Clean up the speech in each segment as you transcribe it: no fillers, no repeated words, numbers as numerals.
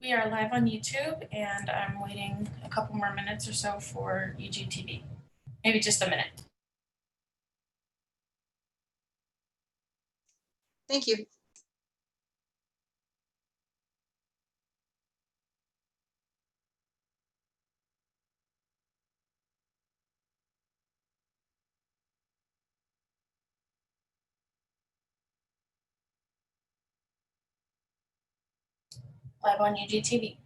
We are live on YouTube, and I'm waiting a couple more minutes or so for UGTV. Maybe just a minute. Thank you. Live on UGTV.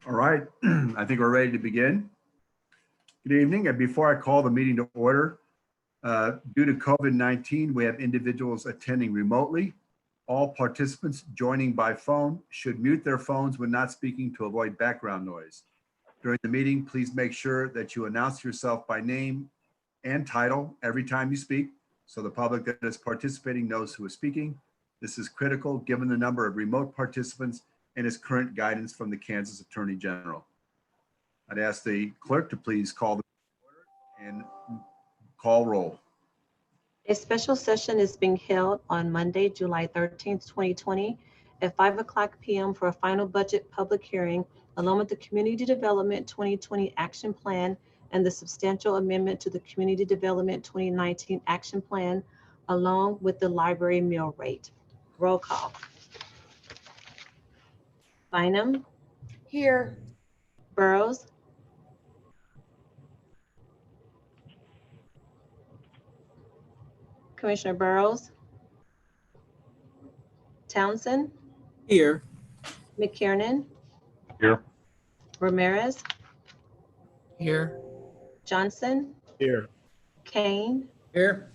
All right, I think we're ready to begin. Good evening, and before I call the meeting to order, due to COVID-19, we have individuals attending remotely. All participants joining by phone should mute their phones when not speaking to avoid background noise. During the meeting, please make sure that you announce yourself by name and title every time you speak, so the public that is participating knows who is speaking. This is critical given the number of remote participants and its current guidance from the Kansas Attorney General. I'd ask the clerk to please call the order and call roll. A special session is being held on Monday, July 13th, 2020 at 5:00 p.m. for a final budget public hearing, along with the Community Development 2020 Action Plan and the substantial amendment to the Community Development 2019 Action Plan, along with the library mill rate. Roll call. Bynum, Here. Burrows, Commissioner Burrows, Townsend, Here. McKiernan, Here. Ramirez, Here. Johnson, Here. Kane, Here.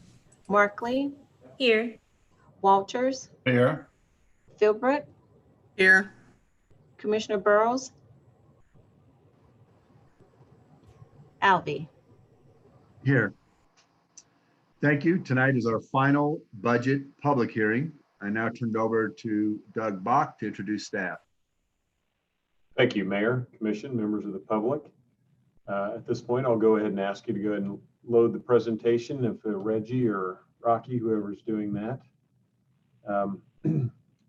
Markley, Here. Walters, Here. Philbrook, Here. Commissioner Burrows, Alvey. Here. Thank you. Tonight is our final budget public hearing. I now turn it over to Doug Bach to introduce staff. Thank you, Mayor, Commission, members of the public. At this point, I'll go ahead and ask you to go ahead and load the presentation if Reggie or Rocky, whoever's doing that.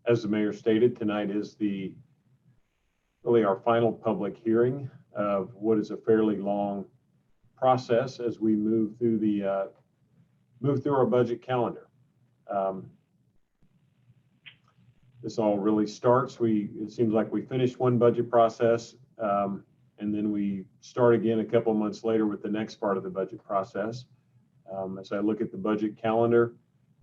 As the mayor stated, tonight is really our final public hearing of what is a fairly long process as we move through our budget calendar. This all really starts, it seems like we finished one budget process, and then we start again a couple months later with the next part of the budget process. As I look at the budget calendar,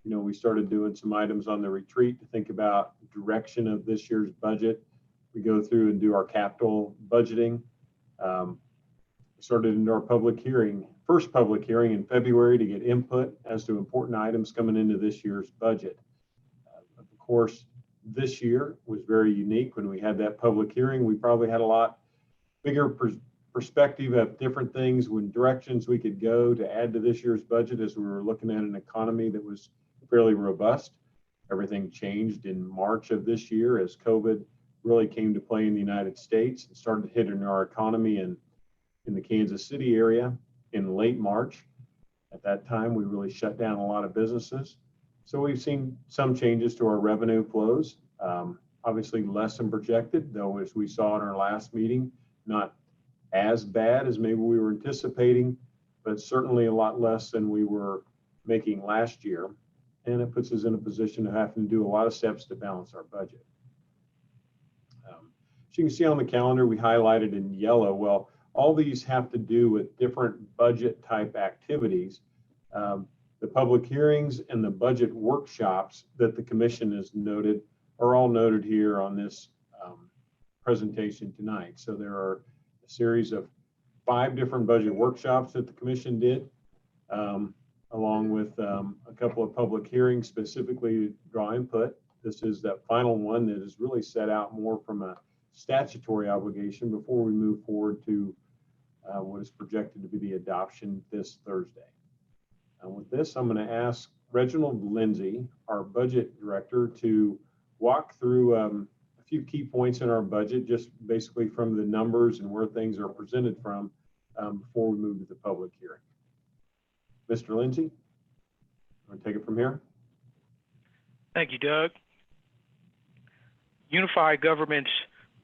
we started doing some items on the retreat to think about direction of this year's budget. We go through and do our capital budgeting. Started into our first public hearing in February to get input as to important items coming into this year's budget. Of course, this year was very unique. When we had that public hearing, we probably had a lot bigger perspective of different things, when directions we could go to add to this year's budget, as we were looking at an economy that was fairly robust. Everything changed in March of this year as COVID really came to play in the United States and started hitting our economy in the Kansas City area in late March. At that time, we really shut down a lot of businesses. So we've seen some changes to our revenue flows, obviously less than projected, though, as we saw in our last meeting, not as bad as maybe we were anticipating, but certainly a lot less than we were making last year. And it puts us in a position of having to do a lot of steps to balance our budget. As you can see on the calendar, we highlighted in yellow. Well, all these have to do with different budget type activities. The public hearings and the budget workshops that the commission has noted are all noted here on this presentation tonight. So there are a series of 5 different budget workshops that the commission did, along with a couple of public hearings specifically to draw input. This is that final one that is really set out more from a statutory obligation before we move forward to what is projected to be the adoption this Thursday. And with this, I'm going to ask Reginald Lindsay, our budget director, to walk through a few key points in our budget, just basically from the numbers and where things are presented from before we move to the public hearing. Mr. Lindsay, want to take it from here? Thank you, Doug. Unified Government's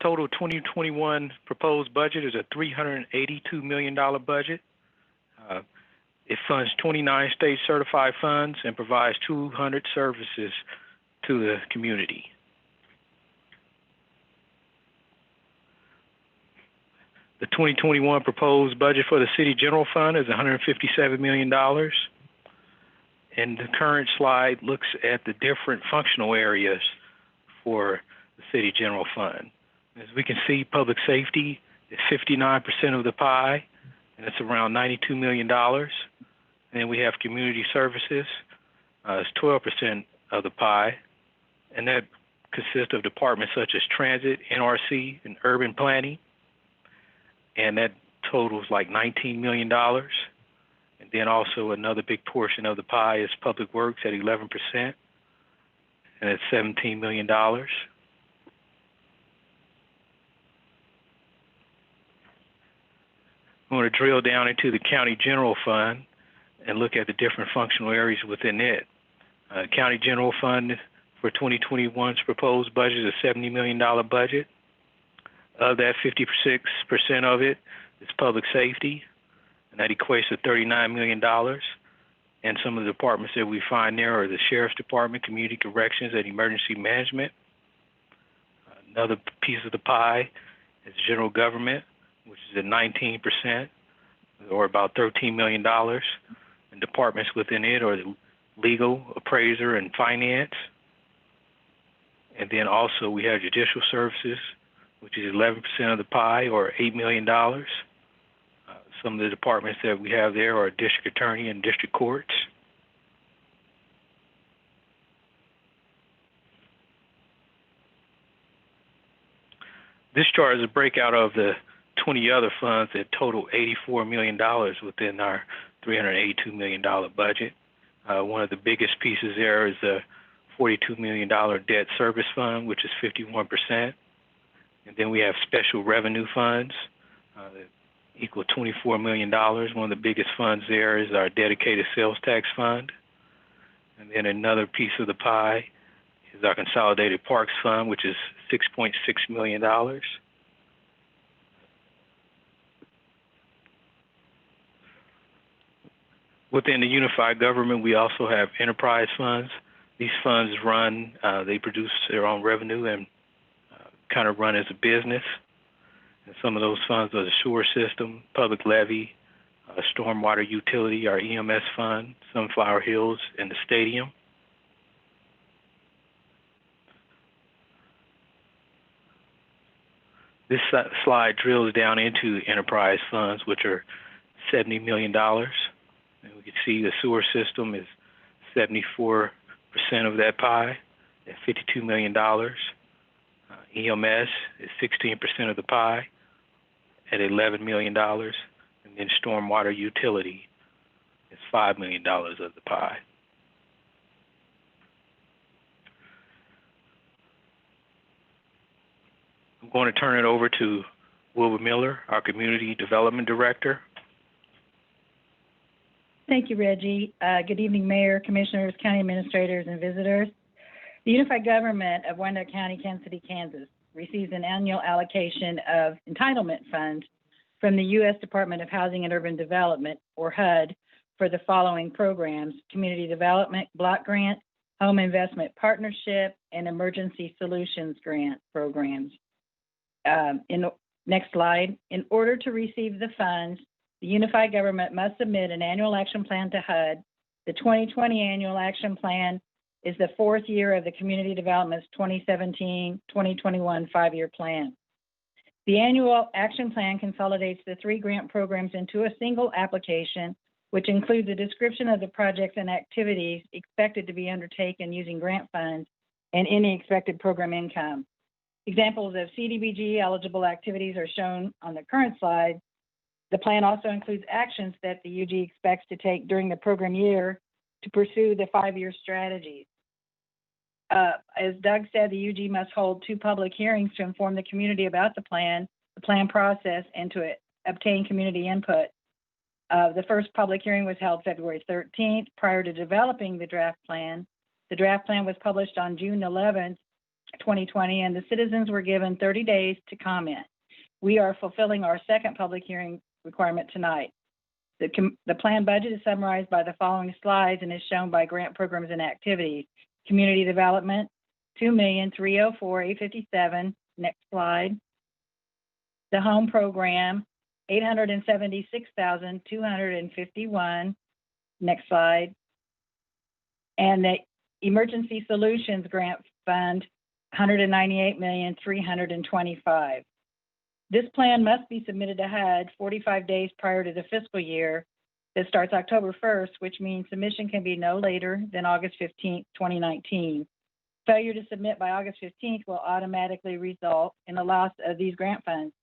total 2021 proposed budget is a $382 million budget. It funds 29 state certified funds and provides 200 services to the community. The 2021 proposed budget for the City General Fund is $157 million. And the current slide looks at the different functional areas for the City General Fund. As we can see, public safety is 59% of the pie, and it's around $92 million. And then we have community services, it's 12% of the pie, and that consists of departments such as transit, NRC, and urban planning. And that totals like $19 million. And then also another big portion of the pie is public works at 11%, and it's $17 million. I want to drill down into the County General Fund and look at the different functional areas within it. County General Fund for 2021's proposed budget is a $70 million budget. Of that, 56% of it is public safety, and that equates to $39 million. And some of the departments that we find there are the Sheriff's Department, Community Corrections, and Emergency Management. Another piece of the pie is general government, which is at 19%, or about $13 million. And departments within it are the legal, appraiser, and finance. And then also we have judicial services, which is 11% of the pie, or $8 million. Some of the departments that we have there are district attorney and district courts. This chart is a breakout of the 20 other funds that total $84 million within our $382 million budget. One of the biggest pieces there is the $42 million debt service fund, which is 51%. And then we have special revenue funds that equal $24 million. One of the biggest funds there is our dedicated sales tax fund. And then another piece of the pie is our consolidated parks fund, which is $6.6 million. Within the unified government, we also have enterprise funds. These funds run, they produce their own revenue and kind of run as a business. And some of those funds are the sewer system, public levy, stormwater utility, our EMS fund, Sunflower Hills, and the stadium. This slide drills down into enterprise funds, which are $70 million. And we can see the sewer system is 74% of that pie at $52 million. EMS is 16% of the pie at $11 million. And then stormwater utility is $5 million of the pie. I'm going to turn it over to Wilbur Miller, our Community Development Director. Thank you, Reggie. Good evening, Mayor, Commissioners, County Administrators, and visitors. The Unified Government of Wyandotte County, Kansas City, Kansas receives an annual allocation of entitlement funds from the U.S. Department of Housing and Urban Development, or HUD, for the following programs: Community Development Block Grant, Home Investment Partnership, and Emergency Solutions Grant programs. Next slide. In order to receive the funds, the Unified Government must submit an annual action plan to HUD. The 2020 annual action plan is the fourth year of the Community Development's 2017-2021 five-year plan. The annual action plan consolidates the three grant programs into a single application, which includes a description of the projects and activities expected to be undertaken using grant funds and any expected program income. Examples of CDBG eligible activities are shown on the current slide. The plan also includes actions that the UG expects to take during the program year to pursue the five-year strategies. As Doug said, the UG must hold 2 public hearings to inform the community about the plan process, and to obtain community input. The first public hearing was held February 13th. Prior to developing the draft plan, The draft plan was published on June 11th, 2020, and the citizens were given 30 days to comment. We are fulfilling our second public hearing requirement tonight. The planned budget is summarized by the following slides and is shown by grant programs and activities. Community development, $2,304,857. Next slide. The home program, $876,251. Next slide. And the emergency solutions grant fund, $198,325,000. This plan must be submitted to HUD 45 days prior to the fiscal year that starts October 1st, which means submission can be no later than August 15th, 2019. Failure to submit by August 15th will automatically result in the loss of these grant funds.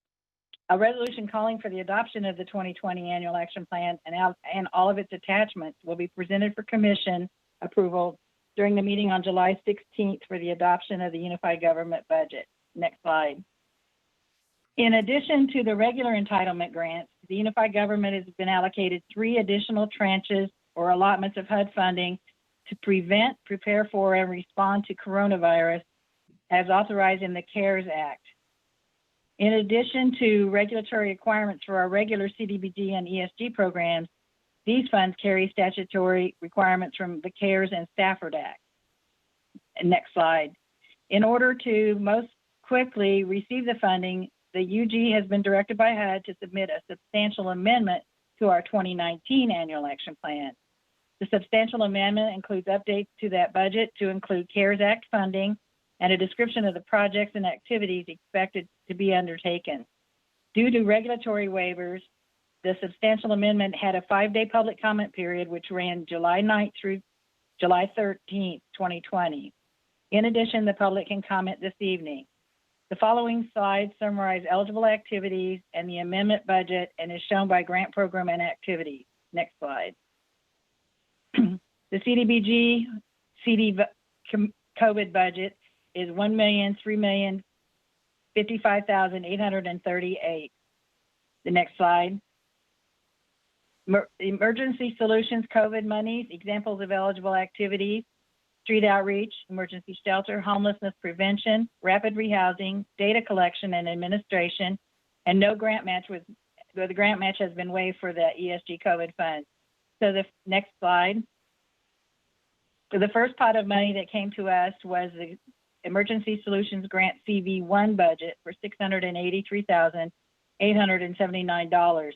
A resolution calling for the adoption of the 2020 Annual Action Plan and all of its attachments will be presented for commission approval during the meeting on July 16th for the adoption of the Unified Government Budget. Next slide. In addition to the regular entitlement grants, the Unified Government has been allocated 3 additional tranches or allotments of HUD funding to prevent, prepare for, and respond to coronavirus as authorized in the CARES Act. In addition to regulatory requirements for our regular CDBG and ESG programs, these funds carry statutory requirements from the CARES and Stafford Act. Next slide. In order to most quickly receive the funding, the UG has been directed by HUD to submit a substantial amendment to our 2019 Annual Action Plan. The substantial amendment includes updates to that budget to include CARES Act funding and a description of the projects and activities expected to be undertaken. Due to regulatory waivers, the substantial amendment had a 5-day public comment period, which ran July 9th through July 13th, 2020. In addition, the public can comment this evening. The following slides summarize eligible activities and the amendment budget and is shown by grant program and activities. Next slide. The CDBG COVID budget is $1,003,055,838. The next slide. Emergency Solutions COVID monies, examples of eligible activities: street outreach, emergency shelter, homelessness prevention, rapid rehousing, data collection and administration, and no grant match the grant match has been waived for the ESG COVID funds. So the next slide. So the first pot of money that came to us was the Emergency Solutions Grant CV1 budget for $683,879.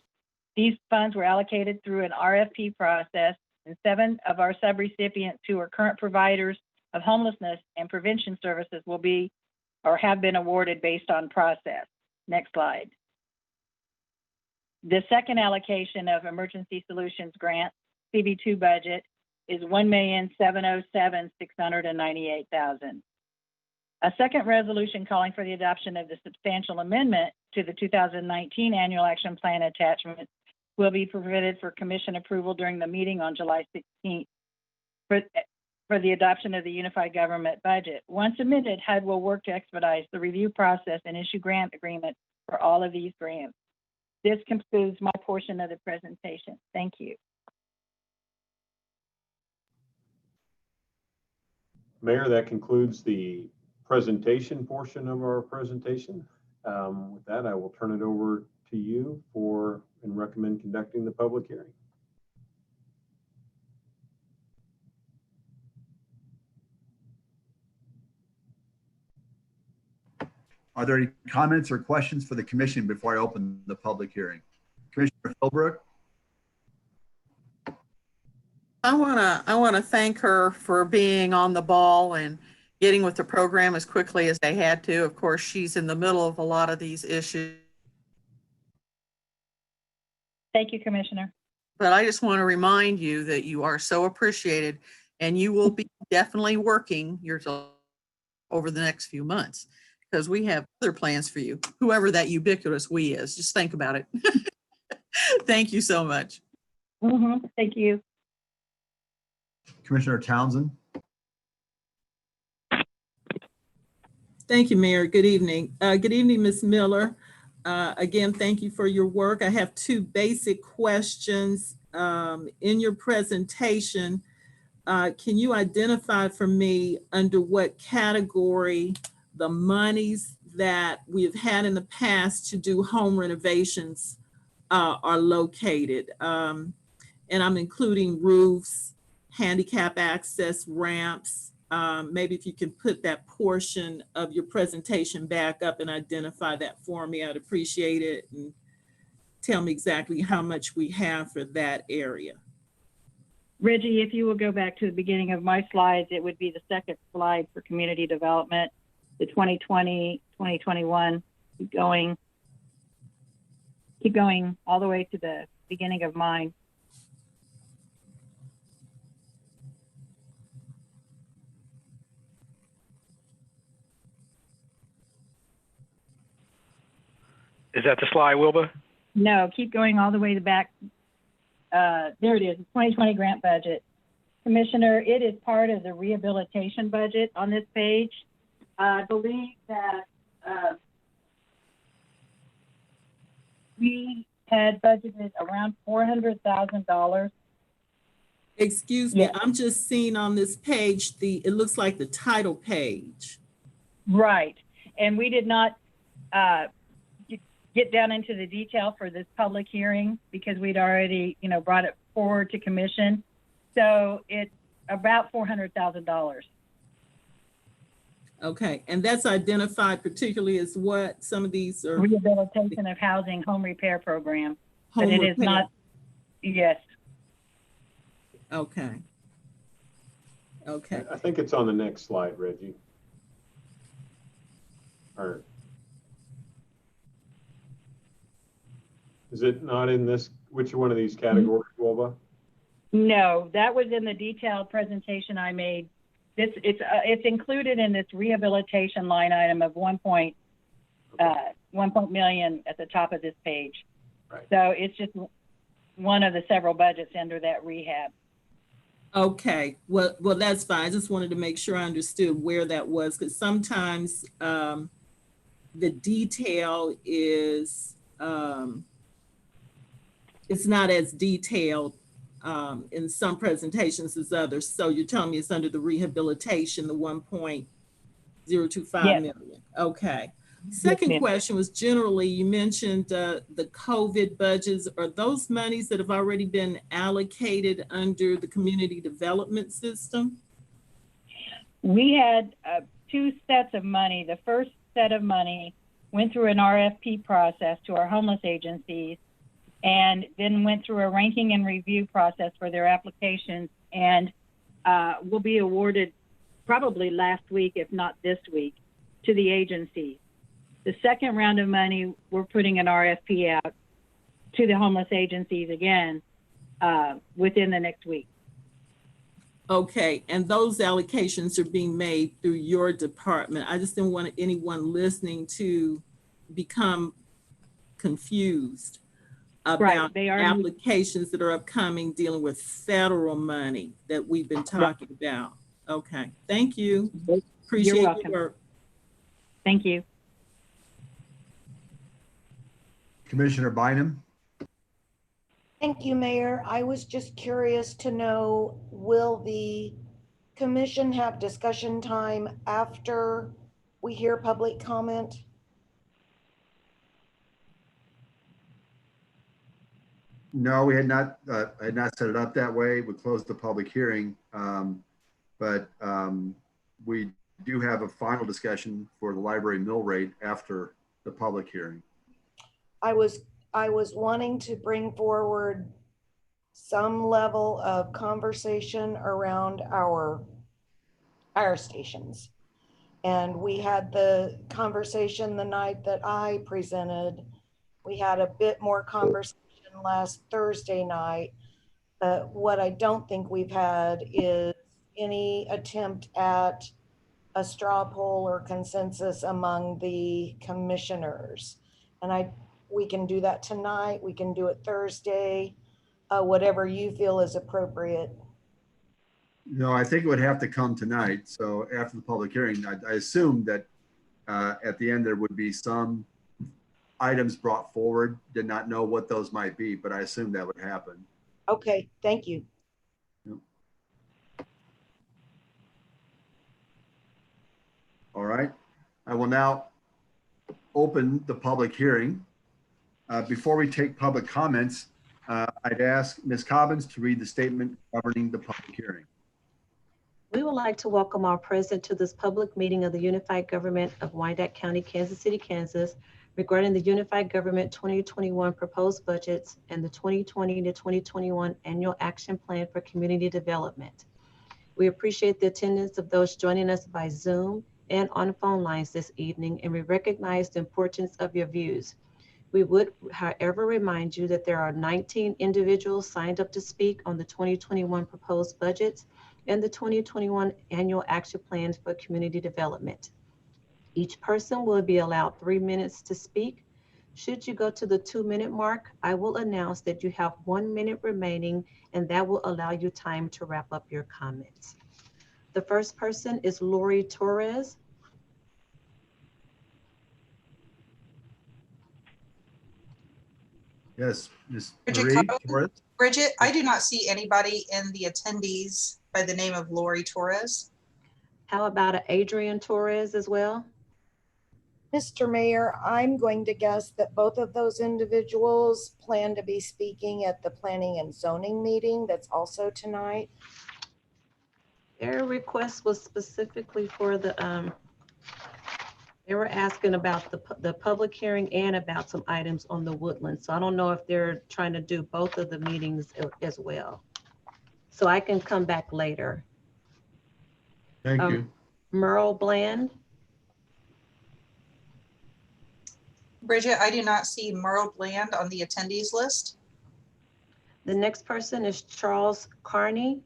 These funds were allocated through an RFP process, and 7 of our subrecipients who are current providers of homelessness and prevention services will be or have been awarded based on process. Next slide. The second allocation of Emergency Solutions Grant CV2 budget is $1,707,698,000. A second resolution calling for the adoption of the substantial amendment to the 2019 Annual Action Plan attachment will be presented for commission approval during the meeting on July 16th for the adoption of the Unified Government Budget. Once submitted, HUD will work to expedite the review process and issue grant agreements for all of these grants. This concludes my portion of the presentation. Thank you. Mayor, that concludes the presentation portion of our presentation. With that, I will turn it over to you and recommend conducting the public hearing. Are there any comments or questions for the commission before I open the public hearing? Commissioner Philbrook? I wanna thank her for being on the ball and getting with the program as quickly as they had to. Of course, she's in the middle of a lot of these issues. Thank you, Commissioner. But I just want to remind you that you are so appreciated, and you will be definitely working over the next few months, because we have other plans for you, whoever that ubiquitous we is. Just think about it. Thank you so much. Thank you. Commissioner Townsend? Thank you, Mayor. Good evening. Good evening, Ms. Miller. Again, thank you for your work. I have 2 basic questions. In your presentation, can you identify for me under what category the monies that we've had in the past to do home renovations are located? And I'm including roofs, handicap access ramps. Maybe if you can put that portion of your presentation back up and identify that for me, I'd appreciate it. And tell me exactly how much we have for that area. Reggie, if you will go back to the beginning of my slides, it would be the second slide for community development, the 2020, 2021, keep going all the way to the beginning of mine. Is that the slide, Wilbur? No, keep going all the way to back. There it is, 2020 grant budget. Commissioner, it is part of the rehabilitation budget on this page. I believe that we had budgeted around $400,000. Excuse me, Yeah. I'm just seeing on this page, it looks like the title page. Right, and we did not get down into the detail for this public hearing because we'd already, brought it forward to commission. So it's about $400,000. Okay, and that's identified particularly as what some of these are. Rehabilitation of housing home repair program, but home it is repair. not, yes. Okay. Okay, I think it's on the next slide, Reggie. Or is it not in this? Which one of these categories, Wilba? No, that was in the detailed presentation I made. It's included in this rehabilitation line item of 1 million at the top of this page. Right. So it's just one of the several budgets under that rehab. okay, well, that's fine. I just wanted to make sure I understood where that was, because sometimes the detail is, it's not as detailed in some presentations as others. So you're telling me it's under the rehabilitation, the 1.025 Yes. million. Okay. Second ma'am. question was generally, you mentioned the COVID budgets. Are those monies that have already been allocated under the community development system? We had 2 sets of money. The first set of money went through an RFP process to our homeless agencies, and then went through a ranking and review process for their applications, and will be awarded probably last week, if not this week, to the agencies. The second round of money, we're putting an RFP out to the homeless agencies again within the next week. Okay, and those allocations are being made through your department. I just didn't want anyone listening to become confused about they are applications that are upcoming dealing with federal money that we've been talking about. Okay, thank you. Appreciate welcome. your work. Thank you. Commissioner Bynum? Thank you, Mayor. I was just curious to know, will the commission have discussion time after we hear public comment? No, we had not set it up that way. We closed the public hearing. But we do have a final discussion for the library mill rate after the public hearing. I was wanting to bring forward some level of conversation around our stations. And we had the conversation the night that I presented. We had a bit more conversation last Thursday night. What I don't think we've had is any attempt at a straw poll or consensus among the commissioners. And we can do that tonight. We can do it Thursday, whatever you feel is appropriate. No, I think it would have to come tonight. So after the public hearing, I assume that at the end there would be some items brought forward. Did not know what those might be, but I assume that would happen. Okay, thank you. All right. I will now open the public hearing. Before we take public comments, I'd ask Ms. Cobbins to read the statement governing the public hearing. We would like to welcome our president to this public meeting of the Unified Government of Wyandotte County, Kansas City, Kansas, regarding the Unified Government 2021 proposed budgets and the 2020 to 2021 Annual Action Plan for Community Development. We appreciate the attendance of those joining us by Zoom and on phone lines this evening, and we recognize the importance of your views. We would, however, remind you that there are 19 individuals signed up to speak on the 2021 proposed budgets and the 2021 Annual Action Plans for Community Development. Each person will be allowed 3 minutes to speak. Should you go to the 2-minute mark, I will announce that you have 1 minute remaining, and that will allow you time to wrap up your comments. The first person is Lori Torres. Yes, Ms. Bridget Marie Cobbins? Torres. Bridget, I do not see anybody in the attendees by the name of Lori Torres. How about Adrian Torres as well? Mr. Mayor, I'm going to guess that both of those individuals plan to be speaking at the planning and zoning meeting that's also tonight. Their request was specifically for the, they were asking about the public hearing and about some items on the woodland. So I don't know if they're trying to do both of the meetings as well. So I can come back later. Thank you. Merle Bland. Bridget, I do not see Merle Bland on the attendees list. The next person is Charles Carney.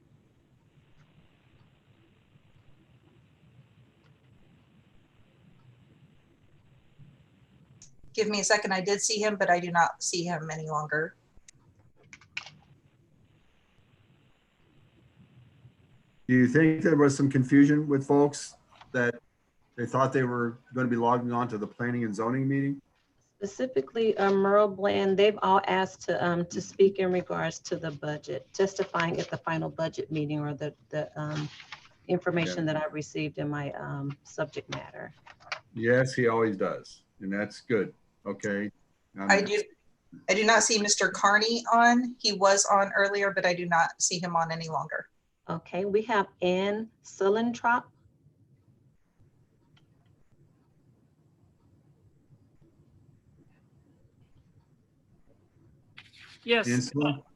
Give me a second. I did see him, but I do not see him any longer. Do you think there was some confusion with folks that they thought they were going to be logging on to the planning and zoning meeting? Specifically, Merle Bland, they've all asked to speak in regards to the budget, testifying at the final budget meeting, or the information that I received in my subject matter. Yes, he always does, and that's good. Okay. I do not see Mr. Carney on. He was on earlier, but I do not see him on any longer. Okay, we have Ann Sulentrop. Yes.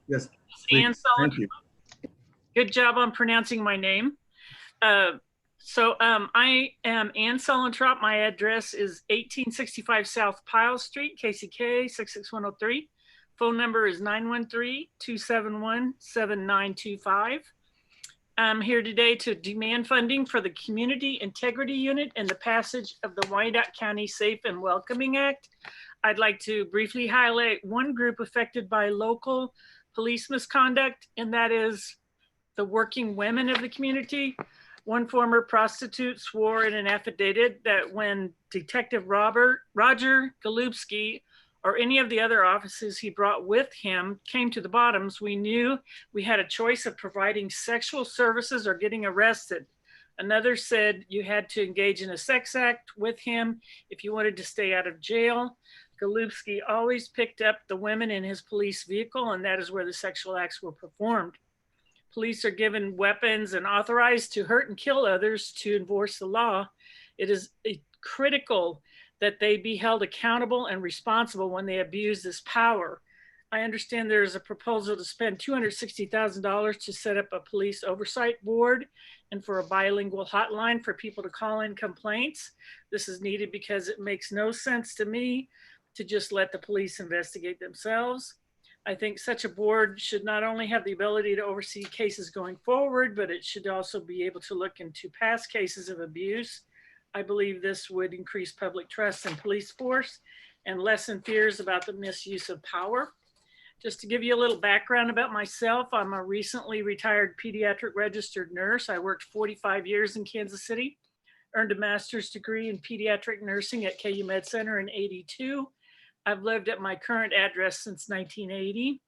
Yes. Ann Sullivan. Thank you. Good job on pronouncing my name. I am Ann Sulentrop. My address is 1865 South Pyle Street, KCK 66103. Phone number is 913-271-7925. I'm here today to demand funding for the Community Integrity Unit and the passage of the Wyandotte County Safe and Welcoming Act. I'd like to briefly highlight one group affected by local police misconduct, and that is the working women of the community. One former prostitute swore in an affidavit that when Detective Roger Golubski or any of the other officers he brought with him came to the bottoms, we knew we had a choice of providing sexual services or getting arrested. Another said you had to engage in a sex act with him if you wanted to stay out of jail. Golubski always picked up the women in his police vehicle, and that is where the sexual acts were performed. Police are given weapons and authorized to hurt and kill others to enforce the law. It is critical that they be held accountable and responsible when they abuse this power. I understand there's a proposal to spend $260,000 to set up a police oversight board and for a bilingual hotline for people to call in complaints. This is needed because it makes no sense to me to just let the police investigate themselves. I think such a board should not only have the ability to oversee cases going forward, but it should also be able to look into past cases of abuse. I believe this would increase public trust in police force and lessen fears about the misuse of power. Just to give you a little background about myself, I'm a recently retired pediatric registered nurse. I worked 45 years in Kansas City, earned a master's degree in pediatric nursing at KU Med Center in '82. I've lived at my current address since 1980.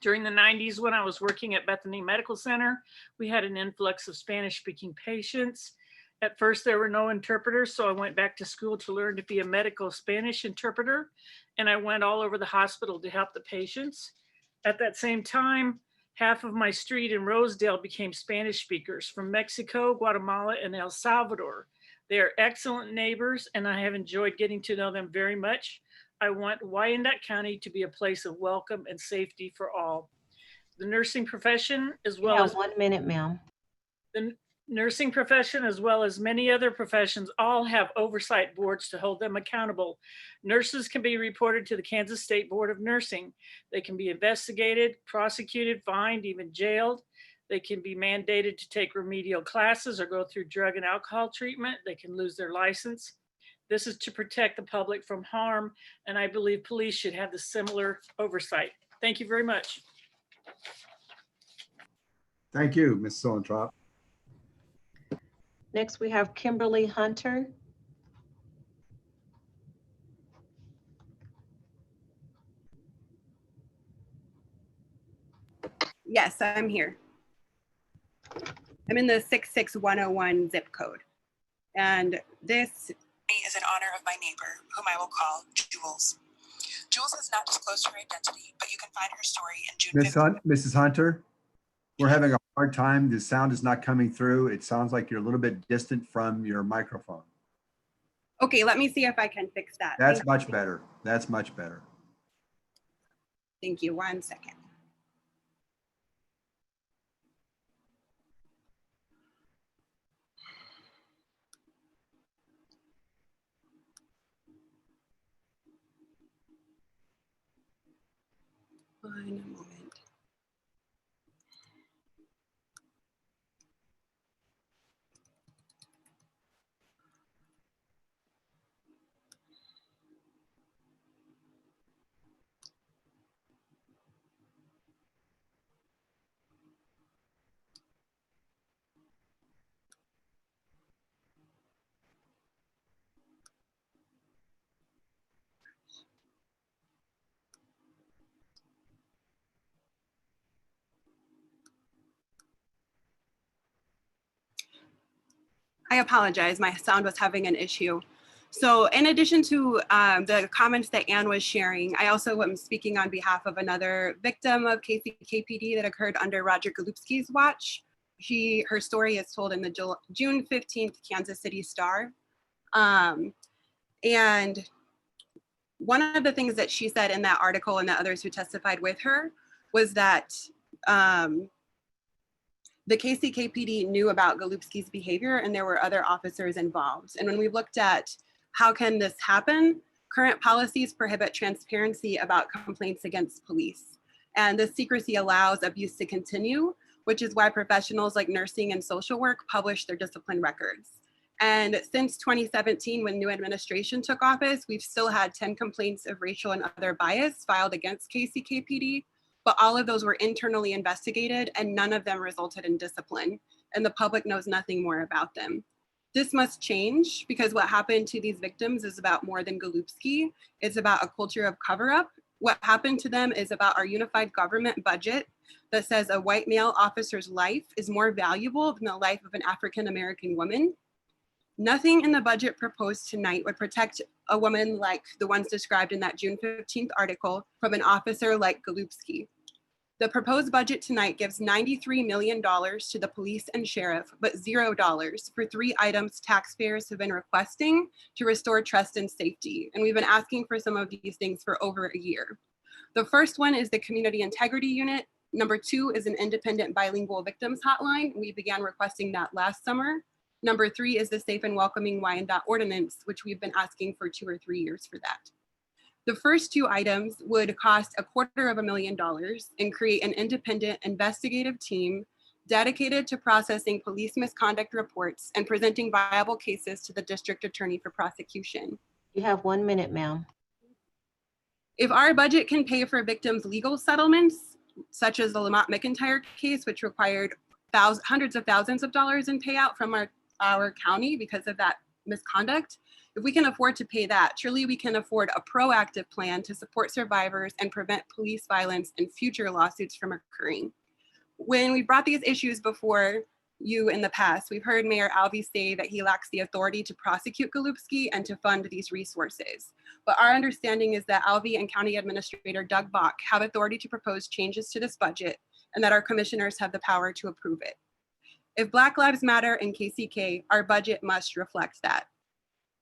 During the 90s, when I was working at Bethany Medical Center, we had an influx of Spanish-speaking patients. At first, there were no interpreters, so I went back to school to learn to be a medical Spanish interpreter, and I went all over the hospital to help the patients. At that same time, half of my street in Rosedale became Spanish speakers from Mexico, Guatemala, and El Salvador. They are excellent neighbors, and I have enjoyed getting to know them very much. I want Wyandotte County to be a place of welcome and safety for all. The nursing profession, as You well have as 1 minute, ma'am. the nursing profession, as well as many other professions, all have oversight boards to hold them accountable. Nurses can be reported to the Kansas State Board of Nursing. They can be investigated, prosecuted, fined, even jailed. They can be mandated to take remedial classes or go through drug and alcohol treatment. They can lose their license. This is to protect the public from harm, and I believe police should have the similar oversight. Thank you very much. Thank you, Ms. Suellentrop. Next, we have Kimberly Hunter. Yes, I'm here. I'm in the 66101 zip code. And this is in honor of my neighbor, whom I will call Jules. Jules has not disclosed her identity, but you can find her story in June 15th. Mrs. Hunter, we're having a hard time. The sound is not coming through. It sounds like you're a little bit distant from your microphone. Okay, let me see if I can fix that. That's much better. That's much better. Thank you. 1 second. One moment. I apologize, my sound was having an issue. So in addition to the comments that Anne was sharing, I also am speaking on behalf of another victim of KCKPD that occurred under Roger Golubski's watch. Her story is told in the June 15th Kansas City Star. And one of the things that she said in that article and the others who testified with her was that the KCKPD knew about Golubski's behavior and there were other officers involved. And when we looked at how can this happen, current policies prohibit transparency about complaints against police. And this secrecy allows abuse to continue, which is why professionals like nursing and social work publish their discipline records. And since 2017, when new administration took office, we've still had 10 complaints of racial and other bias filed against KCKPD. But all of those were internally investigated and none of them resulted in discipline, and the public knows nothing more about them. This must change because what happened to these victims is about more than Golubski. It's about a culture of cover-up. What happened to them is about our unified government budget that says a white male officer's life is more valuable than the life of an African-American woman. Nothing in the budget proposed tonight would protect a woman like the ones described in that June 15th article from an officer like Golubski. The proposed budget tonight gives $93 million to the police and sheriff, but $0 for 3 items taxpayers have been requesting to restore trust and safety. And we've been asking for some of these things for over a year. The first one is the Community Integrity Unit. Number 2 is an independent bilingual victims hotline. We began requesting that last summer. Number 3 is the Safe and Welcoming Wyandotte Ordinance, which we've been asking for 2 or 3 years for that. The first 2 items would cost $250,000 and create an independent investigative team dedicated to processing police misconduct reports and presenting viable cases to the district attorney for prosecution. You have 1 minute, ma'am. If our budget can pay for victims' legal settlements, such as the Lamont McIntyre case, which required hundreds of thousands of dollars in payout from our county because of that misconduct, if we can afford to pay that, surely we can afford a proactive plan to support survivors and prevent police violence and future lawsuits from occurring. When we brought these issues before you in the past. We've heard Mayor Alvey say that he lacks the authority to prosecute Golubski and to fund these resources. But our understanding is that Alvey and County Administrator Doug Bach have authority to propose changes to this budget and that our commissioners have the power to approve it. If Black Lives Matter and KCK, our budget must reflect that.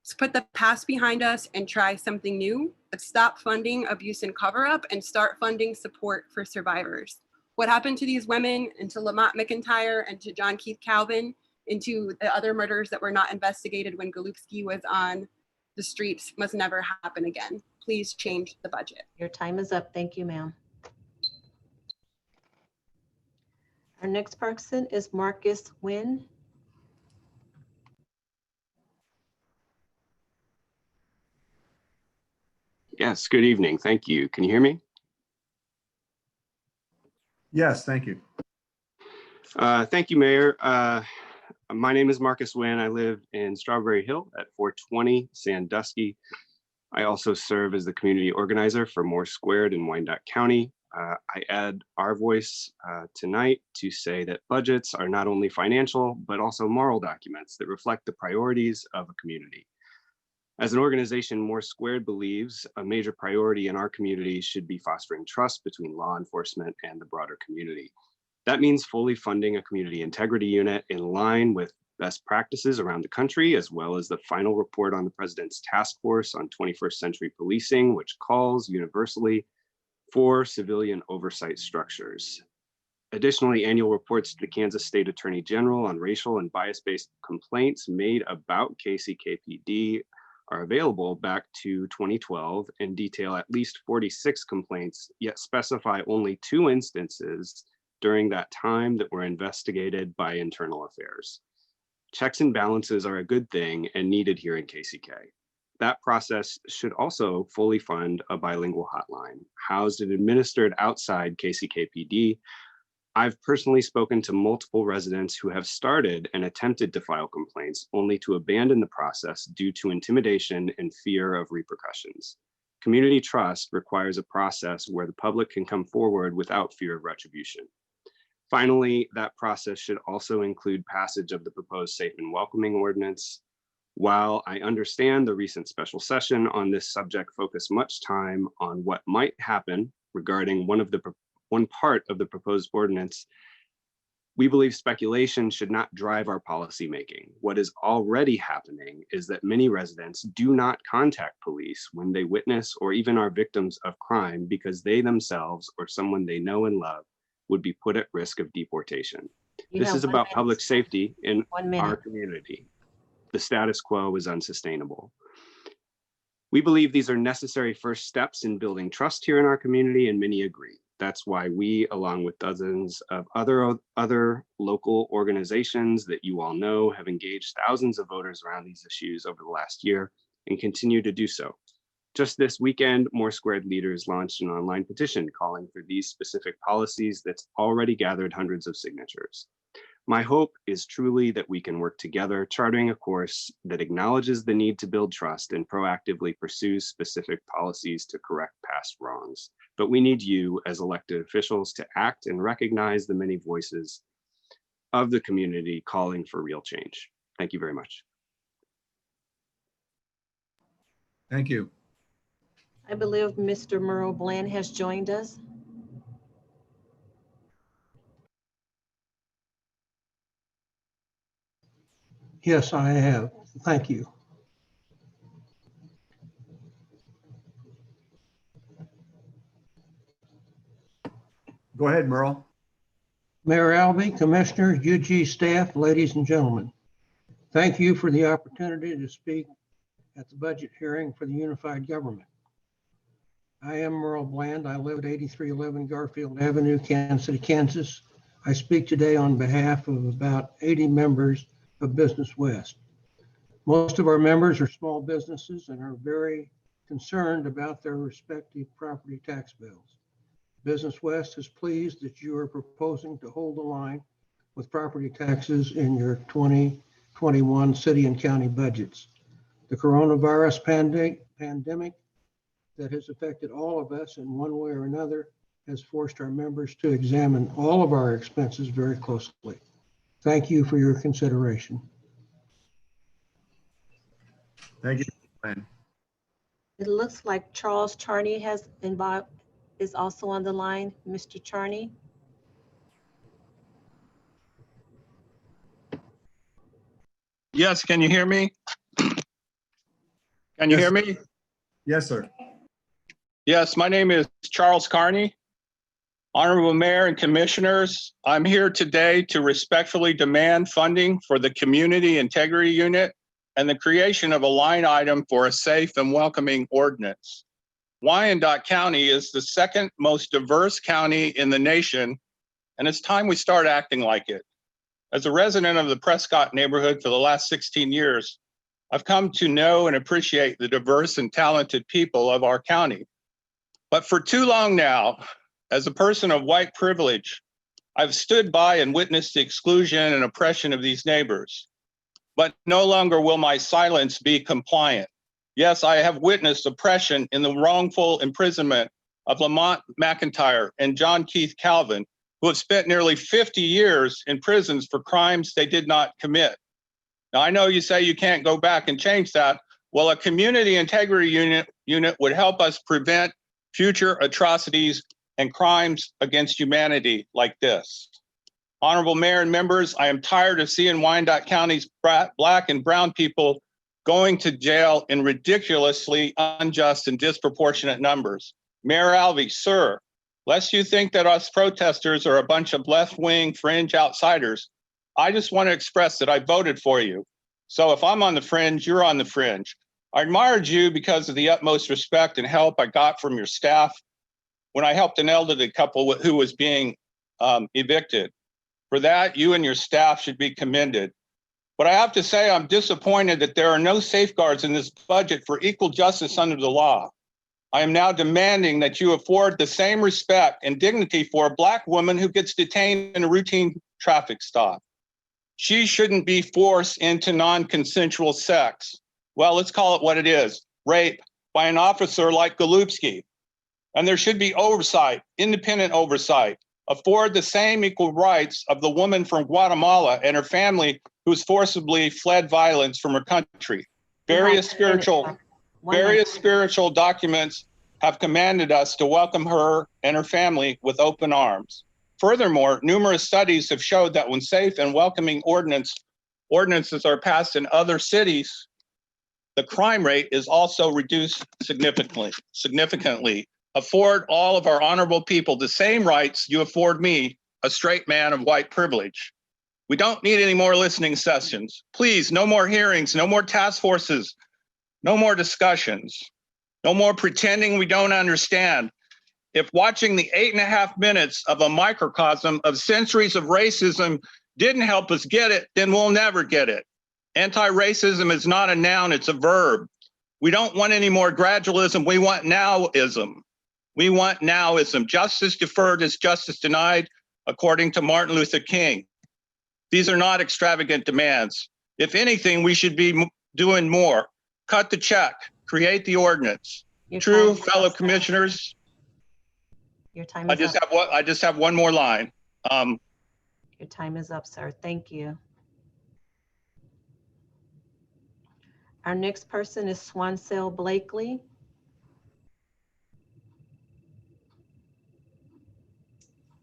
Let's put the past behind us and try something new. Let's stop funding abuse and cover-up and start funding support for survivors. What happened to these women and to Lamont McIntyre and to John Keith Calvin and to the other murders that were not investigated when Golubski was on the streets must never happen again. Please change the budget. Your time is up. Thank you, ma'am. Our next person is Marcus Wynn. Yes, good evening. Thank you. Can you hear me? Yes, thank you. Thank you, Mayor. My name is Marcus Wynn. I live in Strawberry Hill at 420 Sandusky. I also serve as the community organizer for Moore Squared in Wyandotte County. I add our voice tonight to say that budgets are not only financial, but also moral documents that reflect the priorities of a community. As an organization, Moore Squared believes a major priority in our community should be fostering trust between law enforcement and the broader community. That means fully funding a community integrity unit in line with best practices around the country, as well as the final report on the President's Task Force on 21st Century Policing, which calls universally for civilian oversight structures. Additionally, annual reports to the Kansas State Attorney General on racial and bias-based complaints made about KCKPD are available back to 2012 and detail at least 46 complaints, yet specify only 2 instances during that time that were investigated by Internal Affairs. Checks and balances are a good thing and needed here in KCK. That process should also fully fund a bilingual hotline, housed and administered outside KCKPD. I've personally spoken to multiple residents who have started and attempted to file complaints only to abandon the process due to intimidation and fear of repercussions. Community trust requires a process where the public can come forward without fear of retribution. Finally, that process should also include passage of the proposed safe and welcoming ordinance. While I understand the recent special session on this subject focused much time on what might happen regarding one part of the proposed ordinance, we believe speculation should not drive our policymaking. What is already happening is that many residents do not contact police when they witness or even are victims of crime because they themselves or someone they know and love would be put at risk of deportation. This is about public safety in our community. The status quo is unsustainable. We believe these are necessary first steps in building trust here in our community, and many agree. That's why we, along with dozens of other local organizations that you all know, have engaged thousands of voters around these issues over the last year and continue to do so. Just this weekend, Moore Squared leaders launched an online petition calling for these specific policies that's already gathered hundreds of signatures. My hope is truly that we can work together, charting a course that acknowledges the need to build trust and proactively pursues specific policies to correct past wrongs. But we need you as elected officials to act and recognize the many voices of the community calling for real change. Thank you very much. Thank you. I believe Mr. Merle Bland has joined us. Yes, I have. Thank you. Go ahead, Merle. Mayor Alvey, Commissioners, UG staff, ladies and gentlemen. Thank you for the opportunity to speak at the budget hearing for the unified government. I am Merle Bland. I live at 8311 Garfield Avenue, Kansas City, Kansas. I speak today on behalf of about 80 members of Business West. Most of our members are small businesses and are very concerned about their respective property tax bills. Business West is pleased that you are proposing to hold the line with property taxes in your 2021 city and county budgets. The coronavirus pandemic that has affected all of us in one way or another has forced our members to examine all of our expenses very closely. Thank you for your consideration. Thank you, Lynn. It looks like Charles Charney is also on the line. Mr. Charney? Yes, can you hear me? Can you Yes. hear me? Yes, sir. Yes, my name is Charles Carney. Honorable Mayor and Commissioners, I'm here today to respectfully demand funding for the Community Integrity Unit and the creation of a line item for a safe and welcoming ordinance. Wyandotte County is the second most diverse county in the nation, and it's time we start acting like it. As a resident of the Prescott neighborhood for the last 16 years, I've come to know and appreciate the diverse and talented people of our county. But for too long now, as a person of white privilege, I've stood by and witnessed the exclusion and oppression of these neighbors. But no longer will my silence be compliant. Yes, I have witnessed oppression in the wrongful imprisonment of Lamont McIntyre and John Keith Calvin, who have spent nearly 50 years in prisons for crimes they did not commit. Now, I know you say you can't go back and change that. Well, a community integrity unit would help us prevent future atrocities and crimes against humanity like this. Honorable Mayor and members, I am tired of seeing Wyandotte County's Black and brown people going to jail in ridiculously unjust and disproportionate numbers. Mayor Alvey, sir, lest you think that us protesters are a bunch of left-wing fringe outsiders, I just want to express that I voted for you. So if I'm on the fringe, you're on the fringe. I admired you because of the utmost respect and help I got from your staff when I helped an elderly couple who was being evicted. For that, you and your staff should be commended. But I have to say, I'm disappointed that there are no safeguards in this budget for equal justice under the law. I am now demanding that you afford the same respect and dignity for a Black woman who gets detained in a routine traffic stop. She shouldn't be forced into non-consensual sex. Well, let's call it what it is, rape by an officer like Golubsky. And there should be oversight, independent oversight, afford the same equal rights of the woman from Guatemala and her family who's forcibly fled violence from her country. Various spiritual documents have commanded us to welcome her and her family with open arms. Furthermore, numerous studies have showed that when safe and welcoming ordinances are passed in other cities, the crime rate is also reduced significantly. Afford all of our honorable people the same rights you afford me, a straight man of white privilege. We don't need any more listening sessions. Please, no more hearings, no more task forces, no more discussions, no more pretending we don't understand. If watching the 8.5 minutes of a microcosm of centuries of racism didn't help us get it, then we'll never get it. Anti-racism is not a noun, it's a verb. We don't want any more gradualism, we want nowism. We want nowism. Justice deferred is justice denied, according to Martin Luther King. These are not extravagant demands. If anything, we should be doing more. Cut the check, create the ordinance. True, fellow commissioners. Your time is up. I just have one more line. Your time is up, sir. Thank you. Our next person is Swansell Blakely.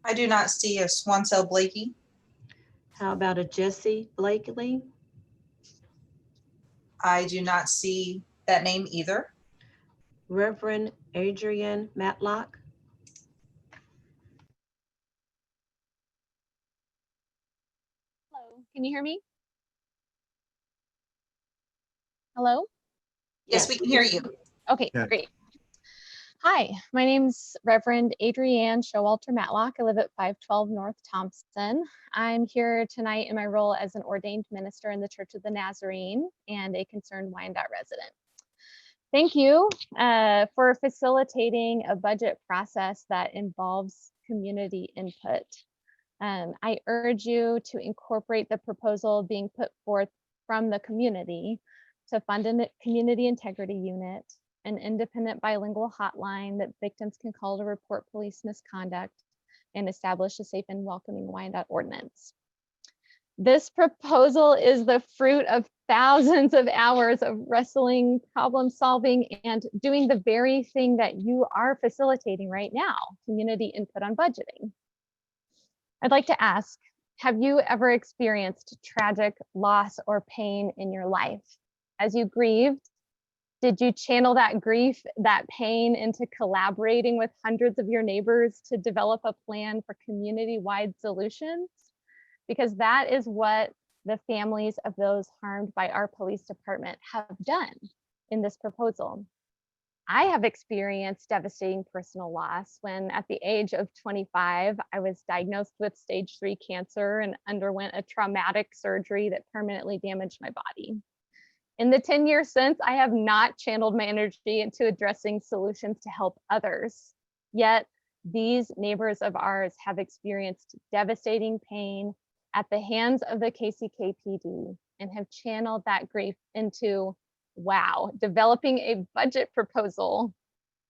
I do not see a Swansell Blakey. How about a Jesse Blakely? I do not see that name either. Reverend Adrian Matlock. Hello, can you hear me? Hello? Yes, we can hear you. Okay, Yeah. great. Hi, my name's Reverend Adrienne Showalter Matlock. I live at 512 North Thompson. I'm here tonight in my role as an ordained minister in the Church of the Nazarene and a concerned Wyandotte resident. Thank you for facilitating a budget process that involves community input. I urge you to incorporate the proposal being put forth from the community to fund a community integrity unit, an independent bilingual hotline that victims can call to report police misconduct, and establish a safe and welcoming Wyandotte ordinance. This proposal is the fruit of thousands of hours of wrestling, problem solving, and doing the very thing that you are facilitating right now, community input on budgeting. I'd like to ask, have you ever experienced tragic loss or pain in your life? As you grieved, did you channel that grief, that pain into collaborating with hundreds of your neighbors to develop a plan for community-wide solutions? Because that is what the families of those harmed by our police department have done in this proposal. I have experienced devastating personal loss when at the age of 25, I was diagnosed with stage 3 cancer and underwent a traumatic surgery that permanently damaged my body. In the 10 years since, I have not channeled my energy into addressing solutions to help others. Yet these neighbors of ours have experienced devastating pain at the hands of the KCKPD and have channeled that grief into, wow, developing a budget proposal.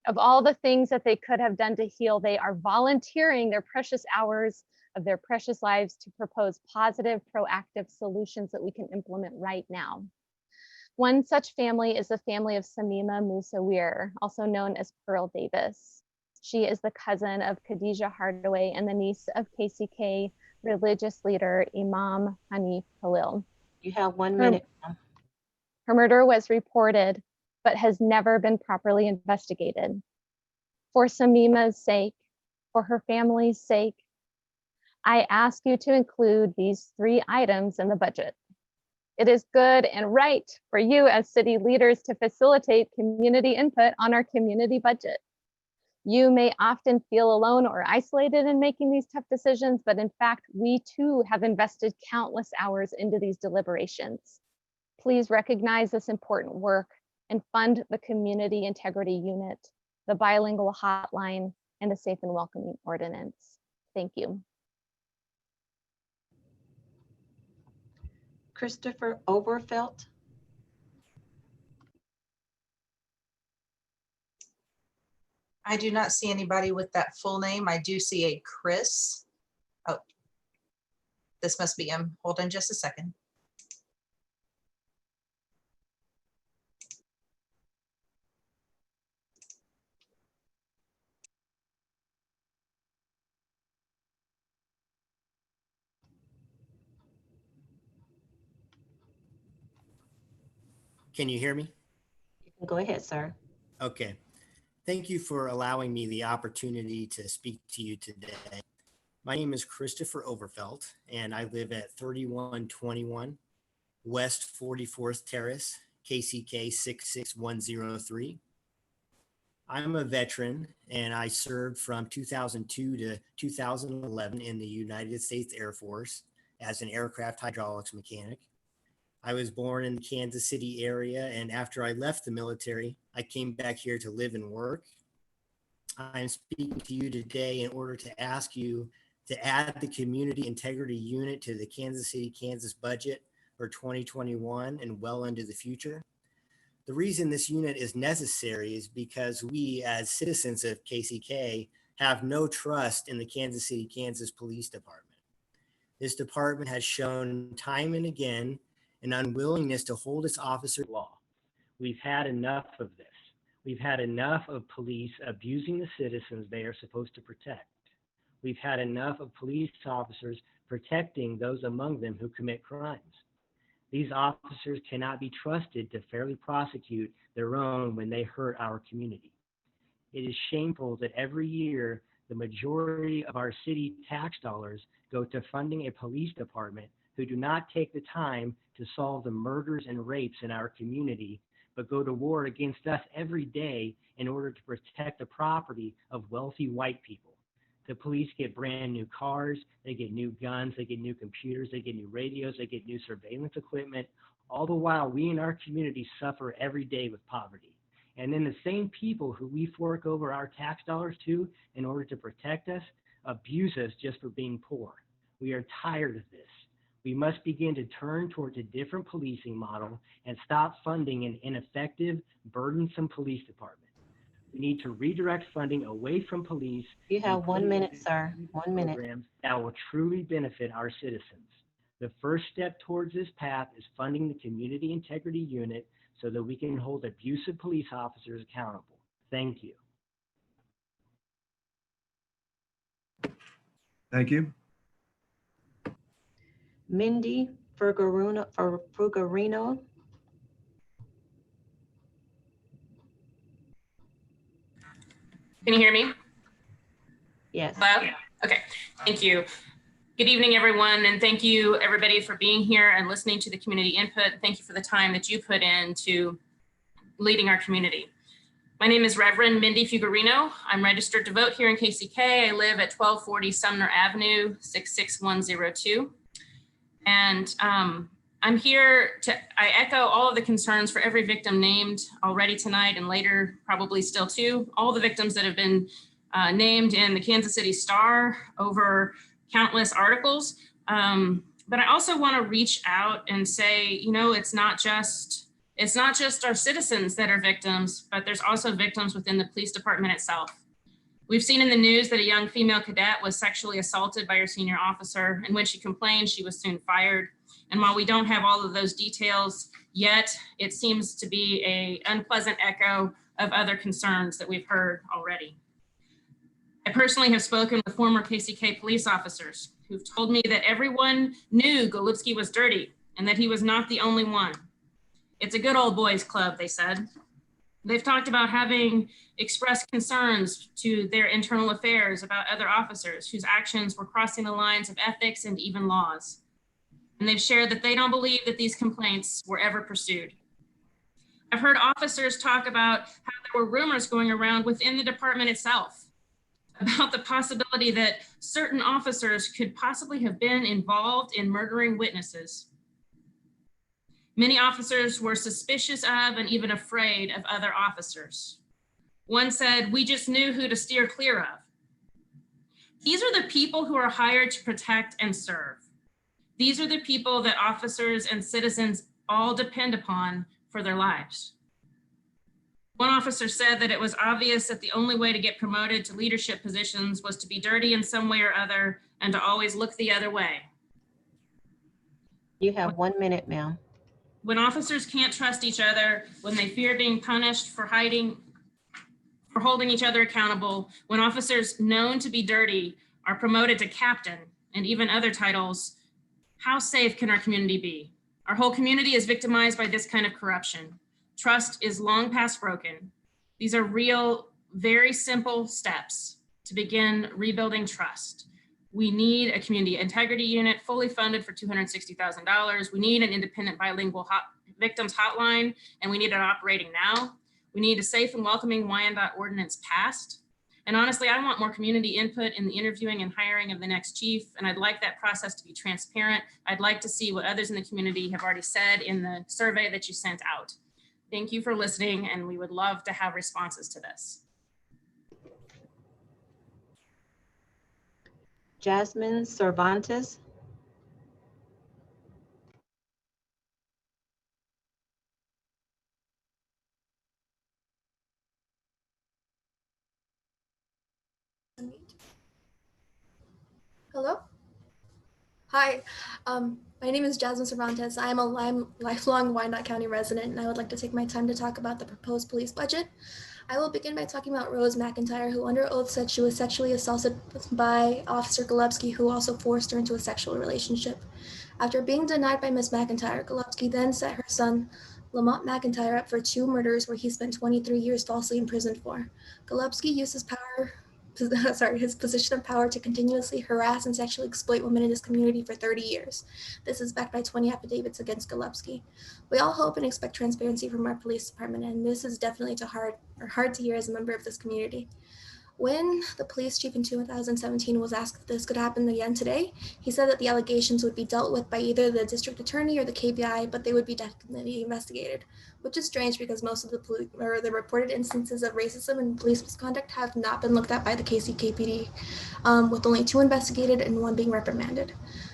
Of all the things that they could have done to heal, they are volunteering their precious hours of their precious lives to propose positive, proactive solutions that we can implement right now. One such family is the family of Samima Musawir, also known as Pearl Davis. She is the cousin of Khadijah Hardaway and the niece of KCK religious leader Imam Hanif Khalil. You have 1 minute. Her murder was reported, but has never been properly investigated. For Samima's sake, for her family's sake, I ask you to include these 3 items in the budget. It is good and right for you as city leaders to facilitate community input on our community budget. You may often feel alone or isolated in making these tough decisions, but in fact, we too have invested countless hours into these deliberations. Please recognize this important work and fund the Community Integrity Unit, the bilingual hotline, and the Safe and Welcoming Ordinance. Thank you. Christopher Overfelt. I do not see anybody with that full name. I do see a Chris. Oh, this must be him. Hold on just a second. Can you hear me? You can go ahead, sir. Okay. Thank you for allowing me the opportunity to speak to you today. My name is Christopher Overfelt, and I live at 3121 West 44th Terrace, KCK 66103. I'm a veteran, and I served from 2002 to 2011 in the United States Air Force as an aircraft hydraulics mechanic. I was born in the Kansas City area, and after I left the military, I came back here to live and work. I'm speaking to you today in order to ask you to add the Community Integrity Unit to the Kansas City, Kansas budget for 2021 and well into the future. The reason this unit is necessary is because we, as citizens of KCK, have no trust in the Kansas City, Kansas Police Department. This department has shown time and again an unwillingness to hold its officers to law. We've had enough of this. We've had enough of police abusing the citizens they are supposed to protect. We've had enough of police officers protecting those among them who commit crimes. These officers cannot be trusted to fairly prosecute their own when they hurt our community. It is shameful that every year the majority of our city tax dollars go to funding a police department who do not take the time to solve the murders and rapes in our community, but go to war against us every day in order to protect the property of wealthy white people. The police get brand new cars, they get new guns, they get new computers, they get new radios, they get new surveillance equipment. All the while, we in our community suffer every day with poverty. And then the same people who we fork over our tax dollars to in order to protect us, abuse us just for being poor. We are tired of this. We must begin to turn towards a different policing model and stop funding an ineffective, burdensome police department. We need to redirect funding away from police. You have 1 minute, sir. 1 minute. Programs that will truly benefit our citizens. The first step towards this path is funding the Community Integrity Unit so that we can hold abusive police officers accountable. Thank you. Thank you. Mindy Frugarino. Can you hear me? Yes. Hello? Okay, thank you. Good evening, everyone, and thank you, everybody, for being here and listening to the community input. Thank you for the time that you put into leading our community. My name is Reverend Mindy Fugarino. I'm registered to vote here in KCK. I live at 1240 Sumner Avenue, 66102. And I'm here I echo all of the concerns for every victim named already tonight and later, probably still too. All the victims that have been named in the Kansas City Star over countless articles. But I also want to reach out and say, you know, it's not just our citizens that are victims, but there's also victims within the police department itself. We've seen in the news that a young female cadet was sexually assaulted by her senior officer, and when she complained, she was soon fired. And while we don't have all of those details yet, it seems to be an unpleasant echo of other concerns that we've heard already. I personally have spoken with former KCK police officers who've told me that everyone knew Golubsky was dirty and that he was not the only one. It's a good old boys club, they said. They've talked about having expressed concerns to their internal affairs about other officers whose actions were crossing the lines of ethics and even laws. And they've shared that they don't believe that these complaints were ever pursued. I've heard officers talk about how there were rumors going around within the department itself about the possibility that certain officers could possibly have been involved in murdering witnesses. Many officers were suspicious of and even afraid of other officers. One said, "We just knew who to steer clear of." These are the people who are hired to protect and serve. These are the people that officers and citizens all depend upon for their lives. One officer said that it was obvious that the only way to get promoted to leadership positions was to be dirty in some way or other and to always look the other way. You have 1 minute, ma'am. When officers can't trust each other, when they fear being punished for holding each other accountable, when officers known to be dirty are promoted to captain and even other titles, how safe can our community be? Our whole community is victimized by this kind of corruption. Trust is long past broken. These are real, very simple steps to begin rebuilding trust. We need a community integrity unit fully funded for $260,000. We need an independent bilingual victims hotline, and we need it operating now. We need a safe and welcoming Wyandotte ordinance passed. And honestly, I want more community input in the interviewing and hiring of the next chief, and I'd like that process to be transparent. I'd like to see what others in the community have already said in the survey that you sent out. Thank you for listening, and we would love to have responses to this. Jasmine Cervantes. Hello. Hi, my name is Jasmine Cervantes. I am a lifelong Wyandotte County resident, and I would like to take my time to talk about the proposed police budget. I will begin by talking about Rose McIntyre, who under oath said she was sexually assaulted by Officer Golubsky, who also forced her into a sexual relationship. After being denied by Ms. McIntyre, Golubsky then set her son, Lamont McIntyre, up for 2 murders where he spent 23 years falsely imprisoned for. Golubsky used his position of power to continuously harass and sexually exploit women in his community for 30 years. This is backed by 20 affidavits against Golubsky. We all hope and expect transparency from our police department, and this is definitely hard to hear as a member of this community. When the police chief in 2017 was asked if this could happen again today, he said that the allegations would be dealt with by either the district attorney or the KPI, but they would be definitely investigated, which is strange because most of the reported instances of racism and police misconduct have not been looked at by the KCKPD, with only 2 investigated and 1 being reprimanded.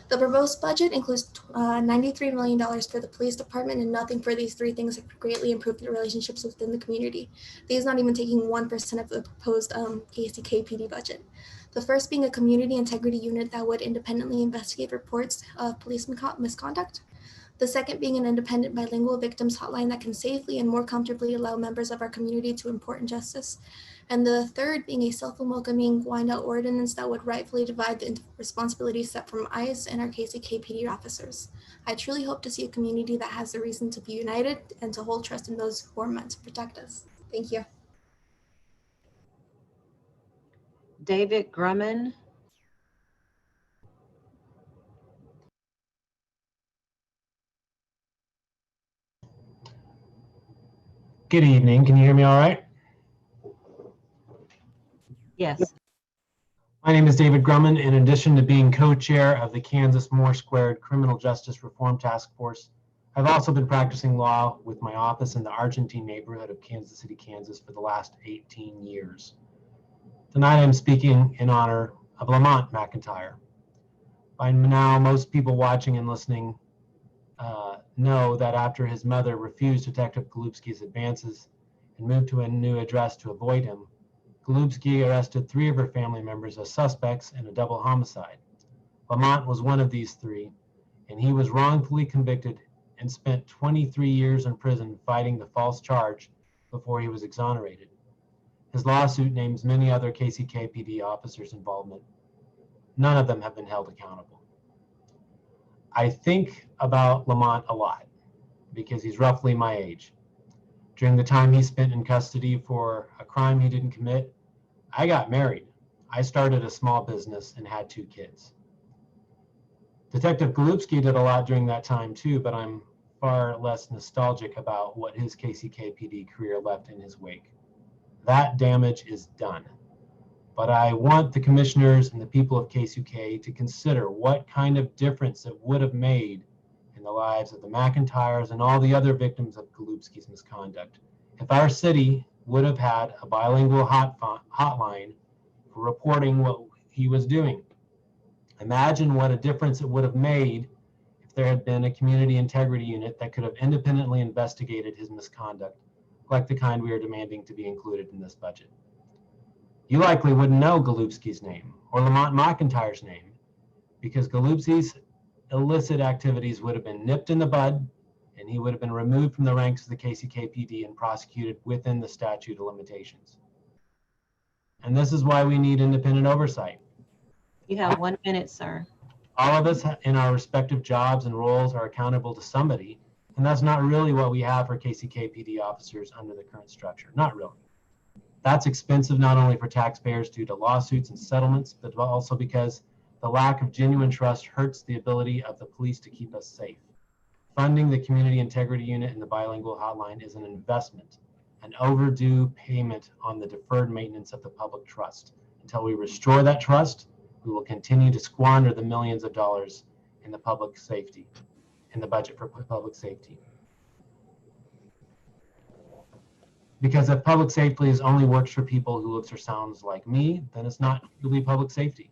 The proposed budget includes $93 million for the police department and nothing for these three things that greatly improve the relationships within the community. These not even taking 1% of the proposed KCKPD budget. The first being a community integrity unit that would independently investigate reports of police misconduct. The second being an independent bilingual victims hotline that can safely and more comfortably allow members of our community to report injustice. And the third being a self-welcoming Wyandotte ordinance that would rightfully divide the responsibilities set from ICE and our KCKPD officers. I truly hope to see a community that has the reason to be united and to hold trust in those who are meant to protect us. Thank you. David Grumman. Good evening. Can you hear me all right? Yes. My name is David Grumman. In addition to being co-chair of the Kansas Moore Squared Criminal Justice Reform Task Force, I've also been practicing law with my office in the Argentine neighborhood of Kansas City, Kansas for the last 18 years. Tonight I'm speaking in honor of Lamont McIntyre. By now, most people watching and listening know that after his mother refused Detective Golubski's advances and moved to a new address to avoid him, Golubski arrested 3 of her family members as suspects in a double homicide. Lamont was one of these 3, and he was wrongfully convicted and spent 23 years in prison fighting the false charge before he was exonerated. His lawsuit names many other KCKPD officers' involvement. None of them have been held accountable. I think about Lamont a lot because he's roughly my age. During the time he spent in custody for a crime he didn't commit, I got married. I started a small business and had 2 kids. Detective Golubski did a lot during that time too, but I'm far less nostalgic about what his KCKPD career left in his wake. That damage is done. But I want the commissioners and the people of KCK to consider what kind of difference it would have made in the lives of the McIntyres and all the other victims of Golubski's misconduct if our city would have had a bilingual hotline for reporting what he was doing. Imagine what a difference it would have made if there had been a community integrity unit that could have independently investigated his misconduct, like the kind we are demanding to be included in this budget. You likely wouldn't know Golubski's name or Lamont McIntyre's name because Golubski's illicit activities would have been nipped in the bud and he would have been removed from the ranks of the KCKPD and prosecuted within the statute of limitations. And this is why we need independent oversight. You have 1 minute, sir. All of us in our respective jobs and roles are accountable to somebody, and that's not really what we have for KCKPD officers under the current structure, not really. That's expensive not only for taxpayers due to lawsuits and settlements, but also because the lack of genuine trust hurts the ability of the police to keep us safe. Funding the Community Integrity Unit and the Bilingual Hotline is an investment, an overdue payment on the deferred maintenance of the public trust. Until we restore that trust, we will continue to squander the millions of dollars in the public safety, in the budget for public safety. Because if public safety only works for people who looks or sounds like me, then it's not really public safety.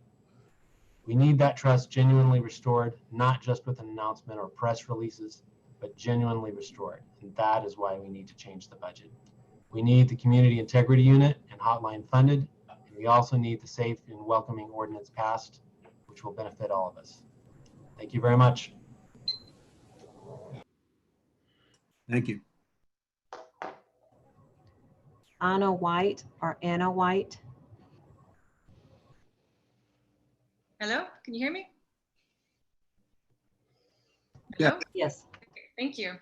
We need that trust genuinely restored, not just with an announcement or press releases, but genuinely restored. And that is why we need to change the budget. We need the Community Integrity Unit and Hotline funded, and we also need the Safe and Welcoming Ordinance passed, which will benefit all of us. Thank you very much. Thank you. Anna White or Anna White. Hello, can you hear me? Yeah. Hello? Yes. Okay, thank you.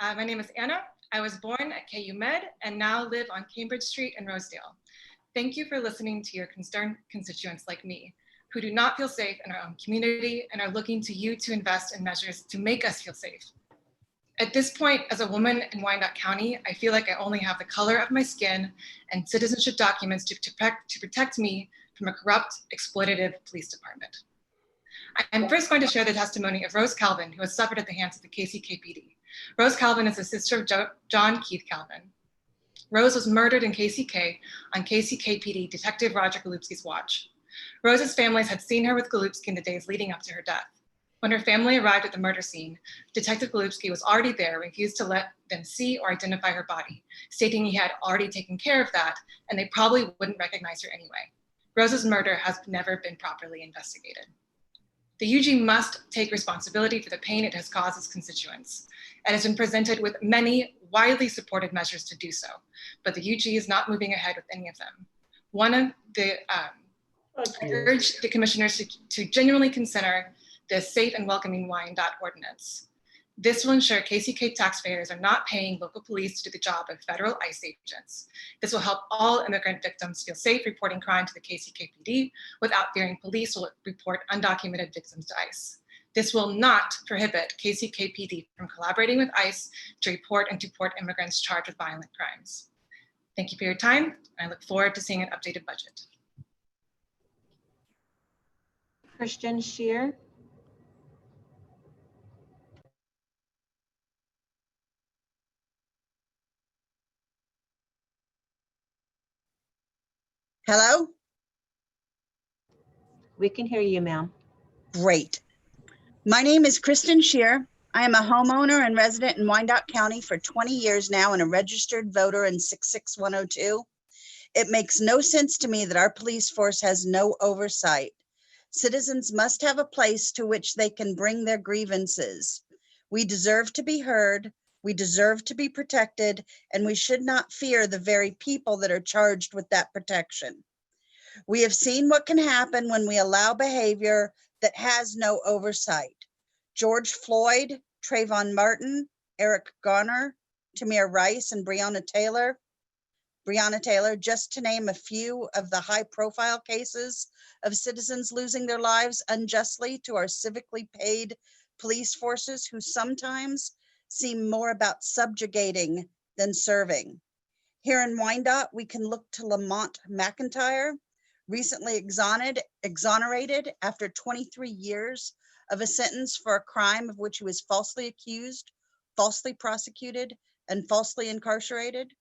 My name is Anna. I was born at KU Med and now live on Cambridge Street in Rosedale. Thank you for listening to your concerned constituents like me, who do not feel safe in our own community and are looking to you to invest in measures to make us feel safe. At this point, as a woman in Wyandotte County, I feel like I only have the color of my skin and citizenship documents to protect me from a corrupt, exploitative police department. I'm first going to share the testimony of Rose Calvin, who has suffered at the hands of the KCKPD. Rose Calvin is the sister of John Keith Calvin. Rose was murdered in KCK on KCKPD Detective Roger Golubski's watch. Rose's families had seen her with Golubski in the days leading up to her death. When her family arrived at the murder scene, Detective Golubski was already there and refused to let them see or identify her body, stating he had already taken care of that and they probably wouldn't recognize her anyway. Rose's murder has never been properly investigated. The UG must take responsibility for the pain it has caused its constituents. It has been presented with many widely supported measures to do so, but the UG is not moving ahead with any of them. I urge the commissioners to genuinely consider the Safe and Welcoming Wyandotte ordinance. This will ensure KCK taxpayers are not paying local police to do the job of federal ICE agents. This will help all immigrant victims feel safe reporting crime to the KCKPD without fearing police will report undocumented victims to ICE. This will not prohibit KCKPD from collaborating with ICE to report and deport immigrants charged with violent crimes. Thank you for your time. I look forward to seeing an updated budget. Christian Shear. Hello? We can hear you, ma'am. Great. My name is Kristen Shear. I am a homeowner and resident in Wyandotte County for 20 years now and a registered voter in 66102. It makes no sense to me that our police force has no oversight. Citizens must have a place to which they can bring their grievances. We deserve to be heard, we deserve to be protected, and we should not fear the very people that are charged with that protection. We have seen what can happen when we allow behavior that has no oversight. George Floyd, Trayvon Martin, Eric Garner, Tamir Rice, and Breonna Taylor, just to name a few of the high-profile cases of citizens losing their lives unjustly to our civically paid police forces who sometimes seem more about subjugating than serving. Here in Wyandotte, we can look to Lamont McIntyre, recently exonerated after 23 years of a sentence for a crime of which he was falsely accused, falsely prosecuted, and falsely incarcerated.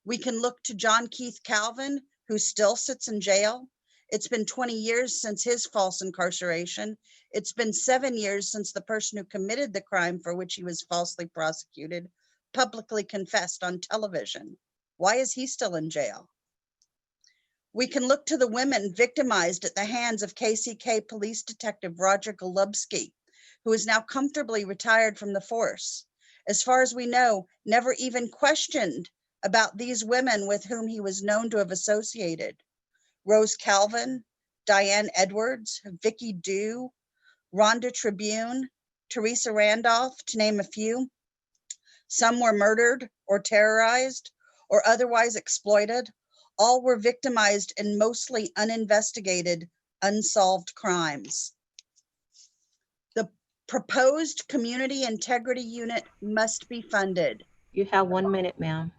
We can look to John Keith Calvin, who still sits in jail. It's been 20 years since his false incarceration. It's been 7 years since the person who committed the crime for which he was falsely prosecuted publicly confessed on television. Why is he still in jail? We can look to the women victimized at the hands of KCK Police Detective Roger Golubski, who is now comfortably retired from the force. As far as we know, never even questioned about these women with whom he was known to have associated. Rose Calvin, Diane Edwards, Vicky Dew, Rhonda Tribune, Teresa Randolph, to name a few. Some were murdered or terrorized or otherwise exploited. All were victimized in mostly uninvestigated, unsolved crimes. The proposed community integrity unit must be funded. You have 1 minute, ma'am.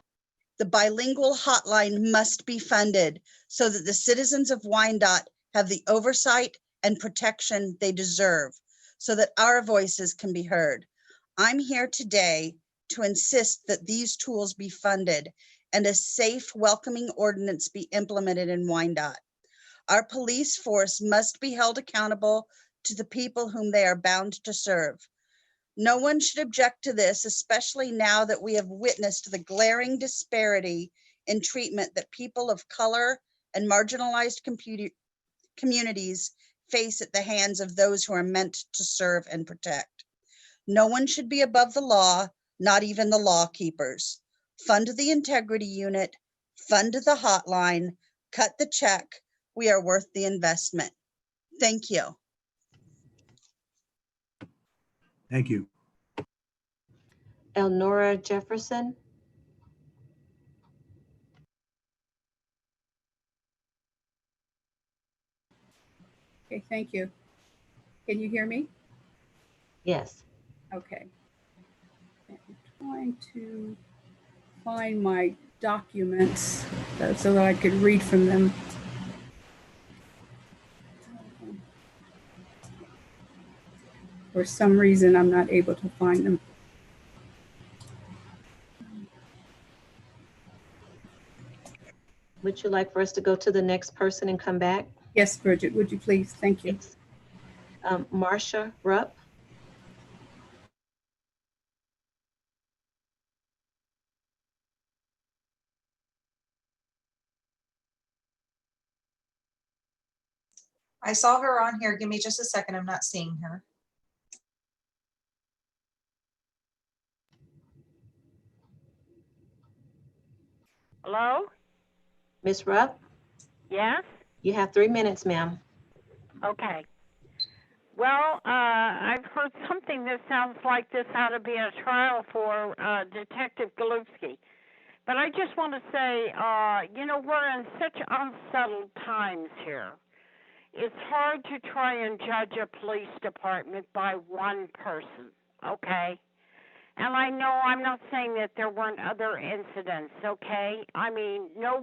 The bilingual hotline must be funded so that the citizens of Wyandotte have the oversight and protection they deserve, so that our voices can be heard. I'm here today to insist that these tools be funded and a safe, welcoming ordinance be implemented in Wyandotte. Our police force must be held accountable to the people whom they are bound to serve. No one should object to this, especially now that we have witnessed the glaring disparity in treatment that people of color and marginalized communities face at the hands of those who are meant to serve and protect. No one should be above the law, not even the law keepers. Fund the integrity unit, fund the hotline, cut the check. We are worth the investment. Thank you. Thank you. Elnora Jefferson. Okay, thank you. Can you hear me? Yes. Okay. I'm trying to find my documents so that I could read from them. For some reason, I'm not able to find them. Would you like for us to go to the next person and come back? Yes, Bridget, would you please? Thank you. Marsha Rupp. I saw her on here. Give me just a second. I'm not seeing her. Hello? Ms. Rupp, Yes? you have 3 minutes, ma'am. Okay. Well, I've heard something that sounds like this ought to be a trial for Detective Golubski. But I just want to say, we're in such unsettled times here. It's hard to try and judge a police department by one person, okay? And I know I'm not saying that there weren't other incidents, okay? I mean, no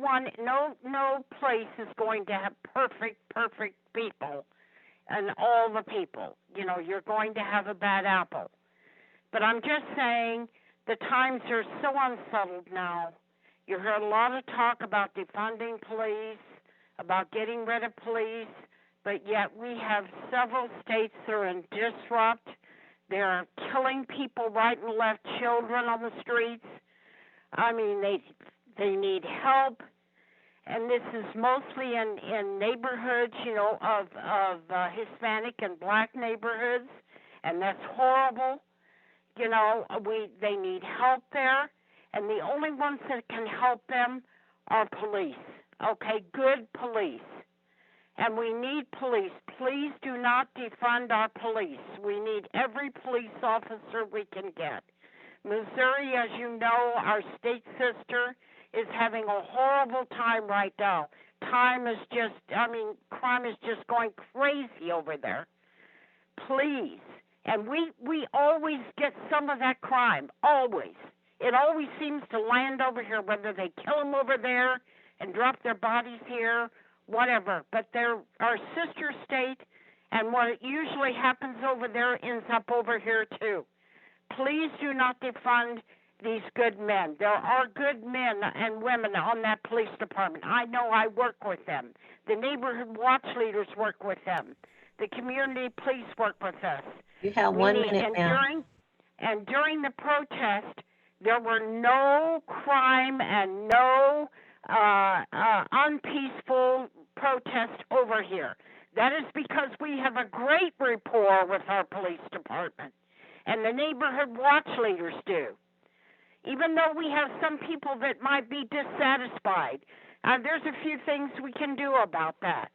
place is going to have perfect people and all the people. You know, you're going to have a bad apple. But I'm just saying the times are so unsettled now. You heard a lot of talk about defunding police, about getting rid of police, but yet we have several states that are in disrupt. They're killing people right and left, children on the streets. I mean, they need help. And this is mostly in neighborhoods, of Hispanic and black neighborhoods, and that's horrible. They need help there, and the only ones that can help them are police. Okay, good police. And we need police. Please do not defund our police. We need every police officer we can get. Missouri, as you know, our state sister, is having a horrible time right now. Crime is just going crazy over there. Please. And we always get some of that crime, always. It always seems to land over here, whether they kill them over there and drop their bodies here, whatever. But they're our sister state, and what usually happens over there ends up over here too. Please do not defund these good men. There are good men and women on that police department. I know, I work with them. The neighborhood watch leaders work with them. The community police work with us. You have 1 minute, ma'am. During the protest, there were no crime and no unpeaceful protest over here. That is because we have a great rapport with our police department, and the neighborhood watch leaders do. Even though we have some people that might be dissatisfied, there's a few things we can do about that.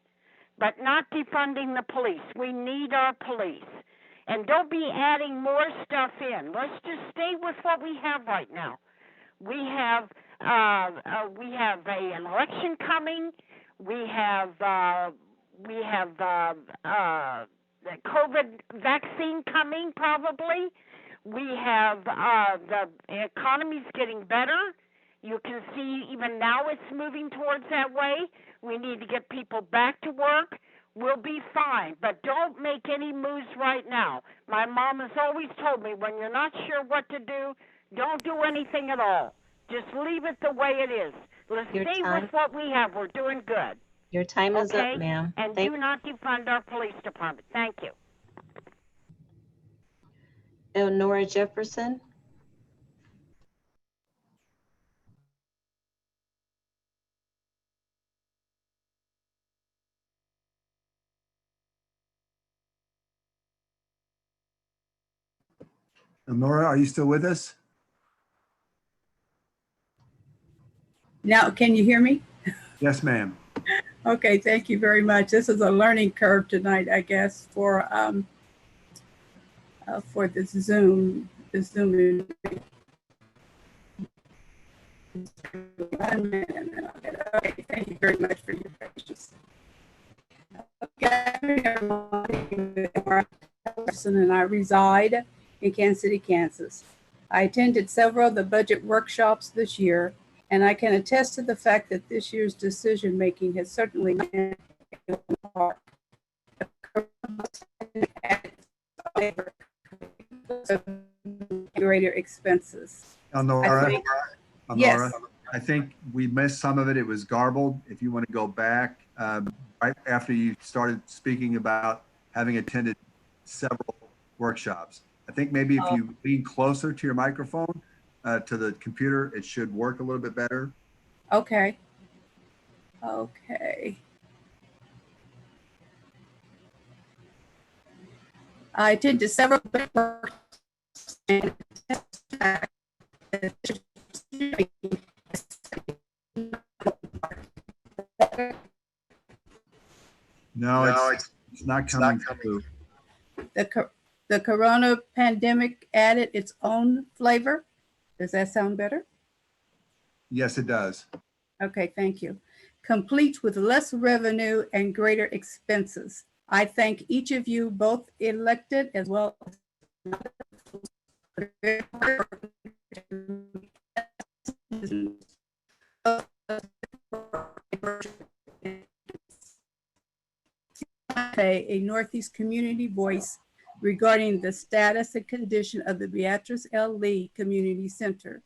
But not defunding the police. We need our police. And don't be adding more stuff in. Let's just stay with what we have right now. We have an election coming. We have the COVID vaccine coming probably. We have the economy's getting better. You can see even now it's moving towards that way. We need to get people back to work. We'll be fine, but don't make any moves right now. My mom has always told me when you're not sure what to do, don't do anything at all. Just leave it the way it is. Let's stay with what we have. We're doing good. Your time is okay? up, ma'am. And do not defund our police department. Thank you. Elnora Jefferson. Nora, are you still with us? Now, can you hear me? Yes, ma'am. Okay, thank you very much. This is a learning curve tonight, I guess, for the Zoom. Okay, thank you very much for your patience. Okay, and I reside in Kansas City, Kansas. I attended several of the budget workshops this year, and I can attest to the fact that this year's decision-making has certainly been greater expenses. Elnora, Yes. I think we missed some of it. It was garbled. If you want to go back, right after you started speaking about having attended several workshops. I think maybe if you lean closer to your microphone, to the computer, it should work a little bit better. Okay. Okay. I attended several workshops and No, it's not coming through. The corona pandemic added its own flavor. Does that sound better? Yes, it does. Okay, thank you. Complete with less revenue and greater expenses. I thank each of you, both elected as well as a Northeast community voice regarding the status and condition of the Beatrice L. Lee Community Center,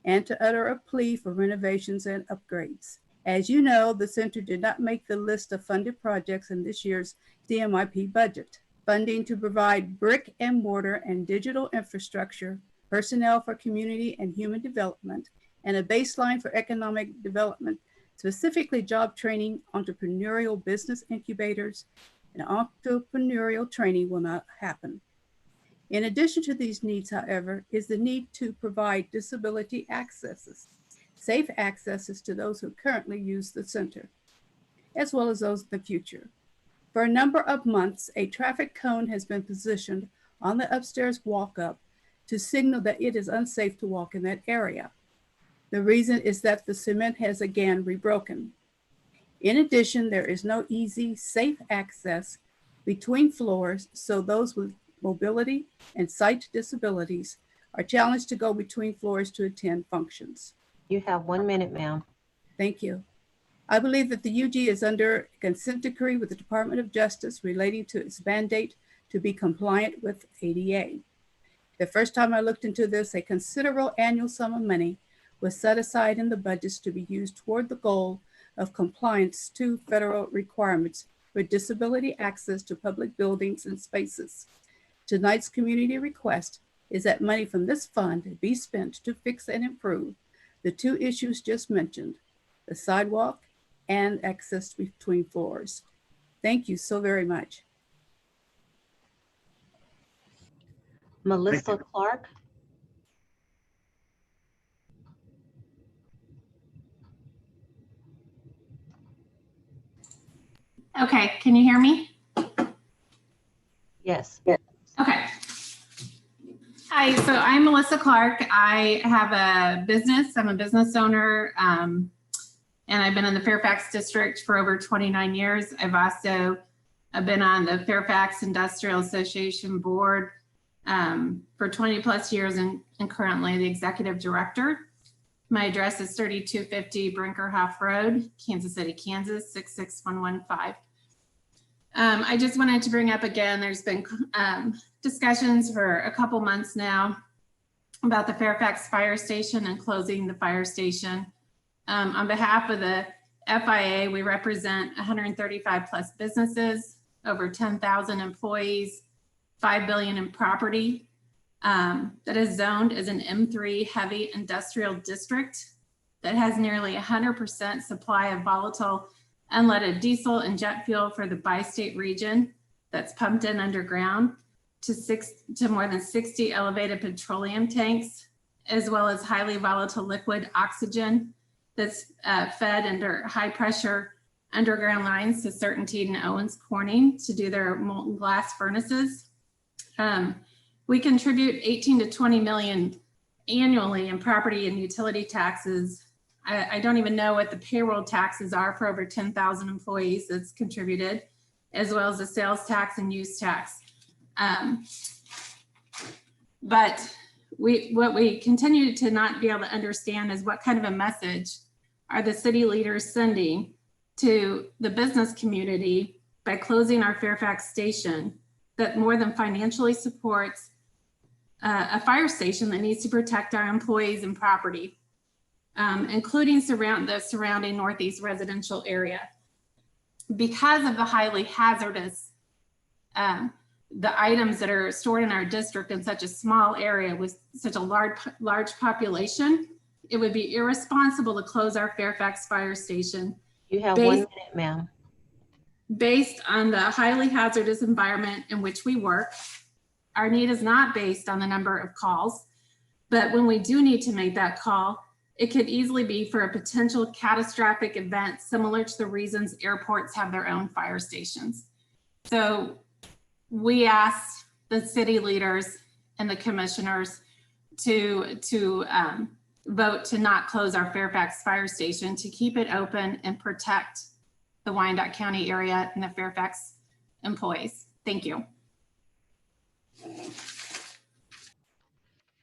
and to utter a plea for renovations and upgrades. As you know, the center did not make the list of funded projects in this year's CMIP budget. Funding to provide brick and mortar and digital infrastructure, personnel for community and human development, and a baseline for economic development, specifically job training, entrepreneurial business incubators, and entrepreneurial training will not happen. In addition to these needs, however, is the need to provide disability accesses, safe accesses to those who currently use the center, as well as those in the future. For a number of months, a traffic cone has been positioned on the upstairs walk-up to signal that it is unsafe to walk in that area. The reason is that the cement has again rebroken. In addition, there is no easy, safe access between floors, so those with mobility and sight disabilities are challenged to go between floors to attend functions. You have 1 minute, ma'am. Thank you. I believe that the UG is under consent decree with the Department of Justice relating to its mandate to be compliant with ADA. The first time I looked into this, a considerable annual sum of money was set aside in the budgets to be used toward the goal of compliance to federal requirements for disability access to public buildings and spaces. Tonight's community request is that money from this fund be spent to fix and improve the two issues just mentioned, the sidewalk and access between floors. Thank you so very much. Melissa Clark. Okay, can you hear me? Yes. Okay. Hi, so I'm Melissa Clark. I have a business. I'm a business owner, and I've been in the Fairfax district for over 29 years. I've also been on the Fairfax Industrial Association board for 20 plus years and currently the executive director. My address is 3250 Brinkerhoff Road, Kansas City, Kansas, 66115. I just wanted to bring up again, there's been discussions for a couple months now about the Fairfax Fire Station and closing the fire station. On behalf of the FIA, we represent 135 plus businesses, over 10,000 employees, 5 billion in property that is zoned as an M3 heavy industrial district that has nearly 100% supply of volatile unleaded diesel and jet fuel for the bi-state region that's pumped in underground to more than 60 elevated petroleum tanks, as well as highly volatile liquid oxygen that's fed under high pressure underground lines to Certainty and Owens Corning to do their molten glass furnaces. We contribute 18 to 20 million annually in property and utility taxes. I don't even know what the payroll taxes are for over 10,000 employees that's contributed, as well as the sales tax and use tax. But what we continue to not be able to understand is what kind of a message are the city leaders sending to the business community by closing our Fairfax station that more than financially supports a fire station that needs to protect our employees and property, including the surrounding Northeast residential area. Because of the highly hazardous, the items that are stored in our district in such a small area with such a large population, it would be irresponsible to close our Fairfax fire station. You have 1 minute, ma'am. Based on the highly hazardous environment in which we work Our need is not based on the number of calls, but when we do need to make that call, it could easily be for a potential catastrophic event similar to the reasons airports have their own fire stations. So we asked the city leaders and the commissioners to vote to not close our Fairfax fire station, to keep it open and protect the Wyandotte County area and the Fairfax employees. Thank you.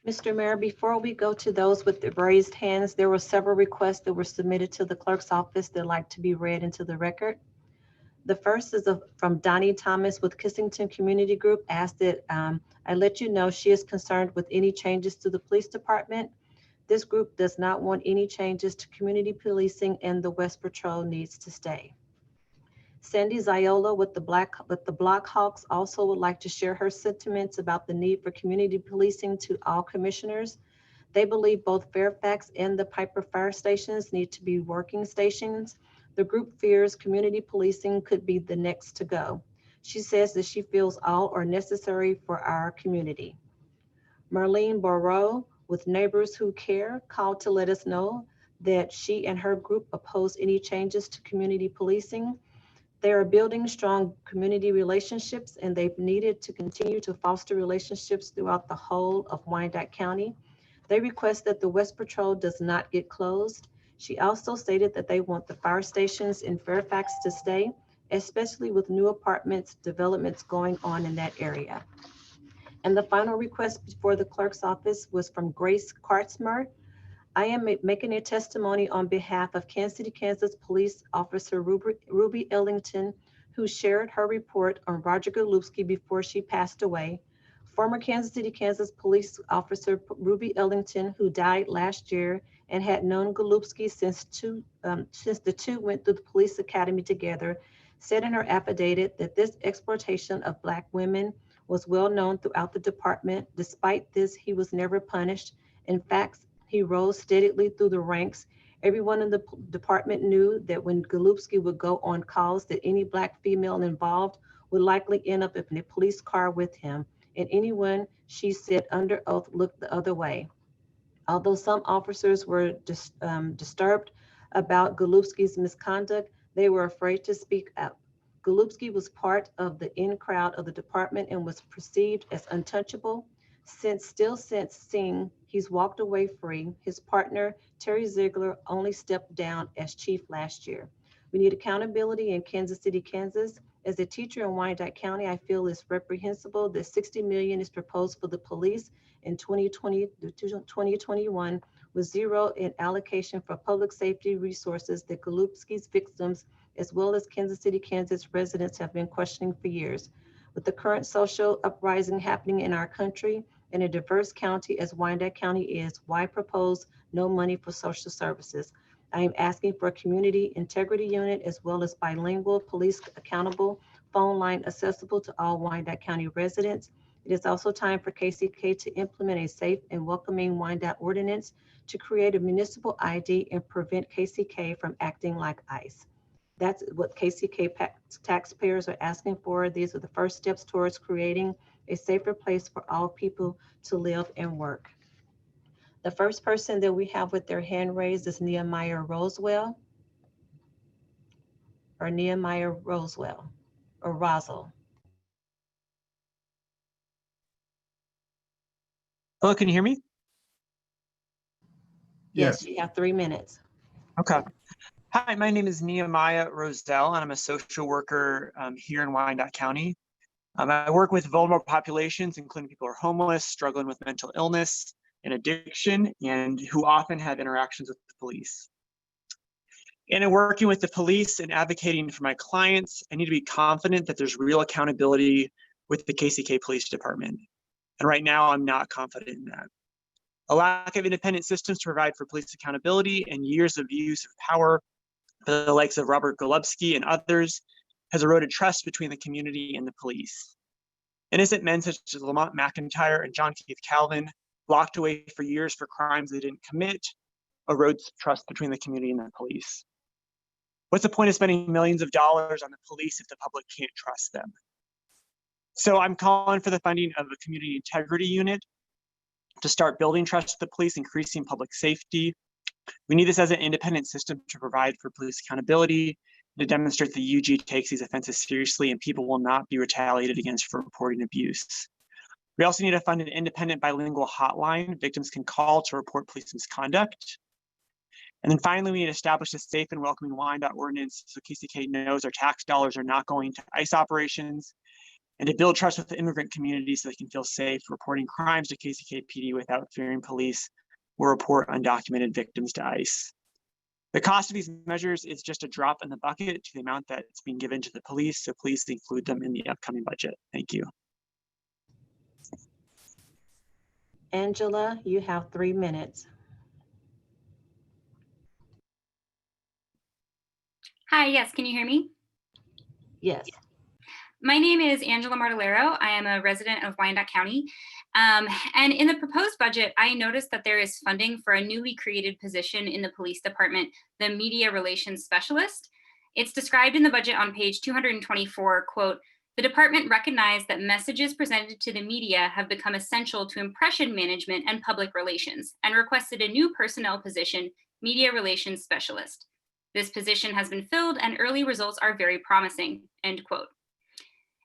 Mr. Mayor, before we go to those with the raised hands, there were several requests that were submitted to the clerk's office that like to be read into the record. The first is from Donnie Thomas with Kissington Community Group, asked that I let you know she is concerned with any changes to the police department. This group does not want any changes to community policing, and the West Patrol needs to stay. Sandy Ziola with the Blackhawks also would like to share her sentiments about the need for community policing to all commissioners. They believe both Fairfax and the Piper fire stations need to be working stations. The group fears community policing could be the next to go. She says that she feels all are necessary for our community. Marlene Borreau with Neighbors Who Care called to let us know that she and her group oppose any changes to community policing. They are building strong community relationships, and they've needed to continue to foster relationships throughout the whole of Wyandotte County. They request that the West Patrol does not get closed. She also stated that they want the fire stations in Fairfax to stay, especially with new apartments developments going on in that area. And the final request before the clerk's office was from Grace Kartzmer. I am making a testimony on behalf of Kansas City, Kansas Police Officer Ruby Ellington, who shared her report on Roger Golubski before she passed away. Former Kansas City, Kansas Police Officer Ruby Ellington, who died last year and had known Golubski since the two went through the police academy together, said in her affidavit that this exploitation of Black women was well known throughout the department. Despite this, he was never punished. In fact, he rose steadily through the ranks. Everyone in the department knew that when Golubski would go on calls, that any Black female involved would likely end up in a police car with him. And anyone, she said under oath, looked the other way. Although some officers were disturbed about Golubski's misconduct, they were afraid to speak up. Golubski was part of the in crowd of the department and was perceived as untouchable. Since seeing he's walked away free, his partner, Terry Ziegler, only stepped down as chief last year. We need accountability in Kansas City, Kansas. As a teacher in Wyandotte County, I feel it's reprehensible that $60 million is proposed for the police in 2020 to 2021 with zero in allocation for public safety resources that Golubski's victims, as well as Kansas City, Kansas residents have been questioning for years. With the current social uprising happening in our country, in a diverse county as Wyandotte County is, why propose no money for social services? I am asking for a community integrity unit as well as bilingual police accountable phone line accessible to all Wyandotte County residents. It is also time for KCK to implement a safe and welcoming Wyandotte ordinance to create a municipal ID and prevent KCK from acting like ICE. That's what KCK taxpayers are asking for. These are the first steps towards creating a safer place for all people to live and work. The first person that we have with their hand raised is Nehemiah Roswell, or Nehemiah Roswell, or Roswell. Hello, can you hear me? Yes, you have 3 minutes. Okay. Hi, my name is Nehemiah Rosdell, and I'm a social worker here in Wyandotte County. I work with vulnerable populations, including people who are homeless, struggling with mental illness and addiction, and who often have interactions with the police. And in working with the police and advocating for my clients, I need to be confident that there's real accountability with the KCK Police Department. And right now, I'm not confident in that. A lack of independent systems to provide for police accountability and years of use of power for the likes of Robert Golubski and others has eroded trust between the community and the police. Innocent men such as Lamont McIntyre and John Keith Calvin, locked away for years for crimes they didn't commit, erodes trust between the community and the police. What's the point of spending millions of dollars on the police if the public can't trust them? So I'm calling for the funding of a community integrity unit to start building trust with the police, increasing public safety. We need this as an independent system to provide for police accountability, to demonstrate the UG takes these offenses seriously and people will not be retaliated against for reporting abuse. We also need to fund an independent bilingual hotline victims can call to report police misconduct. And then finally, we need to establish a safe and welcoming Wyandotte ordinance so KCK knows our tax dollars are not going to ICE operations, and to build trust with the immigrant community so they can feel safe reporting crimes to KCK PD without fearing police or report undocumented victims to ICE. The cost of these measures is just a drop in the bucket to the amount that's being given to the police, so please include them in the upcoming budget. Thank you. Angela, you have 3 minutes. Hi, yes, can you hear me? Yes. My name is Angela Martellero. I am a resident of Wyandotte County. And in the proposed budget, I noticed that there is funding for a newly created position in the police department, the Media Relations Specialist. It's described in the budget on page 224, quote, "The department recognized that messages presented to the media have become essential to impression management and public relations, and requested a new personnel position, Media Relations Specialist. This position has been filled and early results are very promising," end quote.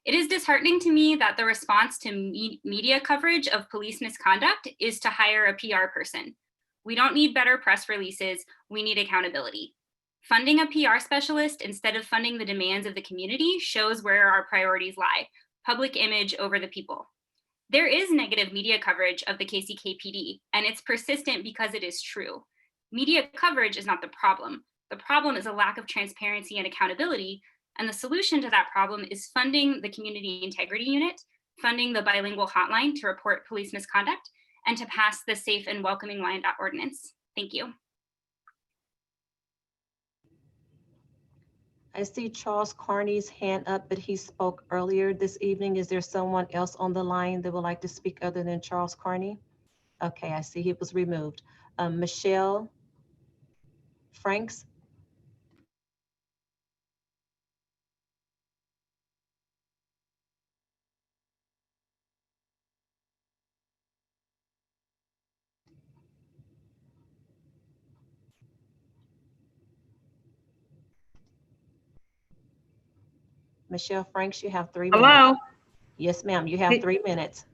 It is disheartening to me that the response to media coverage of police misconduct is to hire a PR person. We don't need better press releases, we need accountability. Funding a PR specialist instead of funding the demands of the community shows where our priorities lie, public image over the people. There is negative media coverage of the KCKPD, and it's persistent because it is true. Media coverage is not the problem. The problem is a lack of transparency and accountability, and the solution to that problem is funding the Community Integrity Unit, funding the bilingual hotline to report police misconduct, and to pass the Safe and Welcoming Wyandotte ordinance. Thank you. I see Charles Carney's hand up, but he spoke earlier this evening. Is there someone else on the line that would like to speak other than Charles Carney? Okay, I see he was removed. Michelle Franks. Michelle Franks, you have 3 minutes. Hello? Yes, ma'am, you have 3 minutes.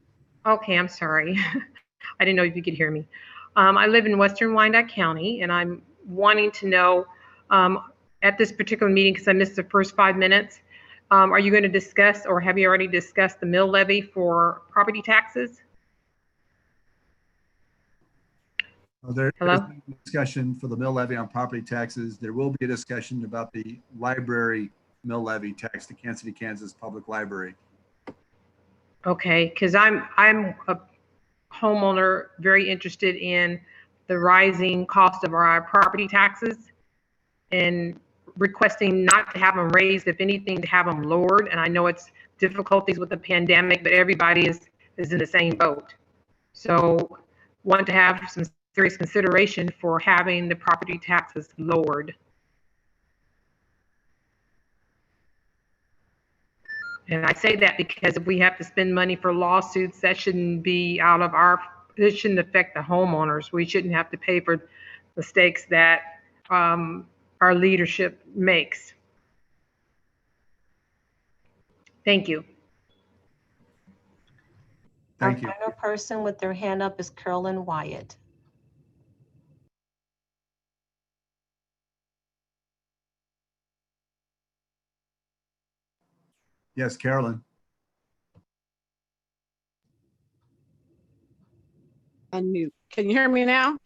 Okay, I'm sorry. I didn't know if you could hear me. I live in Western Wyandotte County, and I'm wanting to know at this particular meeting, because I missed the first 5 minutes, are you going to discuss, or have you already discussed, the mill levy for property taxes? There Hello? is no discussion for the mill levy on property taxes. There will be a discussion about the library mill levy tax to Kansas City, Kansas Public Library. Okay, because I'm a homeowner very interested in the rising cost of our property taxes and requesting not to have them raised, if anything, to have them lowered. And I know it's difficulties with the pandemic, but everybody is in the same boat. So want to have some serious consideration for having the property taxes lowered. And I say that because if we have to spend money for lawsuits, that shouldn't be out of it shouldn't affect the homeowners. We shouldn't have to pay for mistakes that our leadership makes. Thank you. Thank you. Our final person with their hand up is Carolyn Wyatt. Yes, Carolyn. Unmute. Can you hear me now?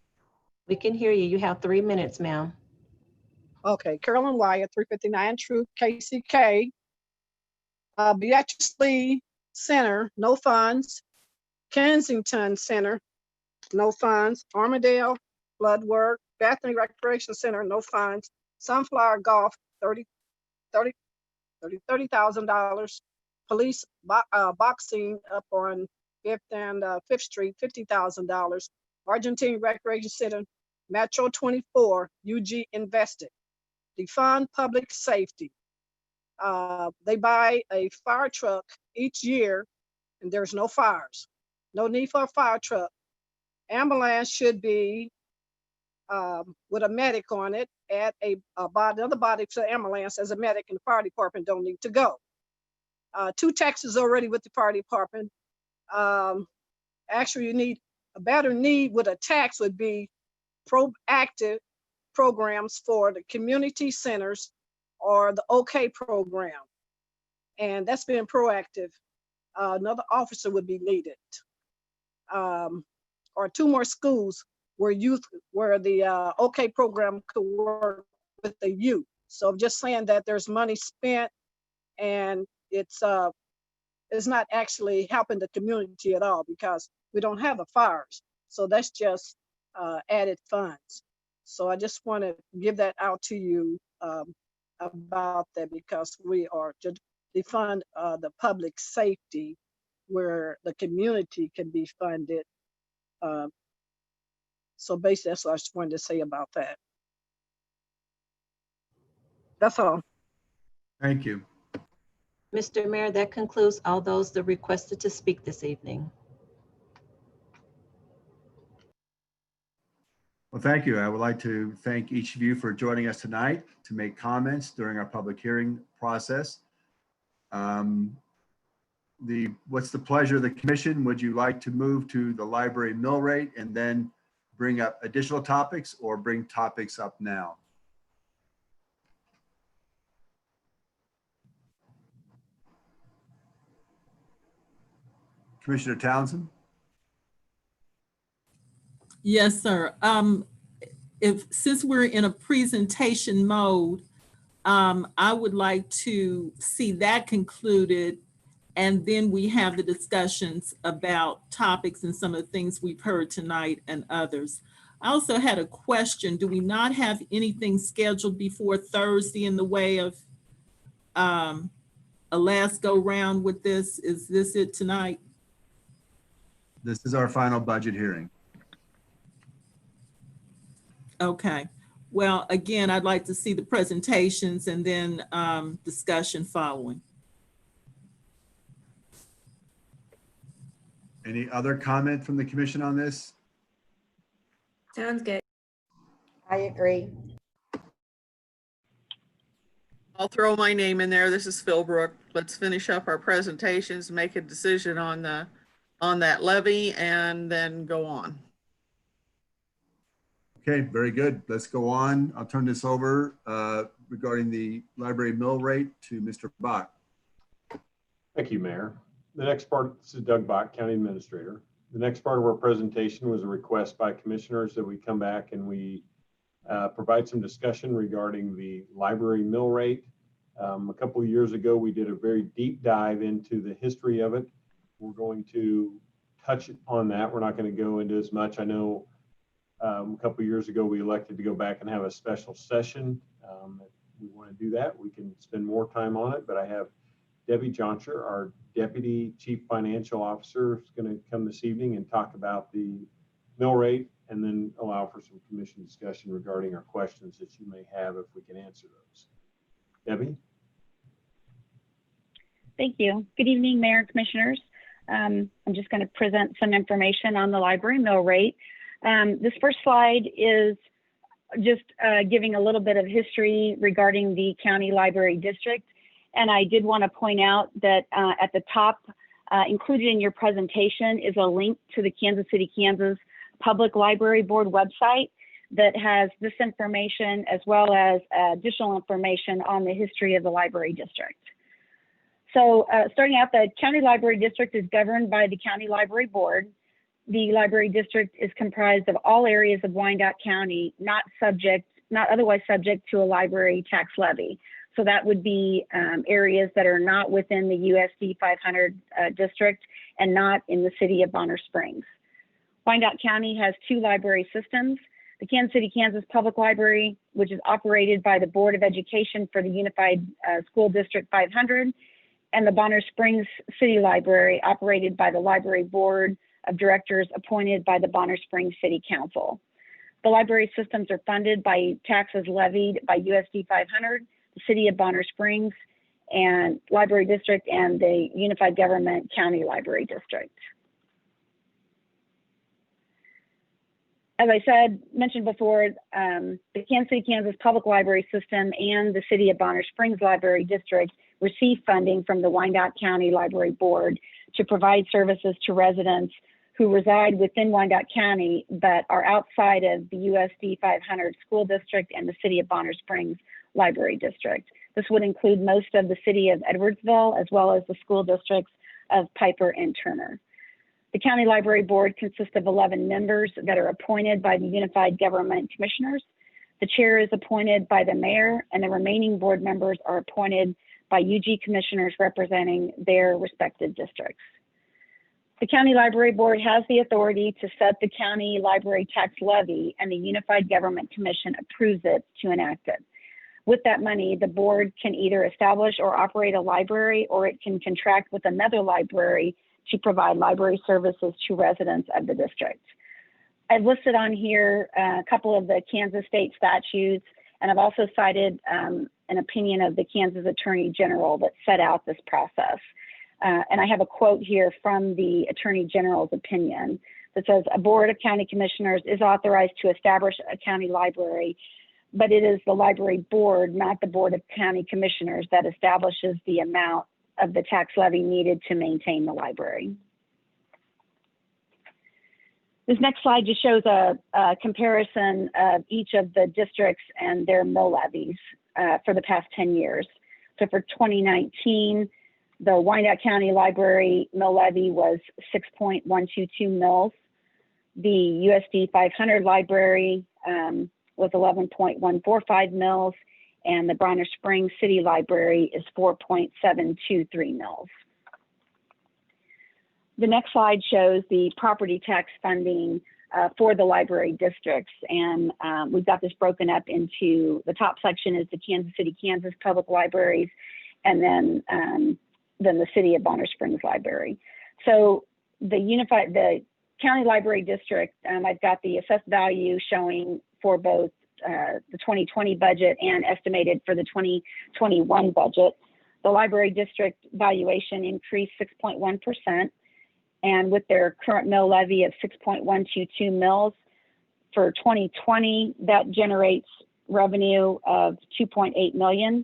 We can hear you. You have 3 minutes, ma'am. Okay, Carolyn Wyatt, 359 Truth, KCK. Beatrice Lee Center, no funds. Kensington Center, no funds. Armadale Blood Work, Bethany Recreation Center, no funds. Sunflower Golf, $30,000. Police boxing up on 5th and 5th Street, $50,000. Argentine Recreation Center, Metro 24, UG invested. Defund public safety. They buy a fire truck each year and there's no fires. No need for a fire truck. Ambulance should be with a medic on it, add another body to the ambulance as a medic, and the fire department don't need to go. 2 taxis already with the fire department. Actually, you need a better need with a tax would be proactive programs for the community centers or the OK program. And that's been proactive. Another officer would be needed. Or 2 more schools where the OK program could work with the youth. So I'm just saying that there's money spent and it's not actually helping the community at all because we don't have the fires. So that's just added funds. So I just want to give that out to you about that because we are to defund the public safety where the community can be funded. So basically that's what I just wanted to say about that. That's all. Thank you. Mr. Mayor, that concludes all those that requested to speak this evening. Well, thank you. I would like to thank each of you for joining us tonight to make comments during our public hearing process. What's the pleasure of the commission? Would you like to move to the library mill rate and then bring up additional topics or bring topics up now? Commissioner Townsend? Yes, sir. Since we're in a presentation mode, I would like to see that concluded, and then we have the discussions about topics and some of the things we've heard tonight and others. I also had a question. Do we not have anything scheduled before Thursday in the way of a last go round with this? Is this it tonight? This is our final budget hearing. Okay. Well, again, I'd like to see the presentations and then discussion following. Any other comment from the commission on this? Sounds good. I agree. I'll throw my name in there. This is Philbrook. Let's finish up our presentations, make a decision on that levy, and then go on. Okay, very good. Let's go on. I'll turn this over regarding the library mill rate to Mr. Bach. Thank you, Mayor. The next part, this is Doug Bach, County Administrator. The next part of our presentation was a request by commissioners that we come back and we provide some discussion regarding the library mill rate. A couple of years ago, we did a very deep dive into the history of it. We're going to touch on that. We're not going to go into as much. I know a couple of years ago, we elected to go back and have a special session. If we want to do that, we can spend more time on it, but I have Debbie Johncher, our Deputy Chief Financial Officer, is going to come this evening and talk about the mill rate and then allow for some commission discussion regarding our questions that you may have if we can answer those. Debbie? Thank you. Good evening, Mayor and Commissioners. I'm just going to present some information on the library mill rate. This first slide is just giving a little bit of history regarding the county library district. And I did want to point out that at the top, included in your presentation is a link to the Kansas City, Kansas Public Library Board website that has this information as well as additional information on the history of the library district. So starting out, the county library district is governed by the County Library Board. The library district is comprised of all areas of Wyandotte County, not otherwise subject to a library tax levy. So that would be areas that are not within the USD 500 district and not in the city of Bonner Springs. Wyandotte County has 2 library systems, the Kansas City, Kansas Public Library, which is operated by the Board of Education for the Unified School District 500, and the Bonner Springs City Library, operated by the Library Board of Directors appointed by the Bonner Springs City Council. The library systems are funded by taxes levied by USD 500, the City of Bonner Springs, and Library District and the Unified Government County Library District. As I mentioned before, the Kansas City, Kansas Public Library System and the City of Bonner Springs Library District receive funding from the Wyandotte County Library Board to provide services to residents who reside within Wyandotte County but are outside of the USD 500 School District and the City of Bonner Springs Library District. This would include most of the City of Edwardsville, as well as the school districts of Piper and Turner. The County Library Board consists of 11 members that are appointed by the Unified Government Commissioners. The chair is appointed by the mayor, and the remaining board members are appointed by UG commissioners representing their respective districts. The County Library Board has the authority to set the county library tax levy, and the Unified Government Commission approves it to enact it. With that money, the board can either establish or operate a library, or it can contract with another library to provide library services to residents of the district. I've listed on here a couple of the Kansas state statutes, and I've also cited an opinion of the Kansas Attorney General that set out this process. And I have a quote here from the Attorney General's opinion that says, "A board of county commissioners is authorized to establish a county library, but it is the library board, not the board of county commissioners, that establishes the amount of the tax levy needed to maintain the library." This next slide just shows a comparison of each of the districts and their mill levies for the past 10 years. So for 2019, the Wyandotte County Library mill levy was 6.122 mills. The USD 500 library was 11.145 mills, and the Bonner Springs City Library is 4.723 mills. The next slide shows the property tax funding for the library districts, and we've got this broken up into, the top section is the Kansas City, Kansas Public Libraries, and then the City of Bonner Springs Library. So the County Library District, I've got the assessed value showing for both the 2020 budget and estimated for the 2021 budget. The library district valuation increased 6.1%, and with their current mill levy of 6.122 mills for 2020, that generates revenue of 2.8 million,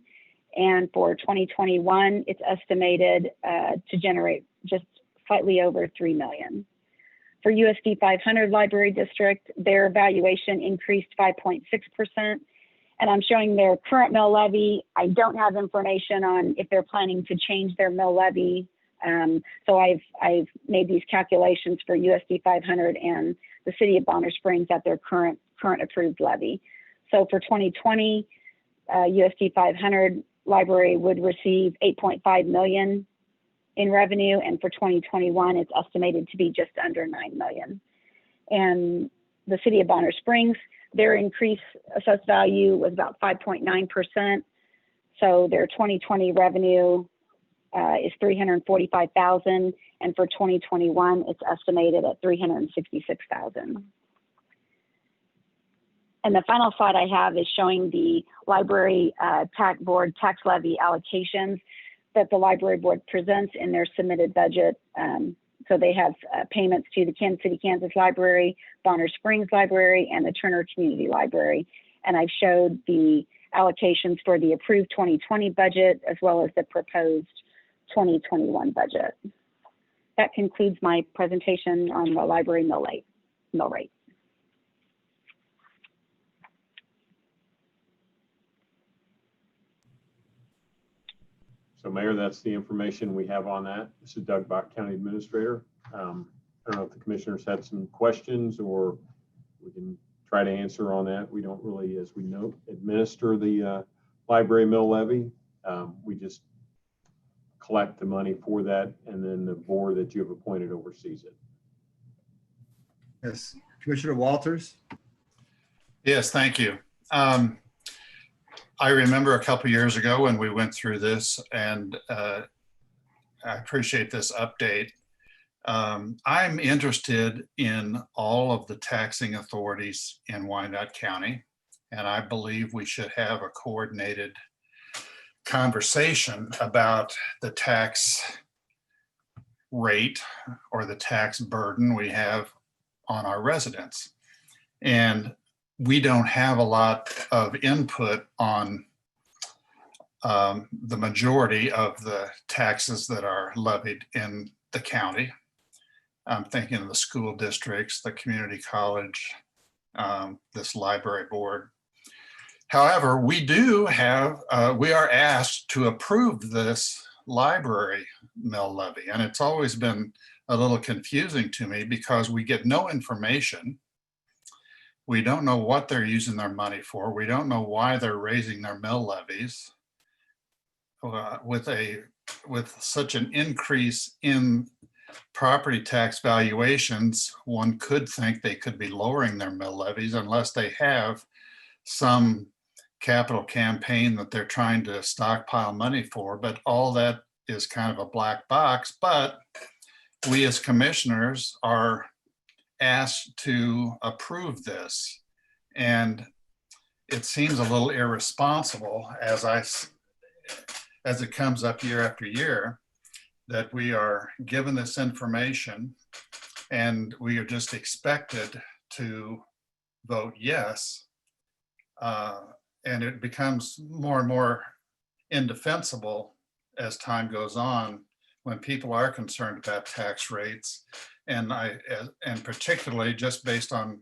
and for 2021, it's estimated to generate just slightly over 3 million. For USD 500 Library District, their valuation increased 5.6%, and I'm showing their current mill levy. I don't have information on if they're planning to change their mill levy, so I've made these calculations for USD 500 and the City of Bonner Springs at their current approved levy. So for 2020, USD 500 Library would receive 8.5 million in revenue, and for 2021, it's estimated to be just under 9 million. And the City of Bonner Springs, their increased assessed value was about 5.9%. So their 2020 revenue is 345,000, and for 2021, it's estimated at 366,000. And the final slide I have is showing the library tax board tax levy allocations that the library board presents in their submitted budget. So they have payments to the Kansas City, Kansas Library, Bonner Springs Library, and the Turner Community Library. And I've showed the allocations for the approved 2020 budget as well as the proposed 2021 budget. That concludes my presentation on the library mill rate. So Mayor, that's the information we have on that. This is Doug Bach, County Administrator. I don't know if the commissioners had some questions, or we can try to answer on that. We don't really, as we know, administer the library mill levy. We just collect the money for that, and then the board that you have appointed oversees it. Yes, Commissioner Walters. Yes, thank you. I remember a couple years ago when we went through this, and I appreciate this update. I'm interested in all of the taxing authorities in Wyandotte County, and I believe we should have a coordinated conversation about the tax rate or the tax burden we have on our residents. And we don't have a lot of input on the majority of the taxes that are levied in the county. I'm thinking of the school districts, the community college, this library board. However, we do have, we are asked to approve this library mill levy. And it's always been a little confusing to me because we get no information. We don't know what they're using their money for. We don't know why they're raising their mill levies. With such an increase in property tax valuations, one could think they could be lowering their mill levies unless they have some capital campaign that they're trying to stockpile money for. But all that is kind of a black box. But we as commissioners are asked to approve this. And it seems a little irresponsible as it comes up year after year, that we are given this information and we are just expected to vote yes. And it becomes more and more indefensible as time goes on when people are concerned about tax rates. And particularly just based on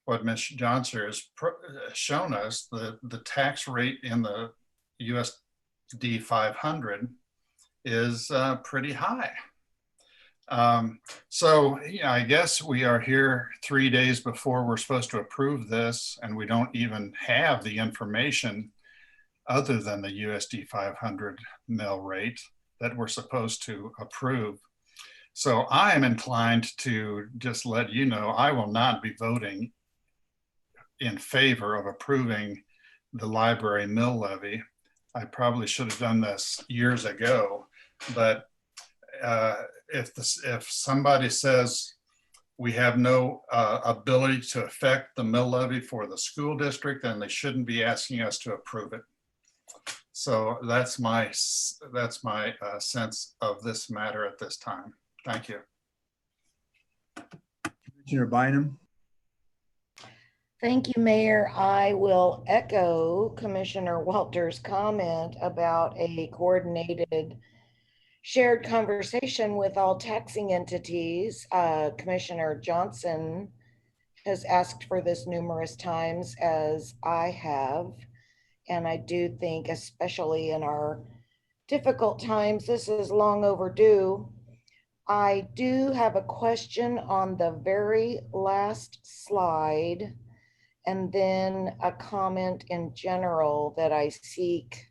what Ms. Johnson has shown us, the tax rate in the USD 500 is pretty high. So yeah, I guess we are here 3 days before we're supposed to approve this, and we don't even have the information other than the USD 500 mill rate that we're supposed to approve. So I am inclined to just let you know, I will not be voting in favor of approving the library mill levy. I probably should have done this years ago, but if somebody says we have no ability to affect the mill levy for the school district, then they shouldn't be asking us to approve it. So that's my sense of this matter at this time. Thank you. Commissioner Bynum. Thank you, Mayor. I will echo Commissioner Walter's comment about a coordinated shared conversation with all taxing entities. Commissioner Johnson has asked for this numerous times, as I have. And I do think, especially in our difficult times, this is long overdue. I do have a question on the very last slide, and then a comment in general that I seek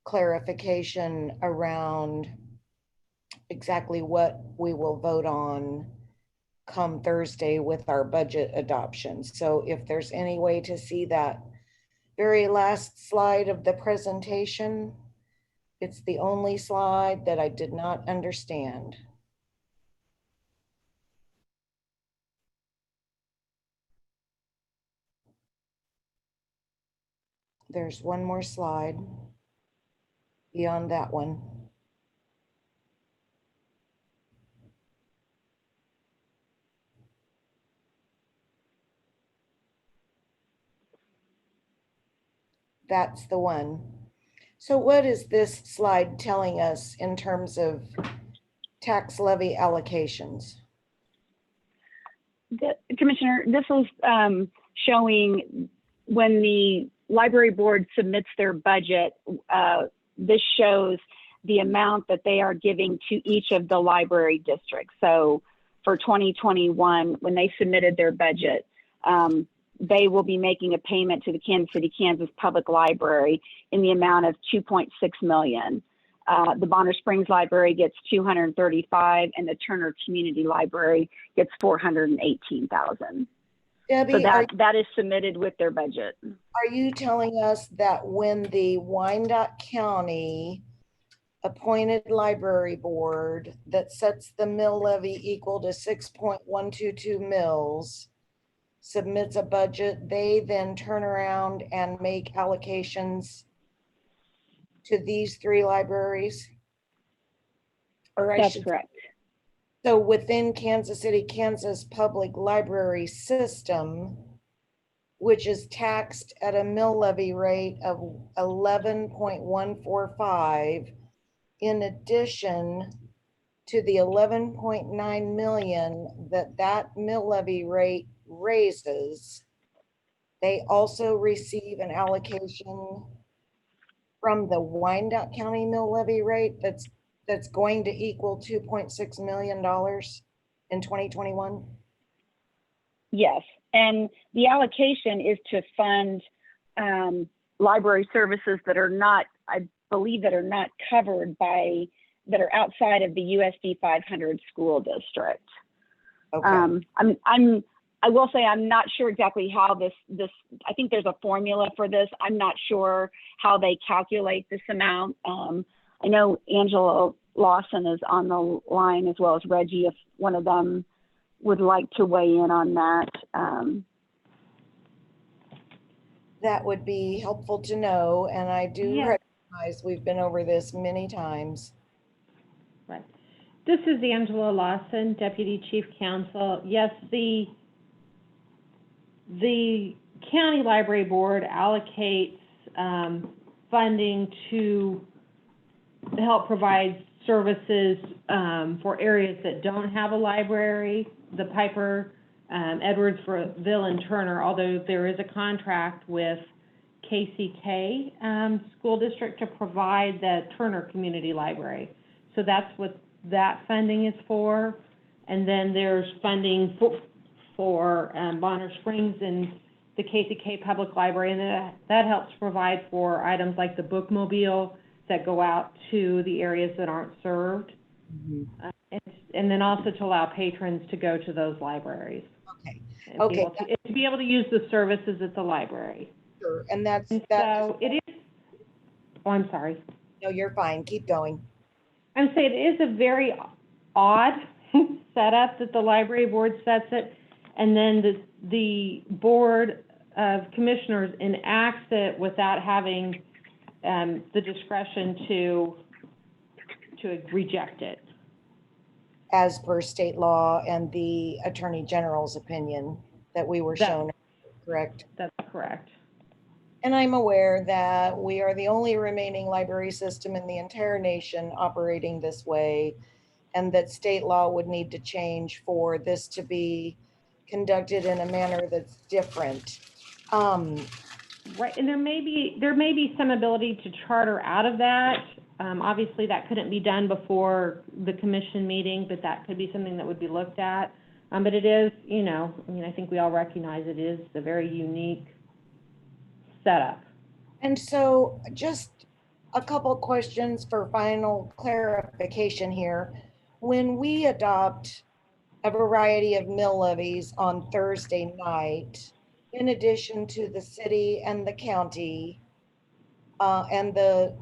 clarification around exactly what we will vote on come Thursday with our budget adoption. So if there's any way to see that very last slide of the presentation, it's the only slide that I did not understand. There's one more slide beyond that one. That's the one. So what is this slide telling us in terms of tax levy allocations? Commissioner, this is showing when the library board submits their budget, this shows the amount that they are giving to each of the library districts. So for 2021, when they submitted their budget, they will be making a payment to the Kansas City, Kansas Public Library in the amount of $2.6 million. The Bonner Springs Library gets $235,000, and the Turner Community Library gets $418,000. Debbie, so that is submitted with their budget. Are you telling us that when the Wyandotte County appointed library board that sets the mill levy equal to 6.122 mills submits a budget, they then turn around and make allocations to these 3 libraries? Or I That's should, correct. so within Kansas City, Kansas public library system, which is taxed at a mill levy rate of 11.145, in addition to the 11.9 million that mill levy rate raises, they also receive an allocation from the Wyandotte County mill levy rate that's going to equal $2.6 million in 2021? Yes, and the allocation is to fund library services that are not, I believe, that are not covered by, that are outside of the USD 500 school district. Okay. I will say I'm not sure exactly how this, I think there's a formula for this. I'm not sure how they calculate this amount. I know Angela Lawson is on the line, as well as Reggie, if one of them would like to weigh in on that. That would be helpful to know, and I do Yes. recognize we've been over this many times. Right. This is Angela Lawson, Deputy Chief Counsel. Yes, the County Library Board allocates funding to help provide services for areas that don't have a library. The Piper, Edwardsville, and Turner, although there is a contract with KCK School District to provide the Turner Community Library. So that's what that funding is for. And then there's funding for Bonner Springs and the KCK Public Library, and that helps provide for items like the bookmobile that go out to the areas that aren't served, and then also to allow patrons to go to those libraries. Okay. And Okay. to be able to use the services at the library. Sure. And that's so it is. Oh, I'm sorry. No, you're fine. Keep going. I'm saying it is a very odd setup that the library board sets it, and then the board of commissioners enacts it without having the discretion to reject it. As per state law and the Attorney General's opinion that we were shown, correct? That's correct. And I'm aware that we are the only remaining library system in the entire nation operating this way, and that state law would need to change for this to be conducted in a manner that's different. Right, and there may be some ability to charter out of that. Obviously, that couldn't be done before the commission meeting, but that could be something that would be looked at. But it is, I think we all recognize it is a very unique setup. And so just a couple questions for final clarification here. When we adopt a variety of mill levies on Thursday night, in addition to the city and the county and the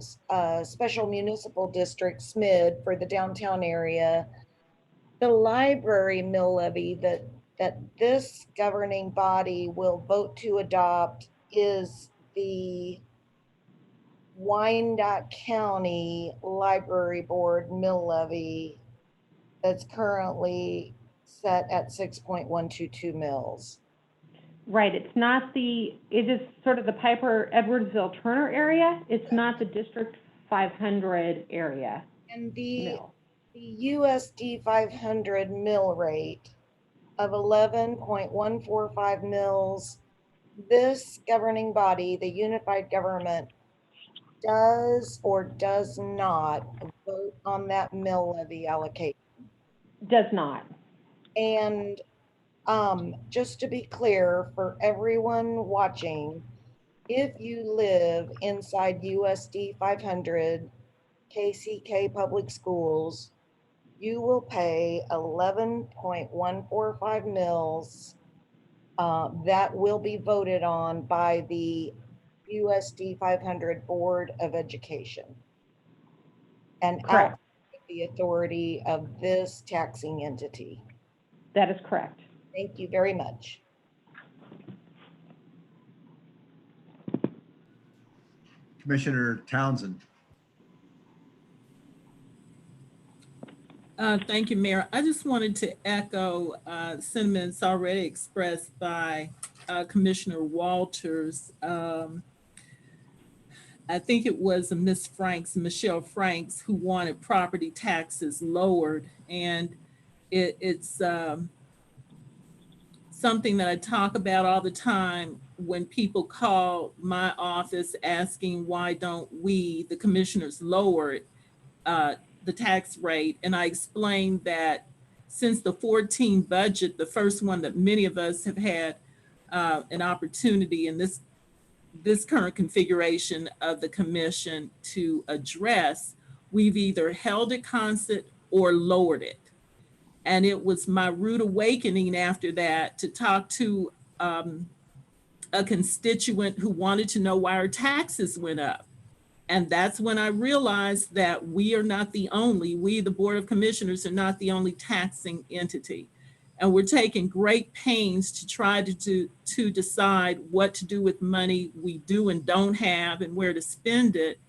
special municipal district SMID for the downtown area, the library mill levy that this governing body will vote to adopt is the Wyandotte County Library Board mill levy that's currently set at 6.122 mils. Right, it is sort of the Piper Edwardsville Turner area. It's not the District 500 area. And the USD 500 mill rate of 11.145 mils, this governing body, the unified government, does or does not vote on that mill levy allocation? Does not. And just to be clear for everyone watching, if you live inside USD 500 KCK public schools, you will pay 11.145 mils that will be voted on by the USD 500 Board of Education and out the authority of this taxing entity. That is correct. Thank you very much. Commissioner Townsend. Thank you, Mayor. I just wanted to echo sentiments already expressed by Commissioner Walters. I think it was Michelle Franks, who wanted property taxes lowered. And it's something that I talk about all the time when people call my office asking why don't we, the commissioners, lower it, the tax rate. And I explained that since the 14 budget, the first one that many of us have had an opportunity in this current configuration of the commission to address, we've either held it constant or lowered it. And it was my rude awakening after that to talk to a constituent who wanted to know why our taxes went up. And that's when I realized that we, the Board of Commissioners, are not the only taxing entity. And we're taking great pains to try to decide what to do with money we do and don't have and where to spend it.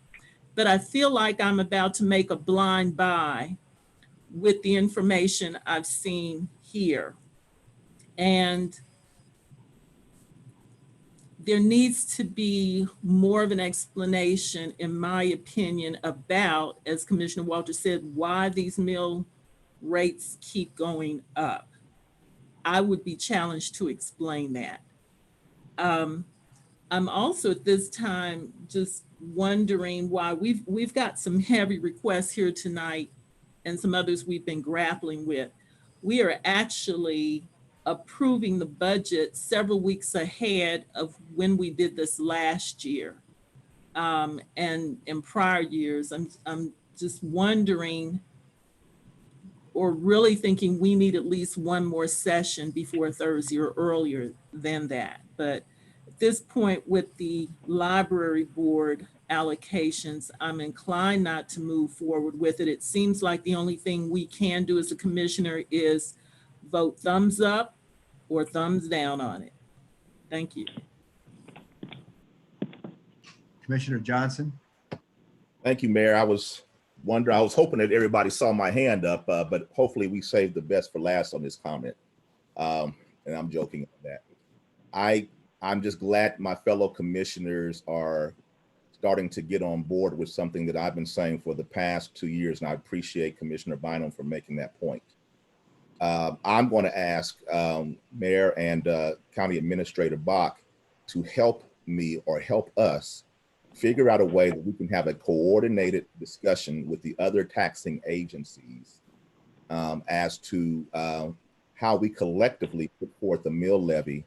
But I feel like I'm about to make a blind buy with the information I've seen here. And there needs to be more of an explanation, in my opinion, about, as Commissioner Walters said, why these mill rates keep going up. I would be challenged to explain that. I'm also at this time just wondering why we've got some heavy requests here tonight and some others we've been grappling with. We are actually approving the budget several weeks ahead of when we did this last year. And in prior years, I'm just wondering, or really thinking we need at least one more session before Thursday or earlier than that. But at this point with the library board allocations, I'm inclined not to move forward with it. It seems like the only thing we can do as a commissioner is vote thumbs up or thumbs down on it. Thank you. Commissioner Johnson. Thank you, Mayor. I was hoping that everybody saw my hand up, but hopefully we saved the best for last on this comment. And I'm joking on that. I'm just glad my fellow commissioners are starting to get on board with something that I've been saying for the past 2 years, and I appreciate Commissioner Bynum for making that point. I'm going to ask Mayor and County Administrator Bach to help me or help us figure out a way that we can have a coordinated discussion with the other taxing agencies as to how we collectively put forth a mill levy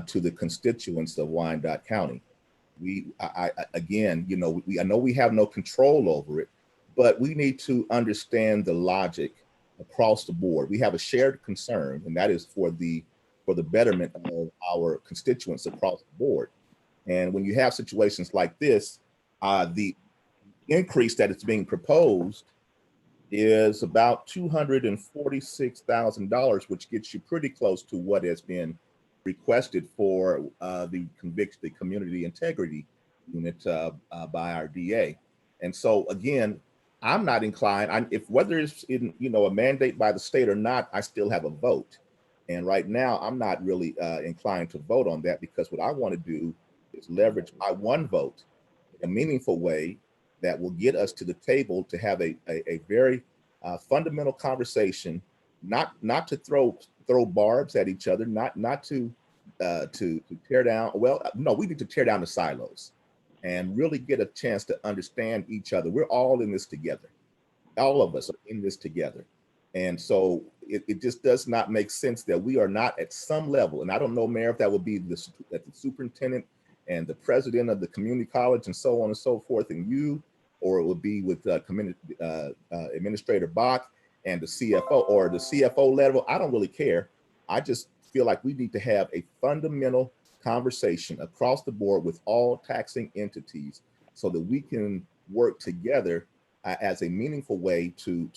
to the constituents of Wyandotte County. Again, I know we have no control over it, but we need to understand the logic across the board. We have a shared concern, and that is for the betterment of our constituents across the board. And when you have situations like this, the increase that is being proposed is about $246,000, which gets you pretty close to what has been requested for the community integrity unit by our DA. And so again, I'm not inclined. If whether it's in a mandate by the state or not, I still have a vote. And right now, I'm not really inclined to vote on that, because what I want to do is leverage my one vote in a meaningful way that will get us to the table to have a very fundamental conversation, not to throw barbs at each other, not to tear down. Well, no, we need to tear down the silos and really get a chance to understand each other. We're all in this together. All of us are in this together. And so it just does not make sense that we are not at some level. And I don't know, Mayor, if that would be the superintendent and the president of the community college and so on and so forth, and you, or it would be with Administrator Bach and the CFO, or the CFO level. I don't really care. I just feel like we need to have a fundamental conversation across the board with all taxing entities so that we can work together as a meaningful way to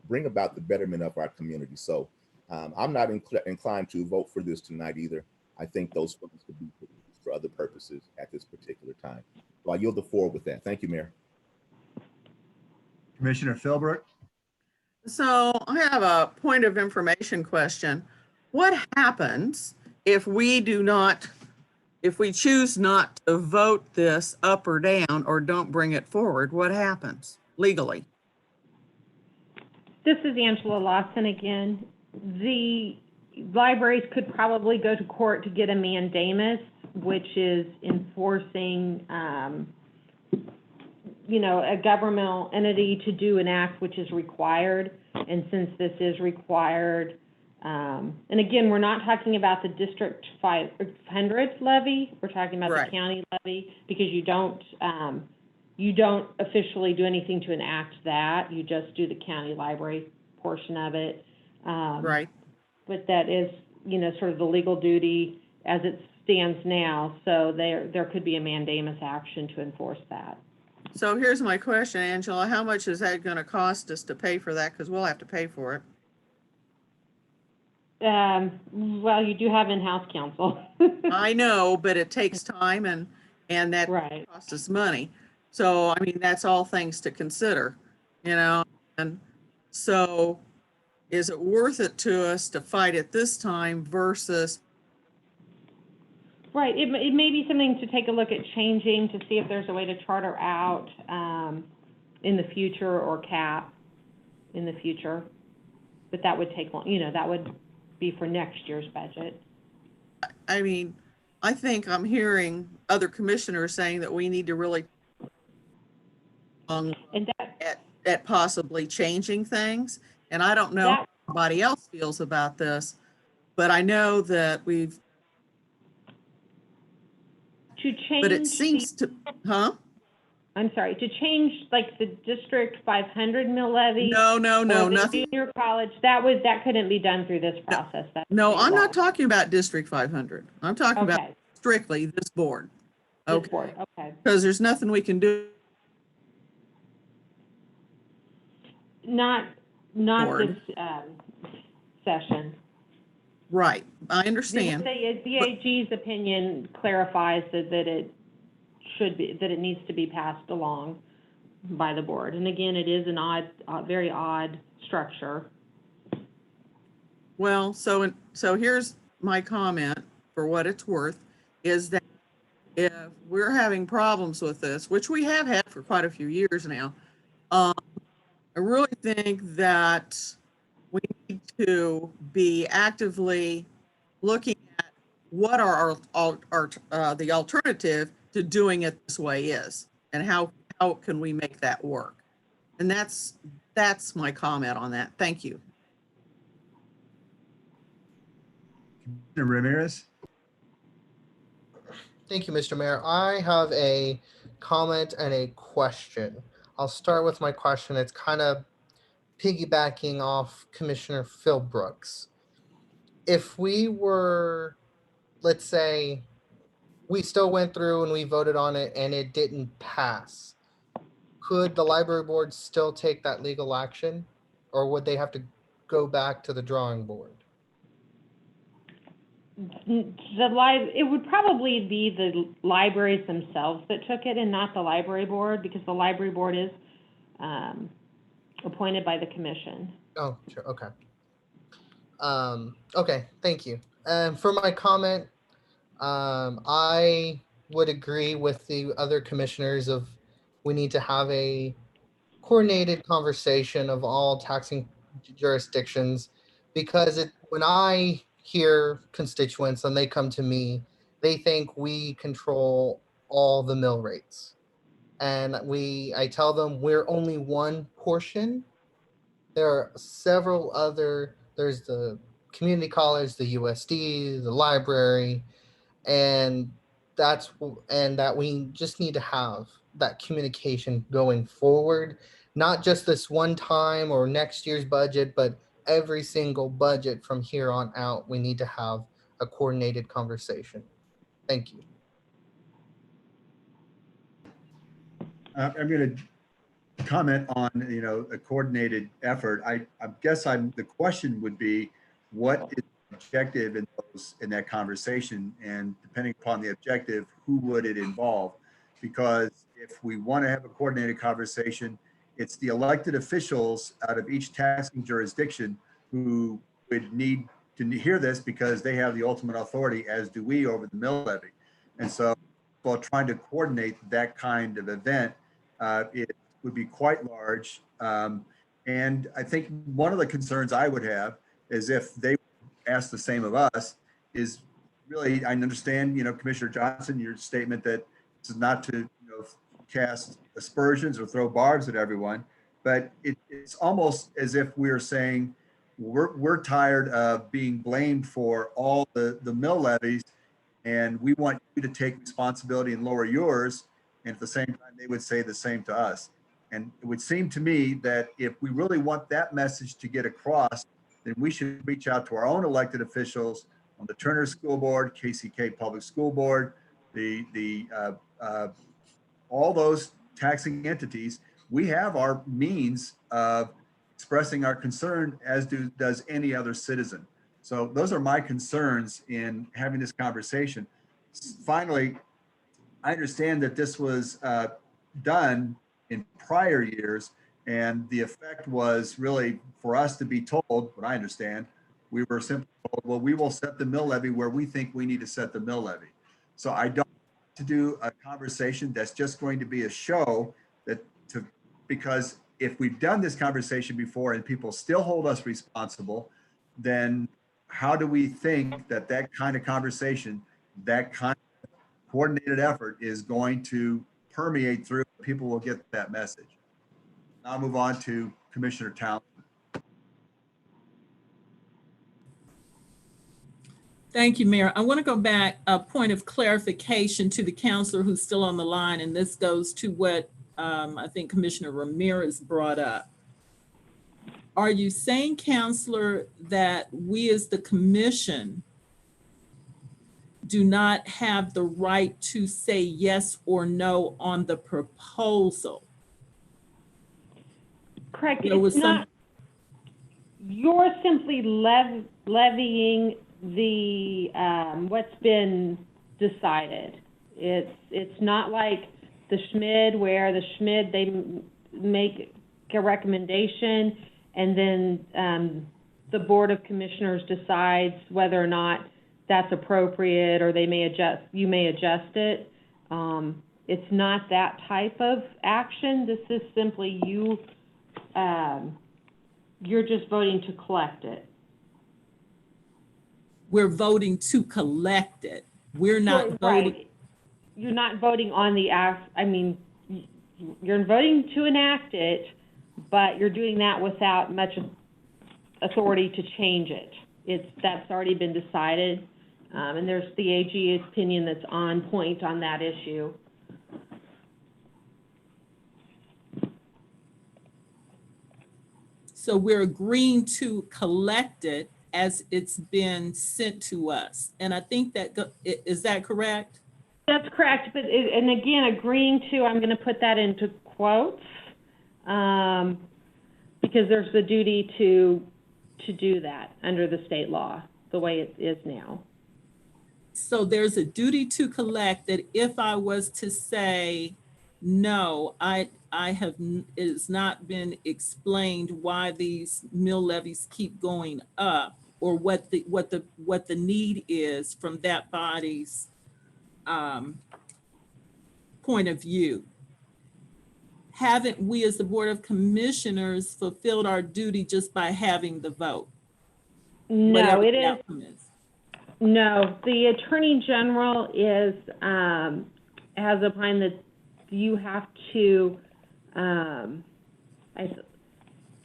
bring about the betterment of our community. So I'm not inclined to vote for this tonight either. I think those funds could be put for other purposes at this particular time. So I yield the floor with that. Thank you, Mayor. Commissioner Philbrook. So I have a point of information question. What happens if we choose not to vote this up or down or don't bring it forward? What happens legally? This is Angela Lawson again. The libraries could probably go to court to get a mandamus, which is enforcing, a governmental entity to do an act which is required. And since this is required, and again, we're not talking about the District 500 levy. We're talking about Right. the county levy, because you don't officially do anything to enact that. You just do the county library portion of it. Right. But that is, sort of the legal duty as it stands now. So there could be a mandamus action to enforce that. So here's my question, Angela. How much is that going to cost us to pay for that? Because we'll have to pay for it. Well, you do have in-house counsel. I know, but it takes time and that Right. costs us money. So, I mean, that's all things to consider, and so is it worth it to us to fight it this time versus? Right, it may be something to take a look at changing to see if there's a way to charter out in the future or cap in the future. But that would take long, that would be for next year's budget. I mean, I think I'm hearing other commissioners saying that we need to really at possibly changing things. And I don't know how everybody else feels about this, but I know that we've to change. But it seems to, huh? I'm sorry, to change like the District 500 mill levy. No, or the nothing. Junior college, that couldn't be done through this process. That's No, state I'm law. not talking about District 500. I'm talking about Okay. strictly this board. This board, okay. Because there's nothing we can do. Not Board. this session. Right, I understand. The AG's opinion clarifies that it needs to be passed along by the board. And again, it is an very odd structure. Well, so here's my comment for what it's worth, is that if we're having problems with this, which we have had for quite a few years now, I really think that we need to be actively looking at what the alternative to doing it this way is, and how can we make that work. And that's my comment on that. Thank you. Ramirez. Thank you, Mr. Mayor. I have a comment and a question. I'll start with my question. It's kind of piggybacking off Commissioner Philbrooks. If we were, let's say, we still went through and we voted on it and it didn't pass, could the library board still take that legal action, or would they have to go back to the drawing board? It would probably be the libraries themselves that took it and not the library board, because the library board is appointed by the commission. Oh, sure. Okay. Okay, thank you. For my comment, I would agree with the other commissioners of we need to have a coordinated conversation of all taxing jurisdictions, because when I hear constituents and they come to me, they think we control all the mill rates. And I tell them we're only one portion. There are several other, there's the community college, the USD, the library, and that we just need to have that communication going forward, not just this one time or next year's budget, but every single budget from here on out. We need to have a coordinated conversation. Thank you. I'm going to comment on, a coordinated effort. I guess the question would be, what is the objective in that conversation? And depending upon the objective, who would it involve? Because if we want to have a coordinated conversation, it's the elected officials out of each taxing jurisdiction who would need to hear this because they have the ultimate authority, as do we, over the mill levy. And so while trying to coordinate that kind of event, it would be quite large. And I think one of the concerns I would have is if they ask the same of us is really, I understand, Commissioner Johnson, your statement that this is not to, cast aspersions or throw barbs at everyone, but it's almost as if we're saying we're tired of being blamed for all the mill levies, and we want you to take responsibility and lower yours. And at the same time, they would say the same to us. And it would seem to me that if we really want that message to get across, then we should reach out to our own elected officials on the Turner School Board, KCK Public School Board, all those taxing entities. We have our means of expressing our concern, as does any other citizen. So those are my concerns in having this conversation. Finally, I understand that this was done in prior years, and the effect was really for us to be told, what I understand, we were simply told, well, we will set the mill levy where we think we need to set the mill levy. So I don't want to do a conversation that's just going to be a show because if we've done this conversation before and people still hold us responsible, then how do we think that kind of conversation, that kind of coordinated effort is going to permeate through, people will get that message. Now I'll move on to Commissioner Townsend. Thank you, Mayor. I want to go back a point of clarification to the counselor who's still on the line, and this goes to what I think Commissioner Ramirez brought up. Are you saying, Counselor, that we as the commission do not have the right to say yes or no on the proposal? Correct. There was some. You're simply levying the what's been decided. It's not like the Schmid, where the Schmid, they make a recommendation and then the Board of Commissioners decides whether or not that's appropriate, or you may adjust it. It's not that type of action. This is simply you're just voting to collect it. We're voting to collect it. We're not voting. Right. You're not voting on the act. I mean, you're voting to enact it, but you're doing that without much authority to change it. That's already been decided. And there's the AG opinion that's on point on that issue. So we're agreeing to collect it as it's been sent to us. And I think is that correct? That's correct. But and again, agreeing to, I'm going to put that into quotes because there's the duty to do that under the state law, the way it is now. So there's a duty to collect that if I was to say, no, it has not been explained why these mill levies keep going up, or what the need is from that body's point of view. Haven't we as the Board of Commissioners fulfilled our duty just by having the vote? No, it is. No, the Attorney General has opined that you have to,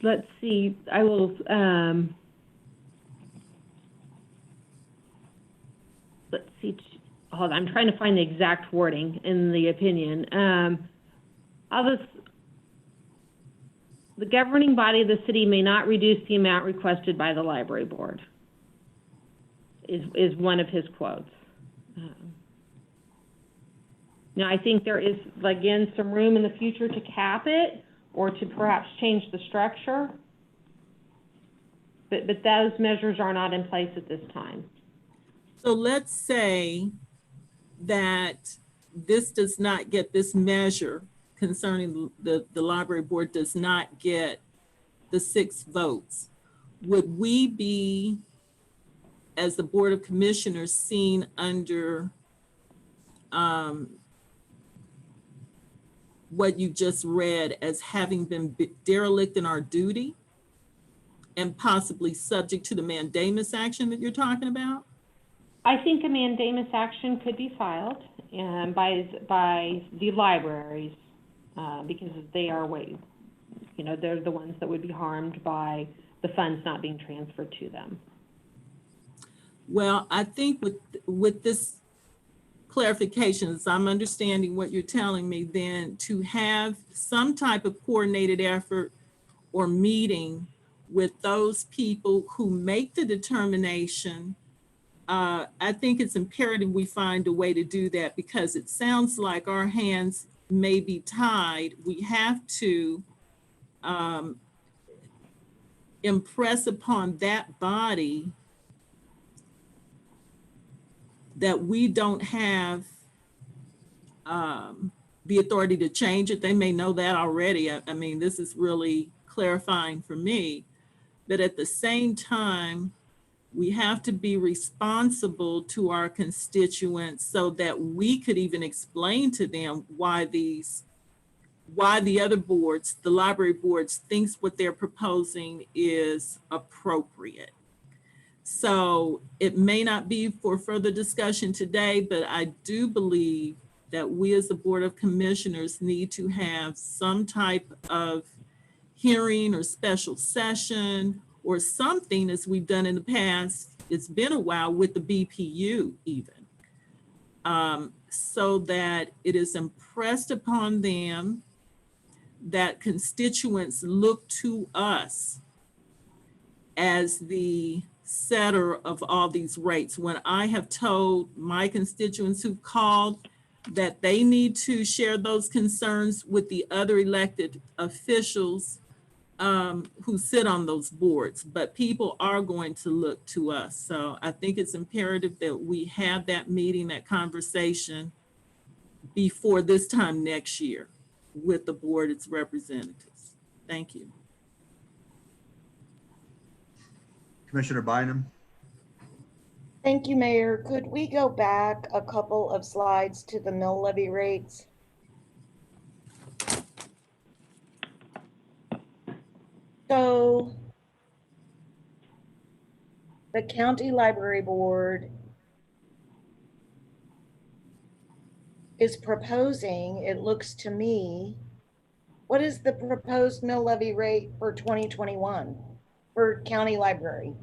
let's see, I will, let's see, hold on, I'm trying to find the exact wording in the opinion. The governing body of the city may not reduce the amount requested by the library board, is one of his quotes. Now, I think there is, again, some room in the future to cap it or to perhaps change the structure, but those measures are not in place at this time. So let's say that this does not get this measure concerning the library board does not get the 6 votes, would we be, as the Board of Commissioners, seen under what you just read as having been derelict in our duty and possibly subject to the mandamus action that you're talking about? I think a mandamus action could be filed by the libraries because they are they're the ones that would be harmed by the funds not being transferred to them. Well, I think with this clarification, as I'm understanding what you're telling me, then to have some type of coordinated effort or meeting with those people who make the determination, I think it's imperative we find a way to do that, because it sounds like our hands may be tied. We have to impress upon that body that we don't have the authority to change it. They may know that already. I mean, this is really clarifying for me. But at the same time, we have to be responsible to our constituents so that we could even explain to them why the other boards, the library boards, thinks what they're proposing is appropriate. So it may not be for further discussion today, but I do believe that we as the Board of Commissioners need to have some type of hearing or special session or something, as we've done in the past. It's been a while, with the BPU even, so that it is impressed upon them that constituents look to us as the setter of all these rates. When I have told my constituents who've called that they need to share those concerns with the other elected officials who sit on those boards, but people are going to look to us. So I think it's imperative that we have that meeting, that conversation before this time next year with the board, its representatives. Thank you. Commissioner Bynum. Thank you, Mayor. Could we go back a couple of slides to the mill levy rates? So the County Library Board is proposing, it looks to me, what is the proposed mill levy rate for 2021 for county library?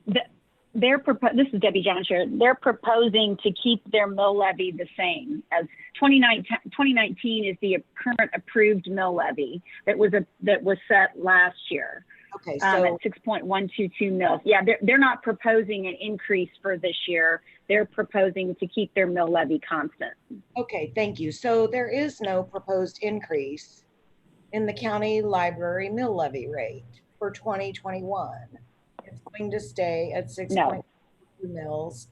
This is Debbie John Chair. They're proposing to keep their mill levy the same as 2019 is the current approved mill levy that was set last year. Okay, so at 6.122 mils. Yeah, they're not proposing an increase for this year. They're proposing to keep their mill levy constant. Okay, thank you. So there is no proposed increase in the county library mill levy rate for 2021. It's going to stay at 6.2 mils.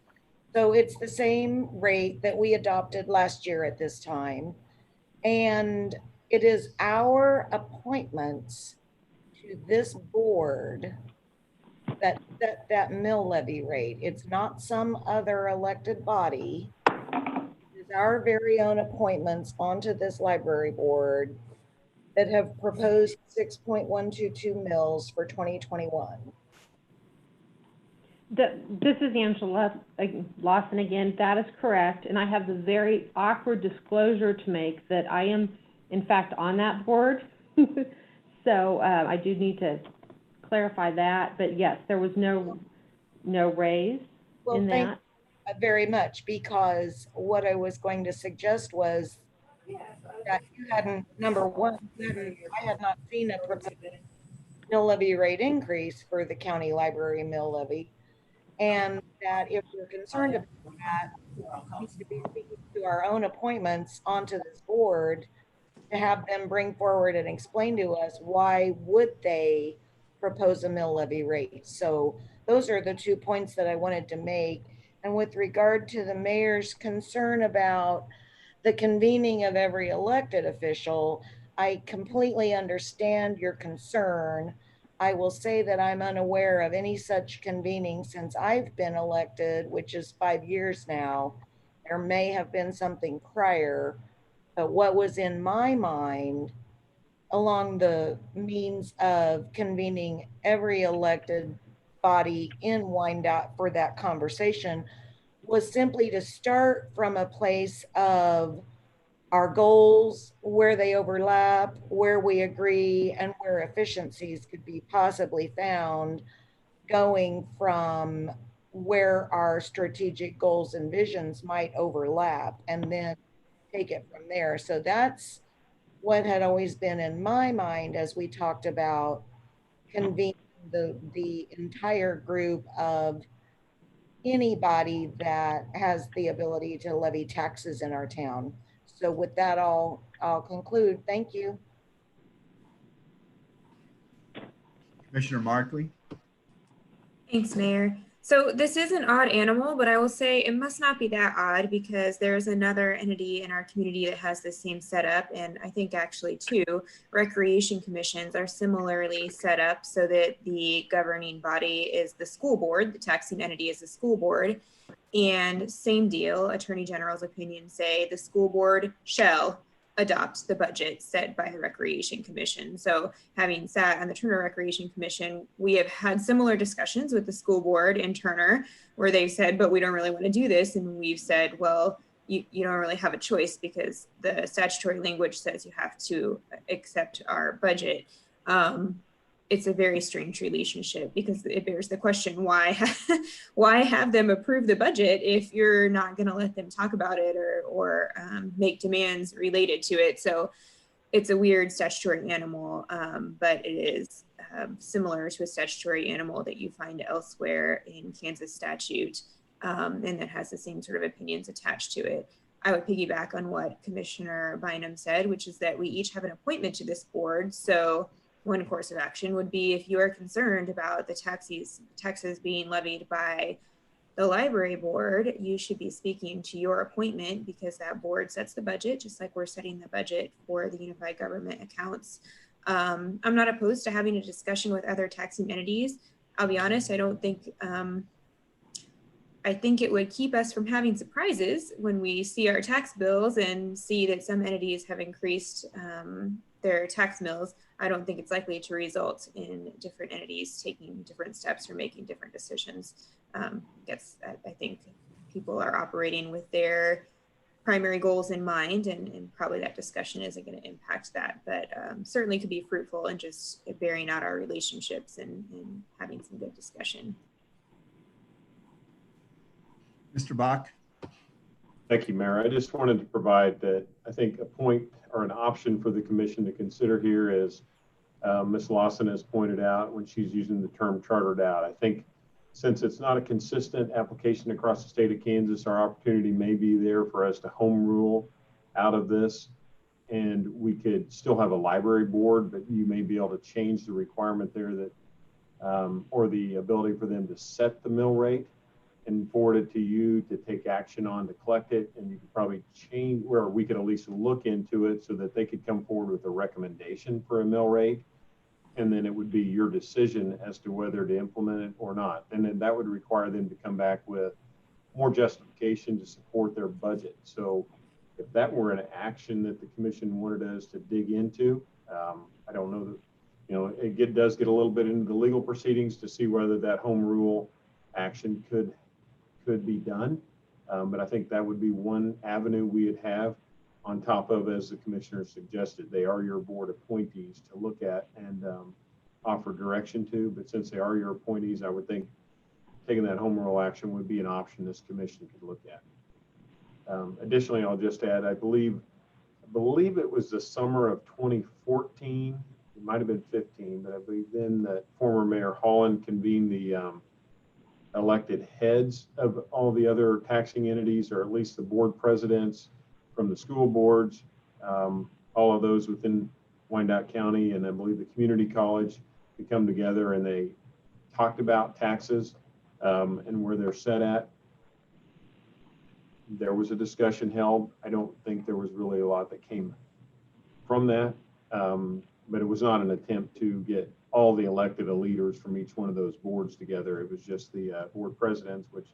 So it's the same rate that we adopted last year at this time. And it is our appointments to this board that set that mill levy rate. It's not some other elected body. It is our very own appointments onto this library board that have proposed 6.122 mils for 2021. This is Angela Lawson again. That is correct. And I have the very awkward disclosure to make that I am, in fact, on that board. So I do need to clarify that. But yes, there was no raise in that. Thank you very much, because what I was going to suggest was that you hadn't, number one, I had not seen a proposed mill levy rate increase for the county library mill levy. And that if we're concerned about that, we need to be speaking to our own appointments onto this board to have them bring forward and explain to us why would they propose a mill levy rate. So those are the 2 points that I wanted to make. And with regard to the mayor's concern about the convening of every elected official, I completely understand your concern. I will say that I'm unaware of any such convening since I've been elected, which is 5 years now. There may have been something prior, but what was in my mind along the means of convening every elected body in Wyandotte for that conversation was simply to start from a place of our goals, where they overlap, where we agree, and where efficiencies could be possibly found, going from where our strategic goals and visions might overlap, and then take it from there. So that's what had always been in my mind as we talked about convening the entire group of anybody that has the ability to levy taxes in our town. So with that, I'll conclude. Thank you. Commissioner Markley. Thanks, Mayor. So this is an odd animal, but I will say it must not be that odd because there's another entity in our community that has the same setup. And I think actually two recreation commissions are similarly set up so that the governing body is the school board, the taxing entity is the school board. And same deal, Attorney General's opinions say the school board shall adopt the budget set by the Recreation Commission. So having sat on the Turner Recreation Commission, we have had similar discussions with the school board in Turner where they've said, but we don't really want to do this. And we've said, well, you don't really have a choice because the statutory language says you have to accept our budget. It's a very strange relationship because it bears the question, why have them approve the budget if you're not going to let them talk about it or make demands related to it? So it's a weird statutory animal, but it is similar to a statutory animal that you find elsewhere in Kansas statute, and that has the same sort of opinions attached to it. I would piggyback on what Commissioner Bynum said, which is that we each have an appointment to this board. So one course of action would be if you are concerned about the taxes being levied by the library board, you should be speaking to your appointment because that board sets the budget, just like we're setting the budget for the unified government accounts. I'm not opposed to having a discussion with other taxing entities. I'll be honest, I think it would keep us from having surprises when we see our tax bills and see that some entities have increased their tax mills. I don't think it's likely to result in different entities taking different steps or making different decisions. I think people are operating with their primary goals in mind, and probably that discussion isn't going to impact that, but certainly could be fruitful in just bearing out our relationships and having some good discussion. Mr. Bach. Thank you, Mayor. I just wanted to provide that I think a point or an option for the commission to consider here is Ms. Lawson has pointed out when she's using the term chartered out. I think since it's not a consistent application across the state of Kansas, our opportunity may be there for us to home rule out of this. And we could still have a library board, but you may be able to change the requirement there that, or the ability for them to set the mill rate and forward it to you to take action on to collect it. And you could probably change where we could at least look into it so that they could come forward with a recommendation for a mill rate. And then it would be your decision as to whether to implement it or not. And then that would require them to come back with more justification to support their budget. So if that were an action that the commission wanted us to dig into, I don't know that, it does get a little bit into the legal proceedings to see whether that home rule action could be done. But I think that would be one avenue we would have on top of, as the commissioner suggested, they are your board appointees to look at and offer direction to. But since they are your appointees, I would think taking that home rule action would be an option this commission could look at. Additionally, I'll just add, I believe it was the summer of 2014. It might have been 15, but I believe then that former Mayor Holland convened the elected heads of all the other taxing entities, or at least the board presidents from the school boards, all of those within Wyandotte County, and I believe the community college, to come together and they talked about taxes and where they're set at. There was a discussion held. I don't think there was really a lot that came from that, but it was not an attempt to get all the elected leaders from each one of those boards together. It was just the board presidents, which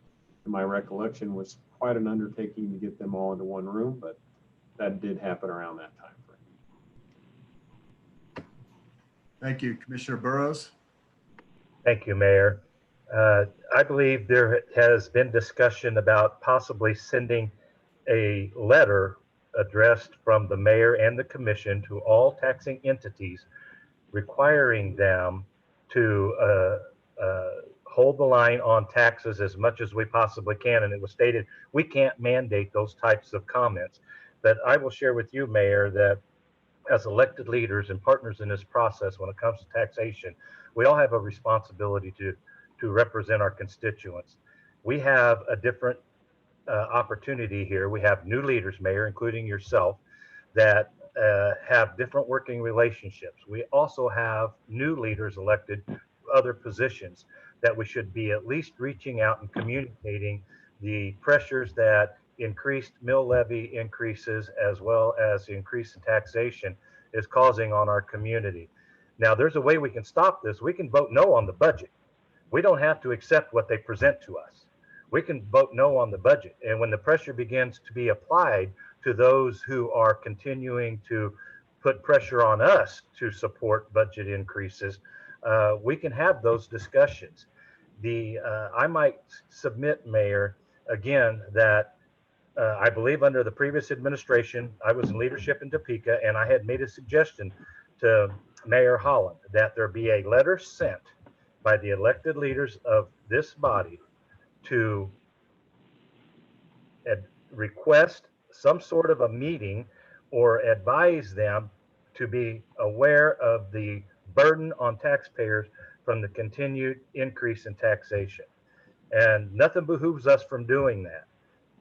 in my recollection was quite an undertaking to get them all into one room, but that did happen around that time frame. Thank you, Commissioner Burrows. Thank you, Mayor. I believe there has been discussion about possibly sending a letter addressed from the mayor and the commission to all taxing entities, requiring them to hold the line on taxes as much as we possibly can. And it was stated we can't mandate those types of comments. But I will share with you, Mayor, that as elected leaders and partners in this process, when it comes to taxation, we all have a responsibility to represent our constituents. We have a different opportunity here. We have new leaders, Mayor, including yourself, that have different working relationships. We also have new leaders elected to other positions that we should be at least reaching out and communicating the pressures that increased mill levy increases as well as the increase in taxation is causing on our community. Now, there's a way we can stop this. We can vote no on the budget. We don't have to accept what they present to us. We can vote no on the budget. And when the pressure begins to be applied to those who are continuing to put pressure on us to support budget increases, we can have those discussions. I might submit, Mayor, again, that I believe under the previous administration, I was in leadership in Topeka, and I had made a suggestion to Mayor Holland that there be a letter sent by the elected leaders of this body to request some sort of a meeting or advise them to be aware of the burden on taxpayers from the continued increase in taxation. And nothing behooves us from doing that.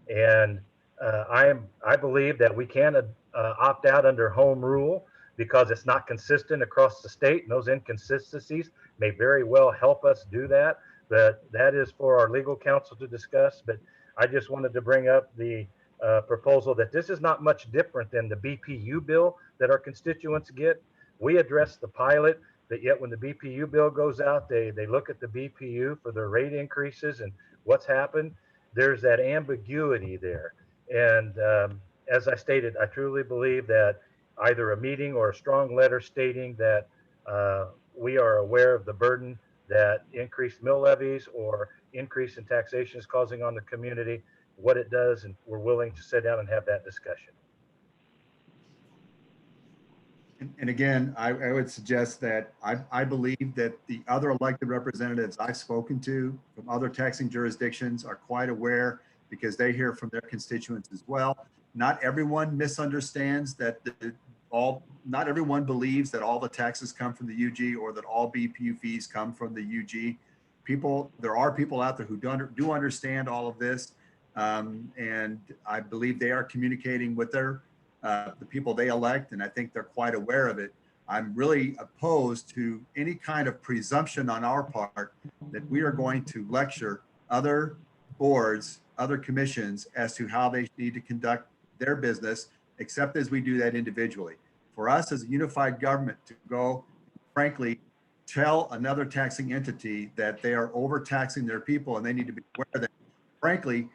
And I believe that we can opt out under home rule because it's not consistent across the state, and those inconsistencies may very well help us do that. But that is for our legal counsel to discuss. But I just wanted to bring up the proposal that this is not much different than the BPU bill that our constituents get. We address the pilot, but yet when the BPU bill goes out, they look at the BPU for their rate increases and what's happened. There's that ambiguity there. And as I stated, I truly believe that either a meeting or a strong letter stating that we are aware of the burden that increased mill levies or increase in taxation is causing on the community, what it does, and we're willing to sit down and have that discussion. And again, I would suggest that I believe that the other elected representatives I've spoken to from other taxing jurisdictions are quite aware because they hear from their constituents as well. Not everyone misunderstands that not everyone believes that all the taxes come from the UG or that all BPU fees come from the UG. There are people out there who do understand all of this. And I believe they are communicating with the people they elect, and I think they're quite aware of it. I'm really opposed to any kind of presumption on our part that we are going to lecture other boards, other commissions as to how they need to conduct their business, except as we do that individually. For us as a unified government to go, frankly, tell another taxing entity that they are overtaxing their people and they need to be aware of that, frankly,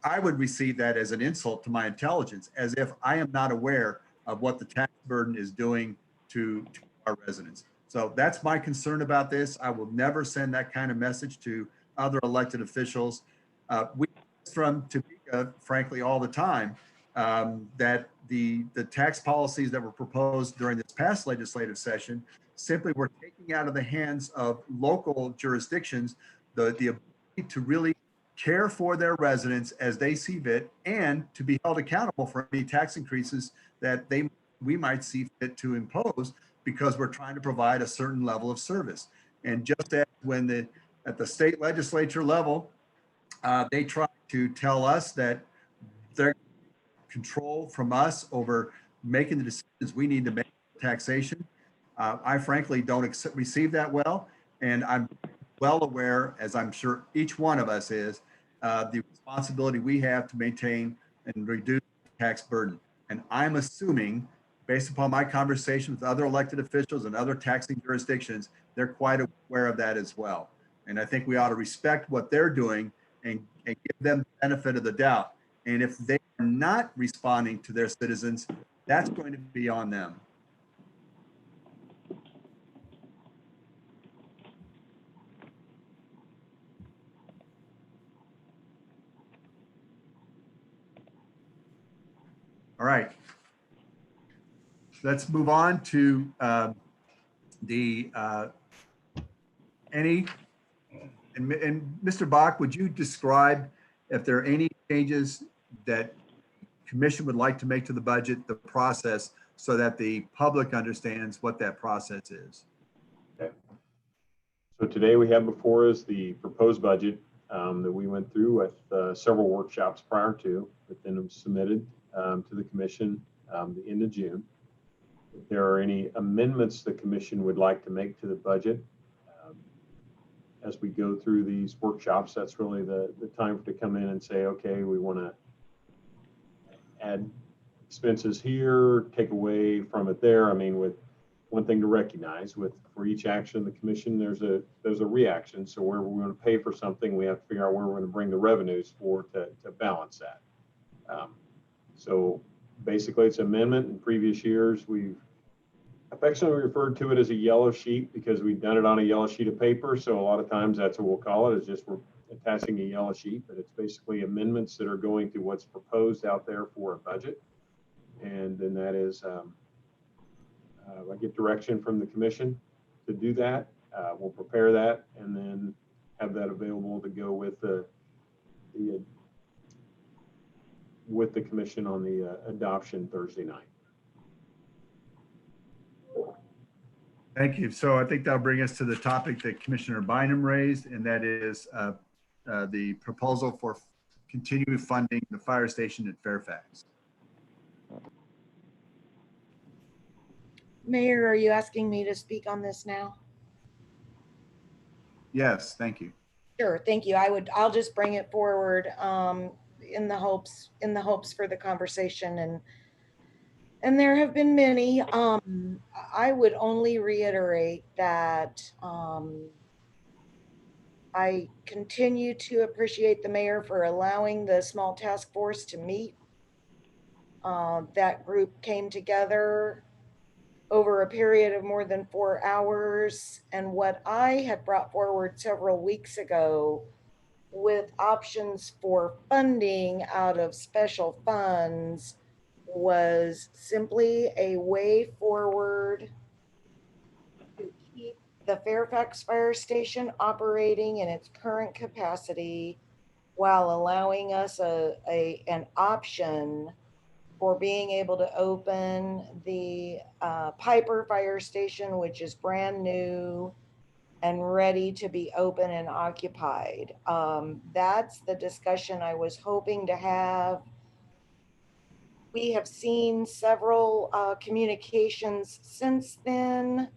I would receive that as an insult to my intelligence, as if I am not aware of what the tax burden is doing to our residents. So that's my concern about this. I will never send that kind of message to other elected officials. We from Topeka, frankly, all the time, that the tax policies that were proposed during this past legislative session simply were taking out of the hands of local jurisdictions the ability to really care for their residents as they see fit and to be held accountable for any tax increases that we might see fit to impose because we're trying to provide a certain level of service. And just as when at the state legislature level, they try to tell us that they're control from us over making the decisions we need to make taxation. I frankly don't receive that well. And I'm well aware, as I'm sure each one of us is, the responsibility we have to maintain and reduce tax burden. And I'm assuming, based upon my conversation with other elected officials and other taxing jurisdictions, they're quite aware of that as well. And I think we ought to respect what they're doing and give them the benefit of the doubt. And if they are not responding to their citizens, that's going to be on them. All right. Let's move on to and Mr. Bach, would you describe if there are any changes that commission would like to make to the budget, the process, so that the public understands what that process is? Okay. So today we have before us the proposed budget that we went through with several workshops prior to, but then it was submitted to the commission the end of June. If there are any amendments the commission would like to make to the budget, as we go through these workshops, that's really the time to come in and say, okay, we want to add expenses here, take away from it there. I mean, with one thing to recognize, for each action of the commission, there's a reaction. So where we're going to pay for something, we have to figure out where we're going to bring the revenues for to balance that. So basically, it's an amendment. In previous years, we've affectionately referred to it as a yellow sheet because we've done it on a yellow sheet of paper. So a lot of times that's what we'll call it, is just we're attaching a yellow sheet, but it's basically amendments that are going to what's proposed out there for a budget. And then that is, I get direction from the commission to do that. We'll prepare that and then have that available to go with the commission on the adoption Thursday night. Thank you. So I think that'll bring us to the topic that Commissioner Bynum raised, and that is the proposal for continued funding the fire station at Fairfax. Mayor, are you asking me to speak on this now? Yes, thank you. Sure, thank you. I'll just bring it forward in the hopes for the conversation, and there have been many. I would only reiterate that I continue to appreciate the mayor for allowing the small task force to meet. That group came together over a period of more than 4 hours. And what I had brought forward several weeks ago with options for funding out of special funds was simply a way forward to keep the Fairfax Fire Station operating in its current capacity while allowing us an option for being able to open the Piper Fire Station, which is brand new and ready to be open and occupied. That's the discussion I was hoping to have. We have seen several communications since then.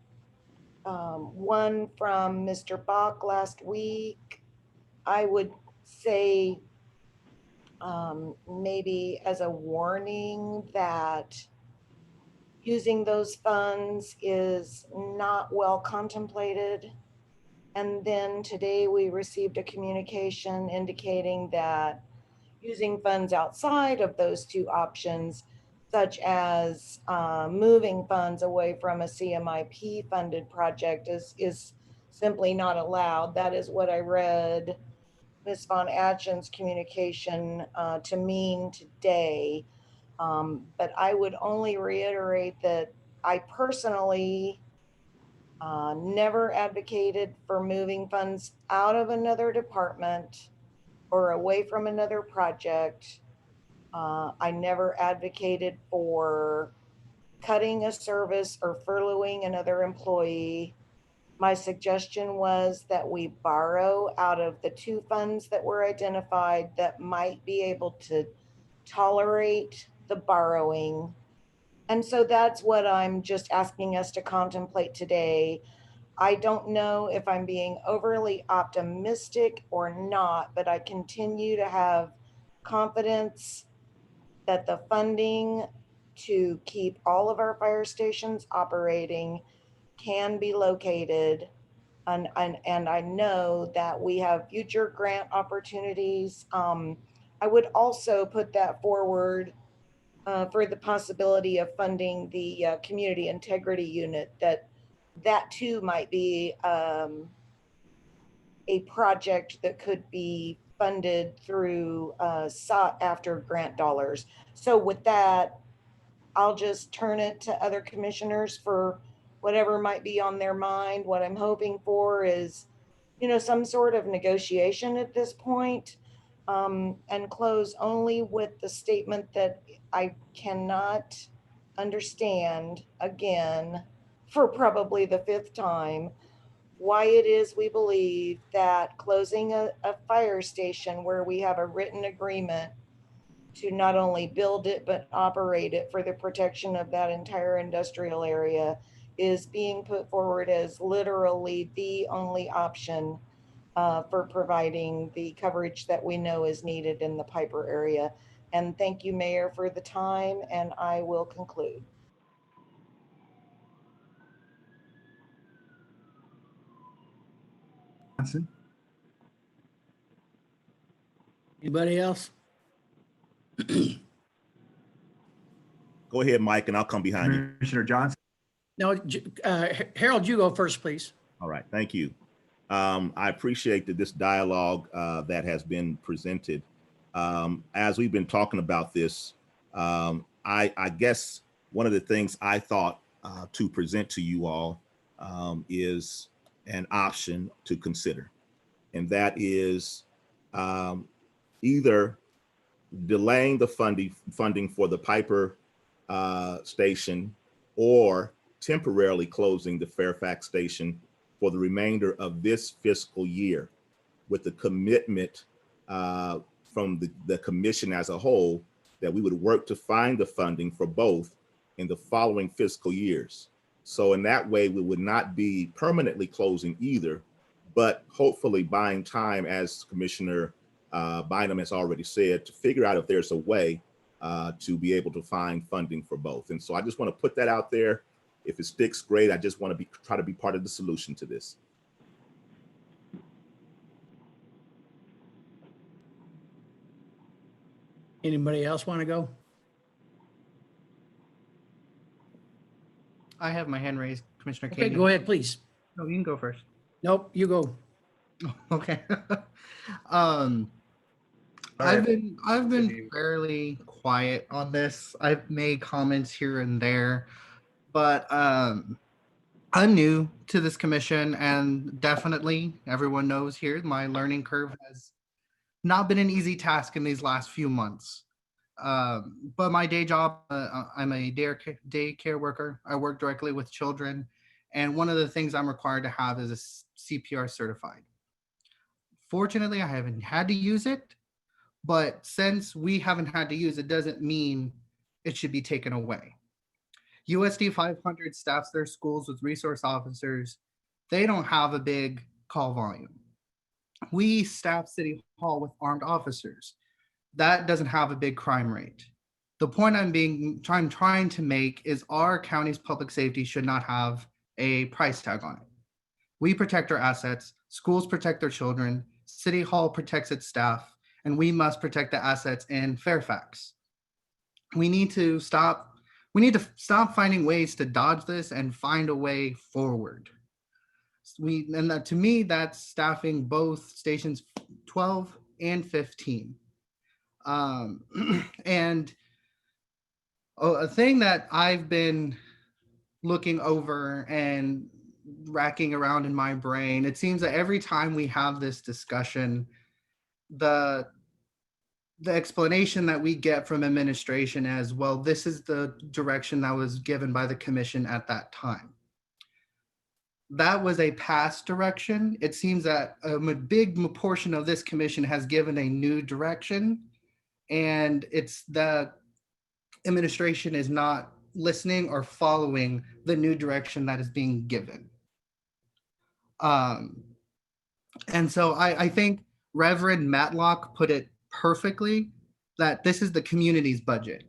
One from Mr. Bach last week. I would say maybe as a warning that using those funds is not well contemplated. And then today we received a communication indicating that using funds outside of those two options, such as moving funds away from a CMIP funded project is simply not allowed. That is what I read Ms. Von Atchen's communication to mean today. But I would only reiterate that I personally never advocated for moving funds out of another department or away from another project. I never advocated for cutting a service or furloughing another employee. My suggestion was that we borrow out of the two funds that were identified that might be able to tolerate the borrowing. And so that's what I'm just asking us to contemplate today. I don't know if I'm being overly optimistic or not, but I continue to have confidence that the funding to keep all of our fire stations operating can be located. And I know that we have future grant opportunities. I would also put that forward for the possibility of funding the community integrity unit, that too might be a project that could be funded through sought after grant dollars. So with that, I'll just turn it to other commissioners for whatever might be on their mind. What I'm hoping for is, some sort of negotiation at this point, and close only with the statement that I cannot understand again for probably the fifth time why it is we believe that closing a fire station where we have a written agreement to not only build it but operate it for the protection of that entire industrial area is being put forward as literally the only option for providing the coverage that we know is needed in the Piper area. And thank you, Mayor, for the time, and I will conclude. Johnson? Anybody else? Go ahead, Mike, and I'll come behind you. Commissioner Johnson? No, Harold, you go first, please. All right, thank you. I appreciate this dialogue that has been presented. As we've been talking about this, I guess one of the things I thought to present to you all is an option to consider. And that is either delaying the funding for the Piper station or temporarily closing the Fairfax station for the remainder of this fiscal year, with the commitment from the commission as a whole that we would work to find the funding for both in the following fiscal years. So in that way, we would not be permanently closing either, but hopefully buying time, as Commissioner Bynum has already said, to figure out if there's a way to be able to find funding for both. And so I just want to put that out there. If it sticks, great. I just want to try to be part of the solution to this. Anybody else want to go? I have my hand raised, Commissioner Okay, Kane. go ahead, please. No, you can go first. Nope, you go. Okay. I've been fairly quiet on this. I've made comments here and there, but I'm new to this commission, and definitely everyone knows here my learning curve has not been an easy task in these last few months. But my day job, I'm a daycare worker. I work directly with children, and one of the things I'm required to have is a CPR certified. Fortunately, I haven't had to use it, but since we haven't had to use it, doesn't mean it should be taken away. USD 500 staffs their schools with resource officers. They don't have a big call volume. We staff City Hall with armed officers. That doesn't have a big crime rate. The point I'm trying to make is our county's public safety should not have a price tag on it. We protect our assets, schools protect their children, City Hall protects its staff, and we must protect the assets in Fairfax. We need to stop finding ways to dodge this and find a way forward. To me, that's staffing both stations 12 and 15. And a thing that I've been looking over and racking around in my brain, it seems that every time we have this discussion, the explanation that we get from administration as, well, this is the direction that was given by the commission at that time. That was a past direction. It seems that a big portion of this commission has given a new direction, and it's the administration is not listening or following the new direction that is being given. And so I think Reverend Matlock put it perfectly, that this is the community's budget.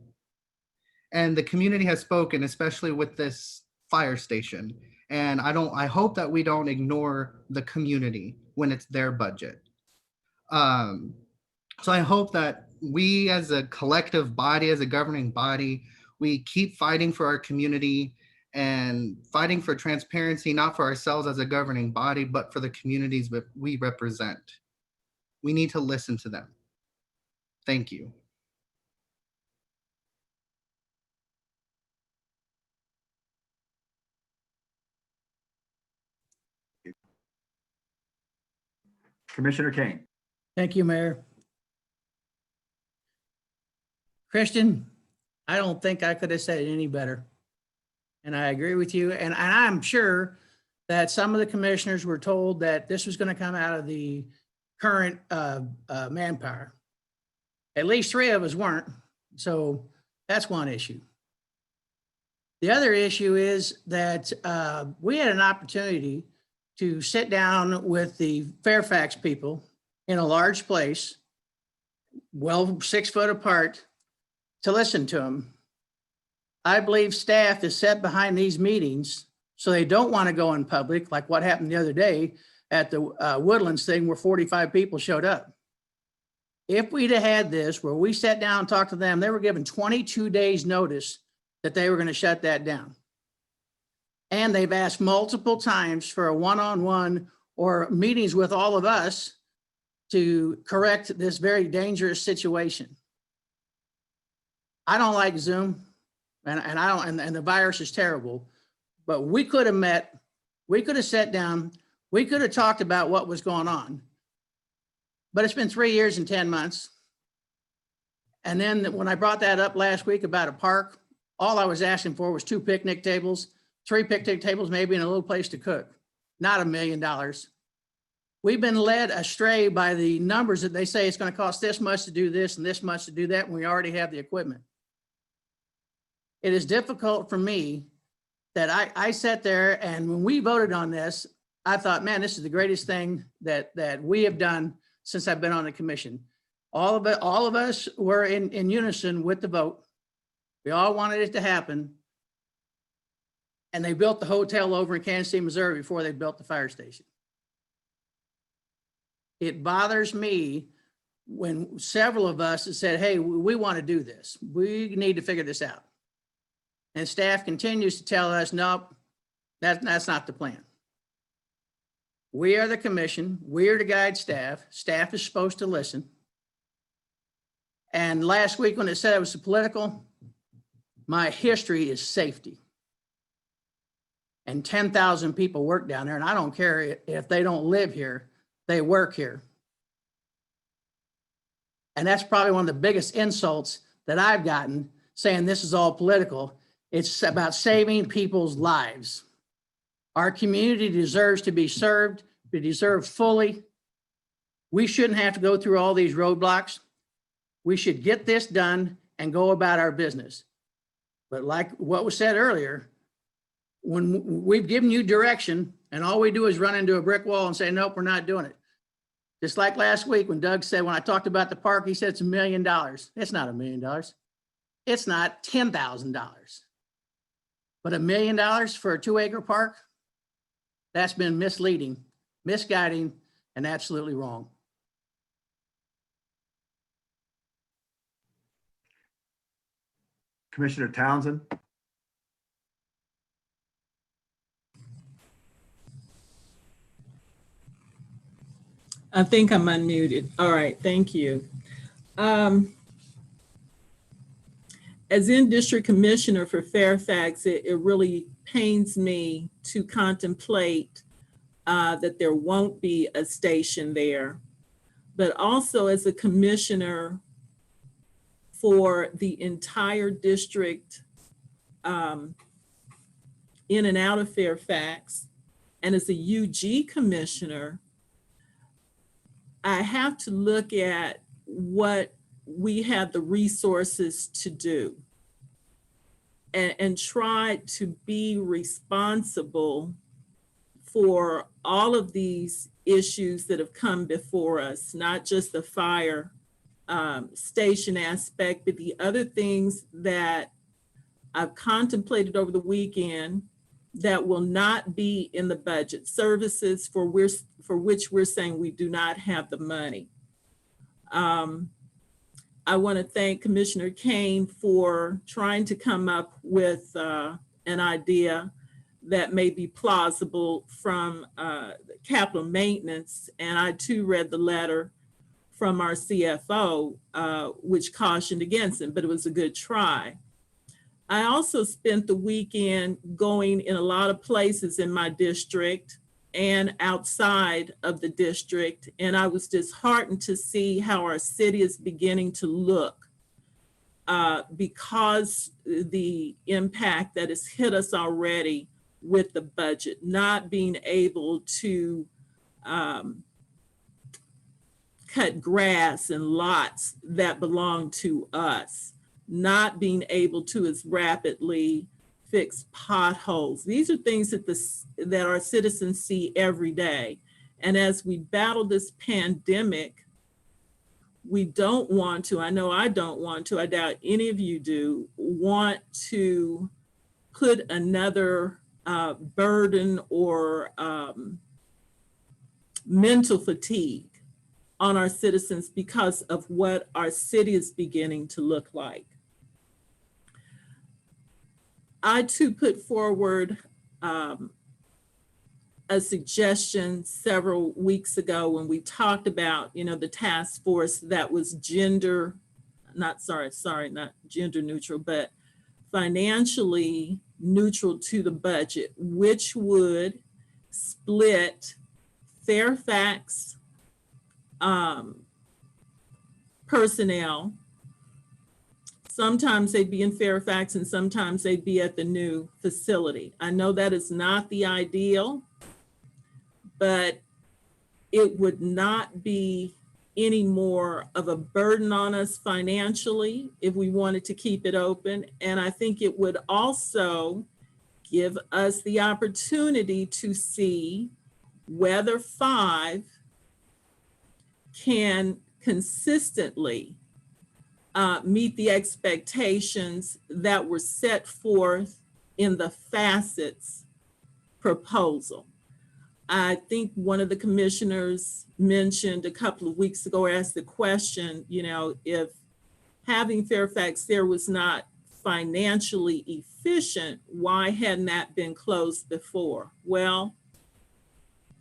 And the community has spoken, especially with this fire station. And I hope that we don't ignore the community when it's their budget. So I hope that we as a collective body, as a governing body, we keep fighting for our community and fighting for transparency, not for ourselves as a governing body, but for the communities that we represent. We need to listen to them. Thank you. Commissioner Kane. Thank you, Mayor. Christian, I don't think I could have said it any better. And I agree with you. And I'm sure that some of the commissioners were told that this was going to come out of the current manpower. At least 3 of us weren't. So that's one issue. The other issue is that we had an opportunity to sit down with the Fairfax people in a large place, well 6 foot apart, to listen to them. I believe staff is set behind these meetings so they don't want to go in public, like what happened the other day at the Woodlands thing where 45 people showed up. If we'd have had this where we sat down and talked to them, they were given 22 days notice that they were going to shut that down. And they've asked multiple times for a one-on-one or meetings with all of us to correct this very dangerous situation. I don't like Zoom, and the virus is terrible, but we could have met, we could have sat down, we could have talked about what was going on. But it's been 3 years and 10 months. And then when I brought that up last week about a park, all I was asking for was 2 picnic tables, 3 picnic tables, maybe, and a little place to cook, not $1 million. We've been led astray by the numbers that they say it's going to cost this much to do this and this much to do that, and we already have the equipment. It is difficult for me that I sat there, and when we voted on this, I thought, man, this is the greatest thing that we have done since I've been on the commission. All of us were in unison with the vote. We all wanted it to happen. And they built the hotel over in Kansas City, Missouri before they built the fire station. It bothers me when several of us have said, hey, we want to do this. We need to figure this out. And staff continues to tell us, nope, that's not the plan. We are the commission. We are to guide staff. Staff is supposed to listen. And last week when it said it was political, my history is safety. And 10,000 people work down there, and I don't care if they don't live here, they work here. And that's probably one of the biggest insults that I've gotten, saying this is all political. It's about saving people's lives. Our community deserves to be served, be deserved fully. We shouldn't have to go through all these roadblocks. We should get this done and go about our business. But like what was said earlier, when we've given you direction and all we do is run into a brick wall and say, nope, we're not doing it. Just like last week when Doug said, when I talked about the park, he said it's $1 million. It's not $1 million. It's not $10,000. But $1 million for a 2-acre park, that's been misleading, misguiding, and absolutely wrong. Commissioner Townsend. I think I'm unmuted. All right, thank you. As in-district commissioner for Fairfax, it really pains me to contemplate that there won't be a station there. But also as a commissioner for the entire district in and out of Fairfax, and as a UG commissioner, I have to look at what we have the resources to do and try to be responsible for all of these issues that have come before us, not just the fire station aspect, but the other things that I've contemplated over the weekend that will not be in the budget, services for which we're saying we do not have the money. I want to thank Commissioner Kane for trying to come up with an idea that may be plausible from capital maintenance. And I too read the letter from our CFO, which cautioned against it, but it was a good try. I also spent the weekend going in a lot of places in my district and outside of the district, and I was disheartened to see how our city is beginning to look because the impact that has hit us already with the budget, not being able to cut grass in lots that belong to us, not being able to as rapidly fix potholes. These are things that our citizens see every day. And as we battle this pandemic, we don't want to, I know I don't want to, I doubt any of you do, want to put another burden or mental fatigue on our citizens because of what our city is beginning to look like. I too put forward a suggestion several weeks ago when we talked about, the task force that was not gender neutral, but financially neutral to the budget, which would split Fairfax personnel. Sometimes they'd be in Fairfax and sometimes they'd be at the new facility. I know that is not the ideal, but it would not be any more of a burden on us financially if we wanted to keep it open. And I think it would also give us the opportunity to see whether 5 can consistently meet the expectations that were set forth in the facets proposal. I think one of the commissioners mentioned a couple of weeks ago, asked the question, if having Fairfax there was not financially efficient, why hadn't that been closed before? Well,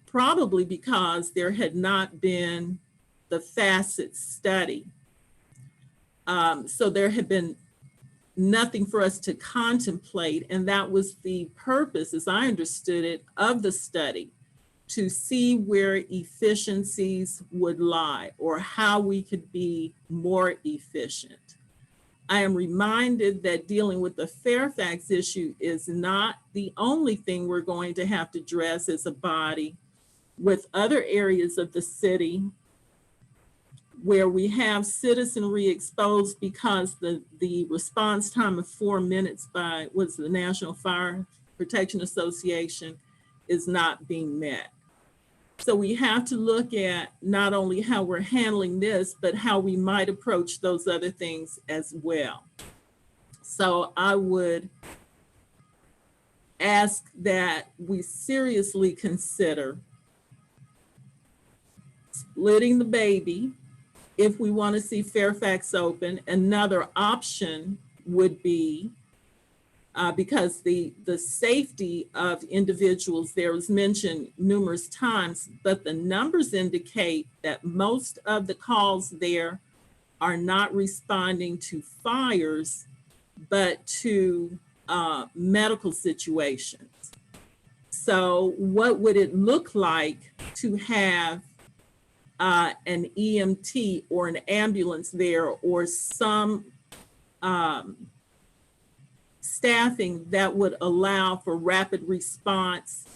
probably because there had not been the facet study. So there had been nothing for us to contemplate. And that was the purpose, as I understood it, of the study, to see where efficiencies would lie or how we could be more efficient. I am reminded that dealing with the Fairfax issue is not the only thing we're going to have to address as a body, with other areas of the city where we have citizenry exposed because the response time of 4 minutes by the National Fire Protection Association is not being met. So we have to look at not only how we're handling this, but how we might approach those other things as well. So I would ask that we seriously consider splitting the baby if we want to see Fairfax open. Another option would be, because the safety of individuals there was mentioned numerous times, but the numbers indicate that most of the calls there are not responding to fires, but to medical situations. So what would it look like to have an EMT or an ambulance there, or some staffing that would allow for rapid response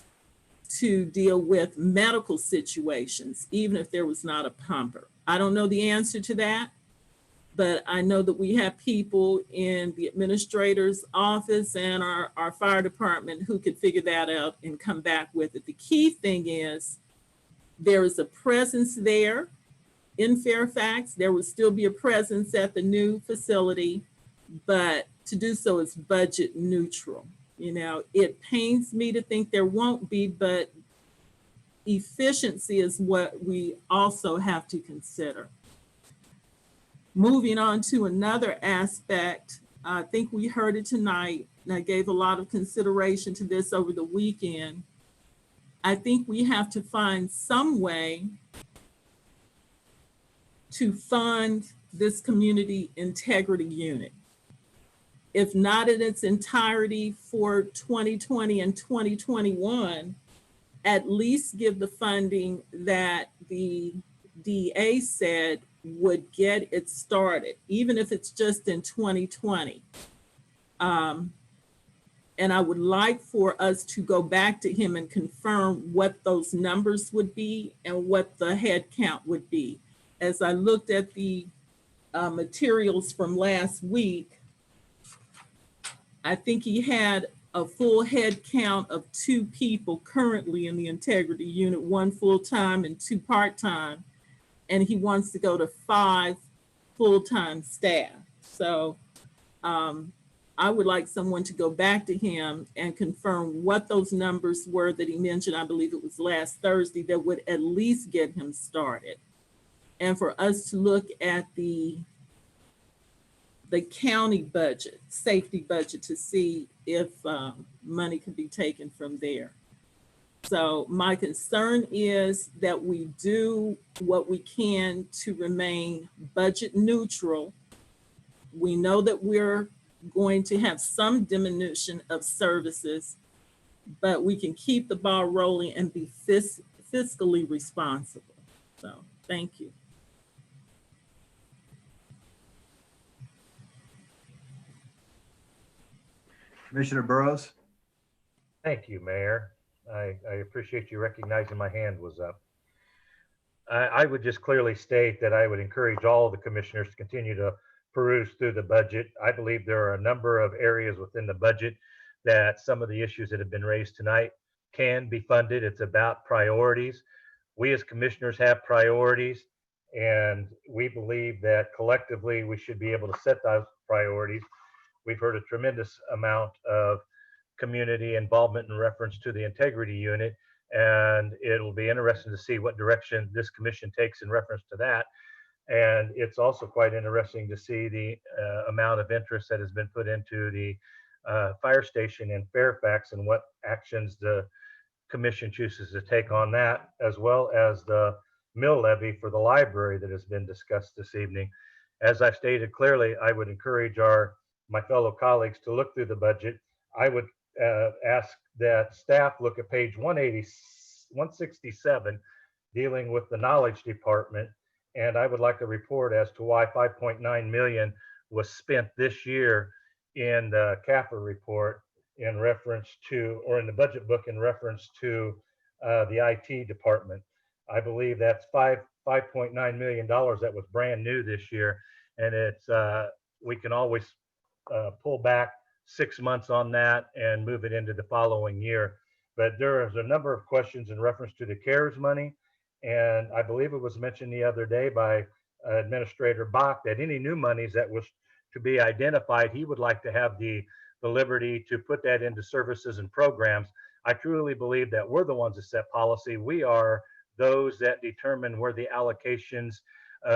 to deal with medical situations, even if there was not a pumper? I don't know the answer to that, but I know that we have people in the administrator's office and our fire department who could figure that out and come back with it. The key thing is there is a presence there in Fairfax. There will still be a presence at the new facility, but to do so is budget neutral. You know, it pains me to think there won't be, but efficiency is what we also have to consider. Moving on to another aspect, I think we heard it tonight, and I gave a lot of consideration to this over the weekend. I think we have to find some way to fund this community integrity unit. If not in its entirety for 2020 and 2021, at least give the funding that the DA said would get it started, even if it's just in 2020. And I would like for us to go back to him and confirm what those numbers would be and what the head count would be. As I looked at the materials from last week, I think he had a full head count of 2 people currently in the integrity unit, 1 full-time and 2 part-time. And he wants to go to 5 full-time staff. So I would like someone to go back to him and confirm what those numbers were that he mentioned, I believe it was last Thursday, that would at least get him started. And for us to look at the county budget, safety budget, to see if money could be taken from there. So my concern is that we do what we can to remain budget neutral. We know that we're going to have some diminution of services, but we can keep the ball rolling and be fiscally responsible. So thank you. Commissioner Burrows. Thank you, Mayor. I appreciate you recognizing my hand was up. I would just clearly state that I would encourage all of the commissioners to continue to peruse through the budget. I believe there are a number of areas within the budget that some of the issues that have been raised tonight can be funded. It's about priorities. We as commissioners have priorities, and we believe that collectively we should be able to set those priorities. We've heard a tremendous amount of community involvement in reference to the integrity unit, and it'll be interesting to see what direction this commission takes in reference to that. And it's also quite interesting to see the amount of interest that has been put into the fire station in Fairfax and what actions the commission chooses to take on that, as well as the mill levy for the library that has been discussed this evening. As I've stated clearly, I would encourage my fellow colleagues to look through the budget. I would ask that staff look at page 167, dealing with the knowledge department. And I would like a report as to why 5.9 million was spent this year in the CAFR report in reference to, or in the budget book in reference to the IT department. I believe that's $5.9 million that was brand new this year. And it's, we can always pull back 6 months on that and move it into the following year. But there is a number of questions in reference to the CARES money. And I believe it was mentioned the other day by Administrator Bach that any new monies that was to be identified, he would like to have the liberty to put that into services and programs. I truly believe that we're the ones that set policy. We are those that determine where the allocations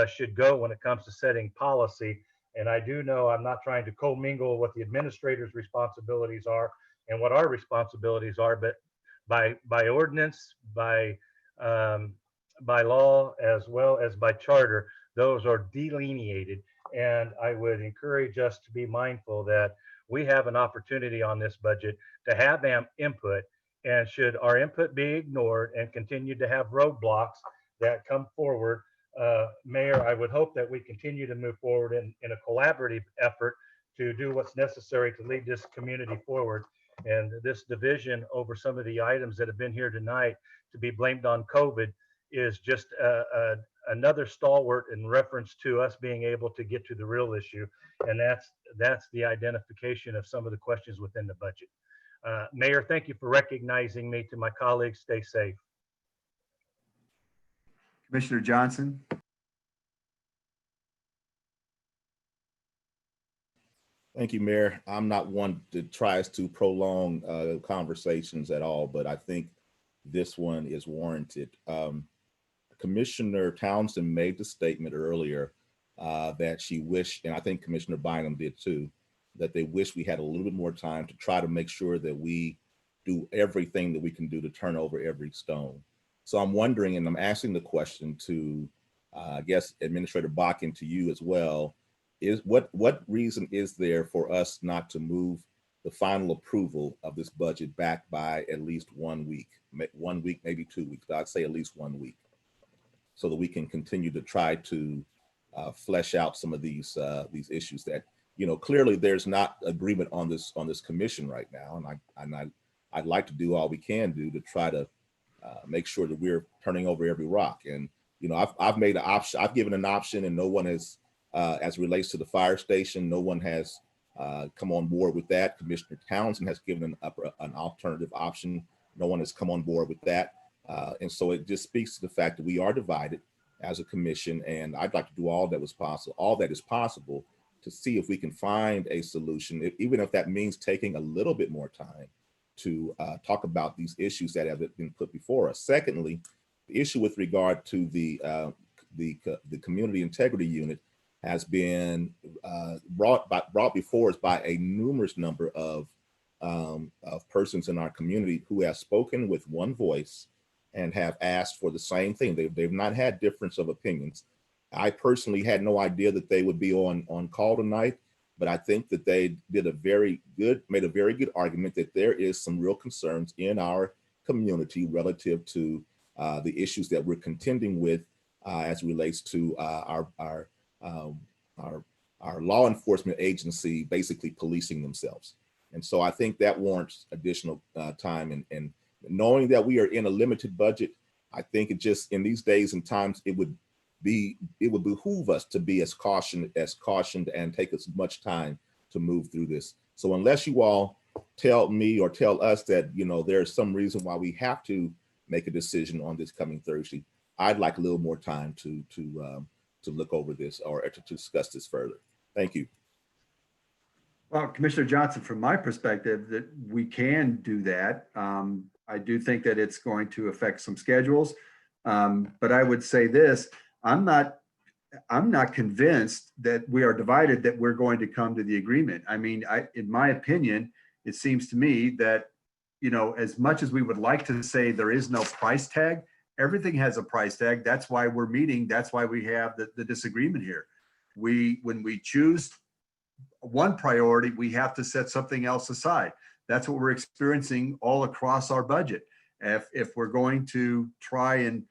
should go when it comes to setting policy. And I do know I'm not trying to commingle what the administrator's responsibilities are and what our responsibilities are, but by ordinance, by law, as well as by charter, those are delineated. And I would encourage us to be mindful that we have an opportunity on this budget to have input. And should our input be ignored and continue to have roadblocks that come forward, Mayor, I would hope that we continue to move forward in a collaborative effort to do what's necessary to lead this community forward. And this division over some of the items that have been here tonight to be blamed on COVID is just another stalwart in reference to us being able to get to the real issue, and that's the identification of some of the questions within the budget. Mayor, thank you for recognizing me. To my colleagues, stay safe. Commissioner Johnson. Thank you, Mayor. I'm not one that tries to prolong conversations at all, but I think this one is warranted. Commissioner Townsend made the statement earlier that she wished, and I think Commissioner Bynum did too, that they wish we had a little bit more time to try to make sure that we do everything that we can do to turn over every stone. So I'm wondering, and I'm asking the question to, I guess, Administrator Bach, and to you as well, is what reason is there for us not to move the final approval of this budget back by at least 1 week, maybe 2 weeks, but I'd say at least 1 week, so that we can continue to try to flesh out some of these issues that, you know, clearly there's not agreement on this commission right now, and I'd like to do all we can do to try to make sure that we're turning over every rock. And you know, I've made an option, I've given an option, and no one has, as it relates to the fire station, no one has come on board with that. Commissioner Townsend has given an alternative option. No one has come on board with that. And so it just speaks to the fact that we are divided as a commission, and I'd like to do all that is possible to see if we can find a solution, even if that means taking a little bit more time to talk about these issues that have been put before us. Secondly, the issue with regard to the community integrity unit has been brought before us by a numerous number of persons in our community who have spoken with one voice and have asked for the same thing. They've not had difference of opinions. I personally had no idea that they would be on call tonight, but I think that they made a very good argument that there is some real concerns in our community relative to the issues that we're contending with as it relates to our law enforcement agency basically policing themselves. And so I think that warrants additional time, and knowing that we are in a limited budget, I think it just, in these days and times, it would behoove us to be as cautioned and take as much time to move through this. So unless you all tell me or tell us that, you know, there's some reason why we have to make a decision on this coming Thursday, I'd like a little more time to look over this or to discuss this further. Thank you. Well, Commissioner Johnson, from my perspective, that we can do that. I do think that it's going to affect some schedules, but I would say this: I'm not convinced that we are divided, that we're going to come to the agreement. I mean, in my opinion, it seems to me that, you know, as much as we would like to say there is no price tag, everything has a price tag. That's why we're meeting. That's why we have the disagreement here. When we choose one priority, we have to set something else aside. That's what we're experiencing all across our budget. If we're going to try and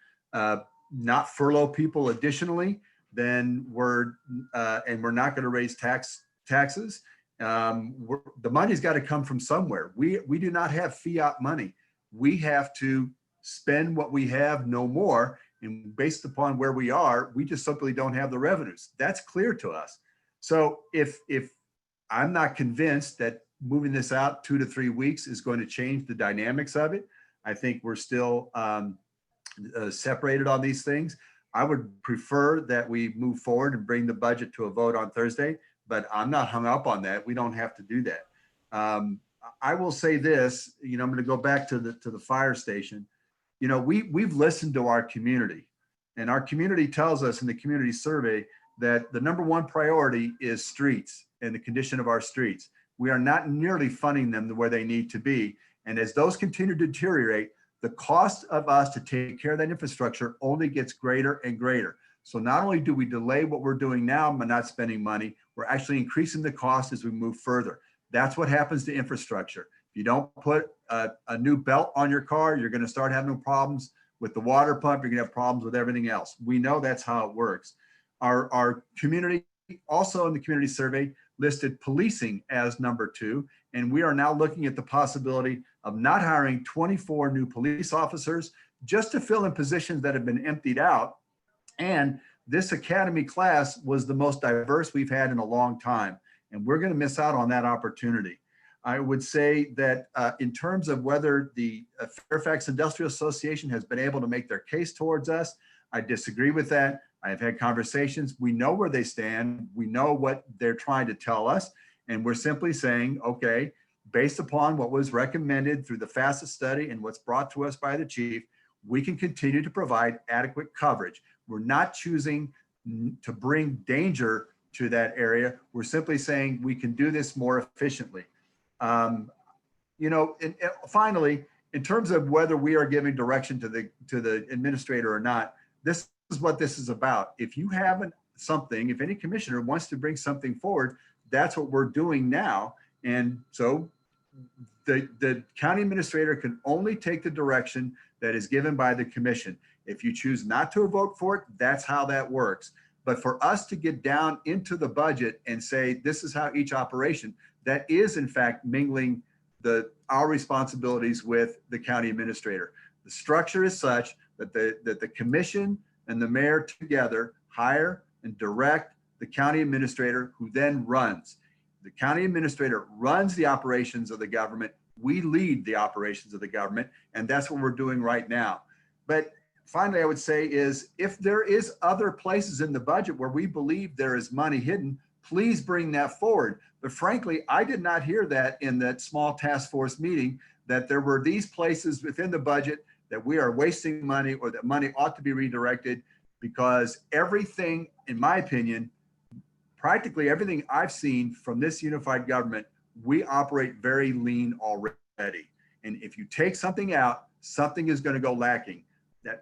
not furlough people additionally, then we're not going to raise taxes. The money's got to come from somewhere. We do not have fiat money. We have to spend what we have, no more. And based upon where we are, we just simply don't have the revenues. That's clear to us. So if I'm not convinced that moving this out 2 to 3 weeks is going to change the dynamics of it, I think we're still separated on these things. I would prefer that we move forward and bring the budget to a vote on Thursday, but I'm not hung up on that. We don't have to do that. I will say this, you know, I'm going to go back to the fire station. You know, we've listened to our community, and our community tells us in the community survey that the number one priority is streets and the condition of our streets. We are not nearly funding them the way they need to be. And as those continue to deteriorate, the cost of us to take care of that infrastructure only gets greater and greater. So not only do we delay what we're doing now by not spending money, we're actually increasing the cost as we move further. That's what happens to infrastructure. If you don't put a new belt on your car, you're going to start having problems with the water pump. You're going to have problems with everything else. We know that's how it works. Our community, also in the community survey, listed policing as number 2. And we are now looking at the possibility of not hiring 24 new police officers just to fill in positions that have been emptied out And this academy class was the most diverse we've had in a long time. And we're going to miss out on that opportunity. I would say that in terms of whether the Fairfax Industrial Association has been able to make their case towards us, I disagree with that. I've had conversations. We know where they stand. We know what they're trying to tell us. And we're simply saying, okay, based upon what was recommended through the FACET study and what's brought to us by the chief, we can continue to provide adequate coverage. We're not choosing to bring danger to that area. We're simply saying we can do this more efficiently. You know, and finally, in terms of whether we are giving direction to the administrator or not, this is what this is about. If you have something, if any commissioner wants to bring something forward, that's what we're doing now. And so the county administrator can only take the direction that is given by the commission. If you choose not to vote for it, that's how that works. But for us to get down into the budget and say, this is how each operation, that is in fact mingling our responsibilities with the county administrator. The structure is such that the commission and the mayor together hire and direct the county administrator, who then runs. The county administrator runs the operations of the government. We lead the operations of the government, and that's what we're doing right now. But finally, I would say is if there is other places in the budget where we believe there is money hidden, please bring that forward. But frankly, I did not hear that in that small task force meeting, that there were these places within the budget that we are wasting money or that money ought to be redirected, because everything, in my opinion, practically everything I've seen from this unified government, we operate very lean already. And if you take something out, something is going to go lacking.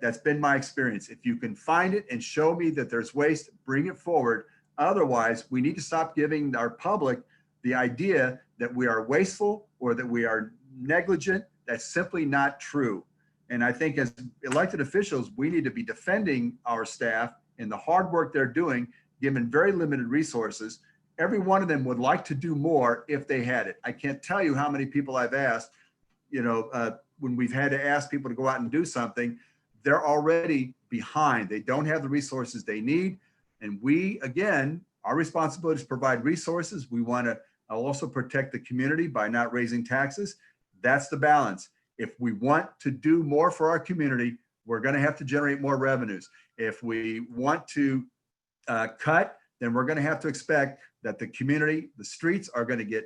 That's been my experience. If you can find it and show me that there's waste, bring it forward. Otherwise, we need to stop giving our public the idea that we are wasteful or that we are negligent. That's simply not true. And I think as elected officials, we need to be defending our staff and the hard work they're doing, given very limited resources. Every one of them would like to do more if they had it. I can't tell you how many people I've asked, when we've had to ask people to go out and do something, they're already behind. They don't have the resources they need. And we, again, our responsibility is to provide resources. We want to also protect the community by not raising taxes. That's the balance. If we want to do more for our community, we're going to have to generate more revenues. If we want to cut, then we're going to have to expect that the community, the streets are going to get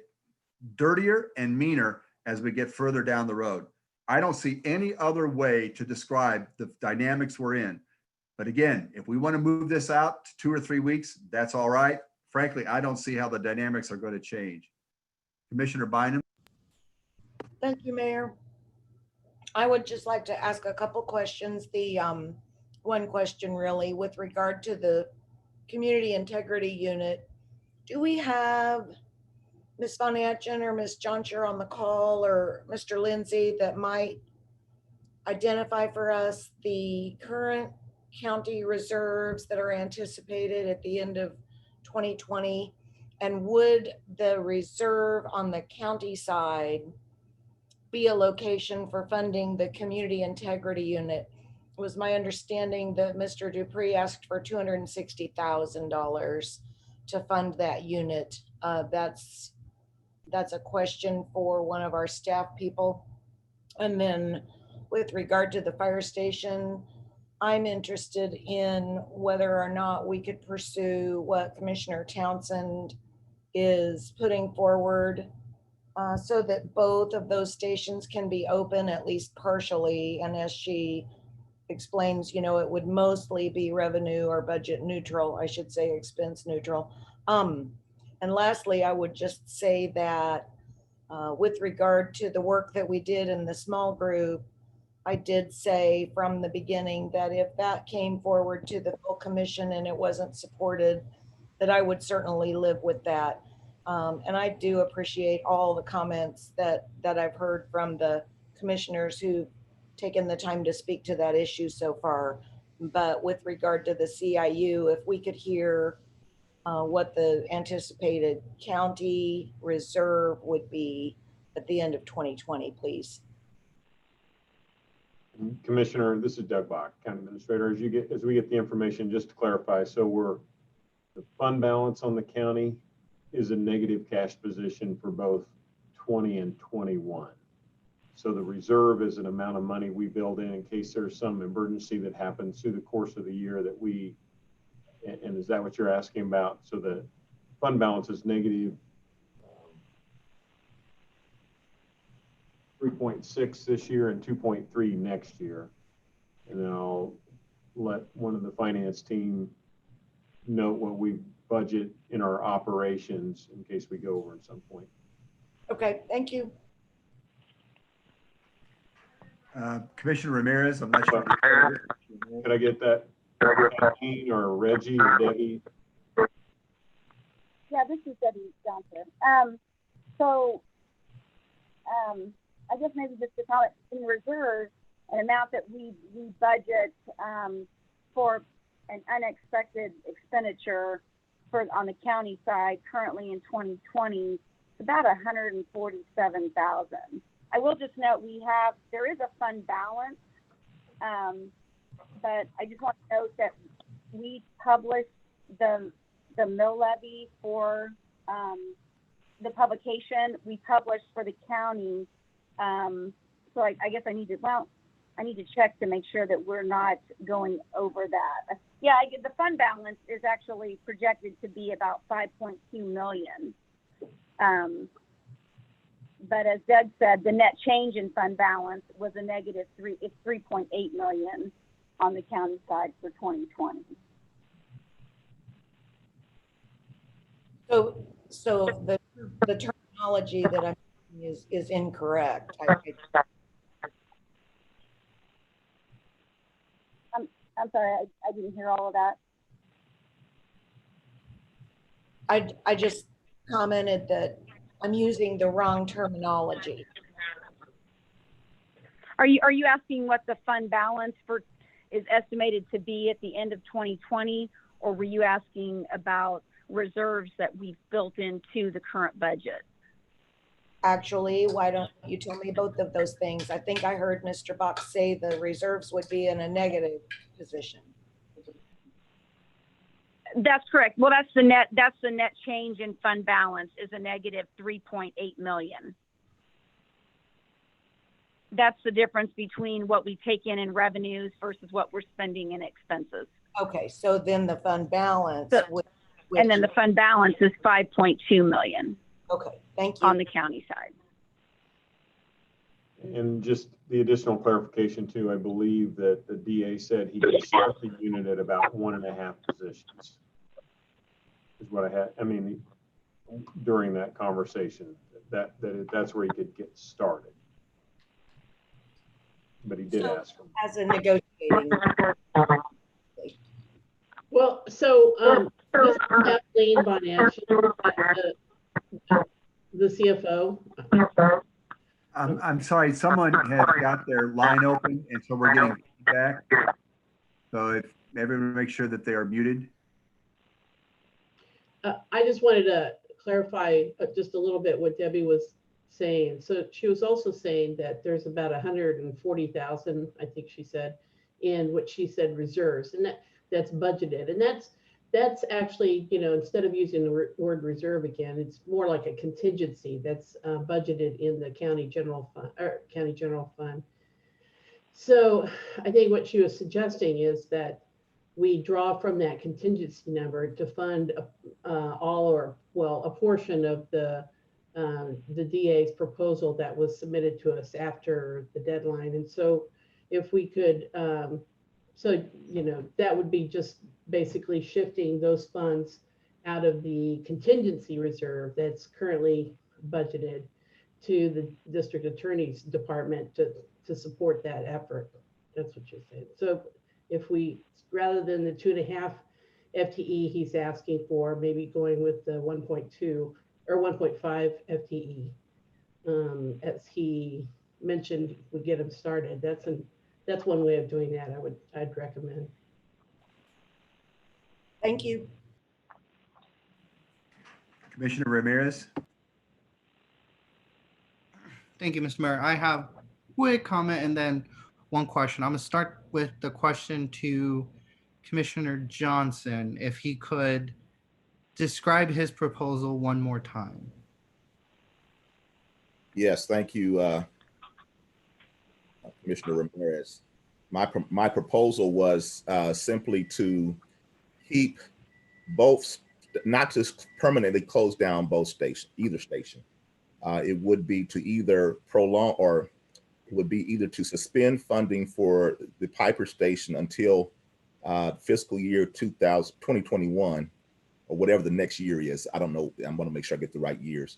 dirtier and meaner as we get further down the road. I don't see any other way to describe the dynamics we're in. But again, if we want to move this out to 2 or 3 weeks, that's all right. Frankly, I don't see how the dynamics are going to change. Commissioner Bynum. Thank you, Mayor. I would just like to ask a couple questions. The one question really with regard to the Community Integrity Unit. Do we have Ms. Von Atchen or Ms. Johncher on the call, or Mr. Lindsay, that might identify for us the current county reserves that are anticipated at the end of 2020? And would the reserve on the county side be a location for funding the Community Integrity Unit? It was my understanding that Mr. Dupree asked for $260,000 to fund that unit. That's a question for one of our staff people. And then with regard to the fire station, I'm interested in whether or not we could pursue what Commissioner Townsend is putting forward so that both of those stations can be open at least partially. And as she explains, it would mostly be revenue or budget neutral, I should say expense neutral. And lastly, I would just say that with regard to the work that we did in the small group, I did say from the beginning that if that came forward to the full commission and it wasn't supported, that I would certainly live with that. And I do appreciate all the comments that I've heard from the commissioners who've taken the time to speak to that issue so far. But with regard to the CIU, if we could hear what the anticipated county reserve would be at the end of 2020, please. Commissioner, this is Doug Bach, County Administrator. As we get the information, just to clarify, so the fund balance on the county is a negative cash position for both 20 and 21. So the reserve is an amount of money we build in case there's some emergency that happens through the course of the year that and is that what you're asking about? So the fund balance is negative 3.6 this year and 2.3 next year. And then I'll let one of the finance team note what we budget in our operations in case we go over at some point. Okay, thank you. Commissioner Ramirez, I'm not sure. Could I get that? Kathleen or Reggie or Debbie? Yeah, this is Debbie Johnson. I guess maybe just to call it in reserve, an amount that we budget for an unexpected expenditure on the county side currently in 2020, it's about $147,000. I will just note there is a fund balance, but I just want to note that we published the mill levy for the publication we published for the county. So I guess I need to check to make sure that we're not going over that. Yeah, the fund balance is actually projected to be about 5.2 million. But as Doug said, the net change in fund balance was a negative 3.8 million on the county side for 2020. So the terminology that I'm using is incorrect. I'm sorry, I didn't hear all of that. I just commented that I'm using the wrong terminology. Are you asking what the fund balance is estimated to be at the end of 2020, or were you asking about reserves that we've built into the current budget? Actually, why don't you tell me both of those things? I think I heard Mr. Bach say the reserves would be in a negative position. That's correct. Well, that's the net change in fund balance is a negative 3.8 million. That's the difference between what we take in revenues versus what we're spending in expenses. Okay, so then the fund balance. And then the fund balance is 5.2 million. Okay, thank you. On the county side. And just the additional clarification too, I believe that the DA said he could start the unit at about 1.5 positions. Is what I had. I mean, during that conversation, that's where he could get started. But he did ask him. As a negotiating. Well, so this is Kathleen Bonacci, the CFO. I'm sorry, someone has got their line open, and so we're getting feedback. So if everyone make sure that they are muted. I just wanted to clarify just a little bit what Debbie was saying. So she was also saying that there's about 140,000, I think she said, in what she said reserves, and that's budgeted, and that's actually, instead of using the word reserve again, it's more like a contingency that's budgeted in the county general fund. So I think what she was suggesting is that we draw from that contingency number to fund all a portion of the DA's proposal that was submitted to us after the deadline. And so if we could, that would be just basically shifting those funds out of the contingency reserve that's currently budgeted to the district attorney's department to support that effort. That's what you're saying. So if we, rather than the 2.5 FTE he's asking for, maybe going with the 1.2 or 1.5 FTE, as he mentioned, would get him started. That's one way of doing that. I'd recommend. Thank you. Commissioner Ramirez. Thank you, Mr. Mayor. I have a quick comment and then one question. I'm gonna start with the question to Commissioner Johnson, if he could describe his proposal one more time. Yes, thank you, Commissioner Ramirez. My proposal was simply to keep both, not to permanently close down both stations, either station. It would be to either prolong, or it would be either to suspend funding for the Piper station until fiscal year 2021, or whatever the next year is. I don't know. I'm going to make sure I get the right years,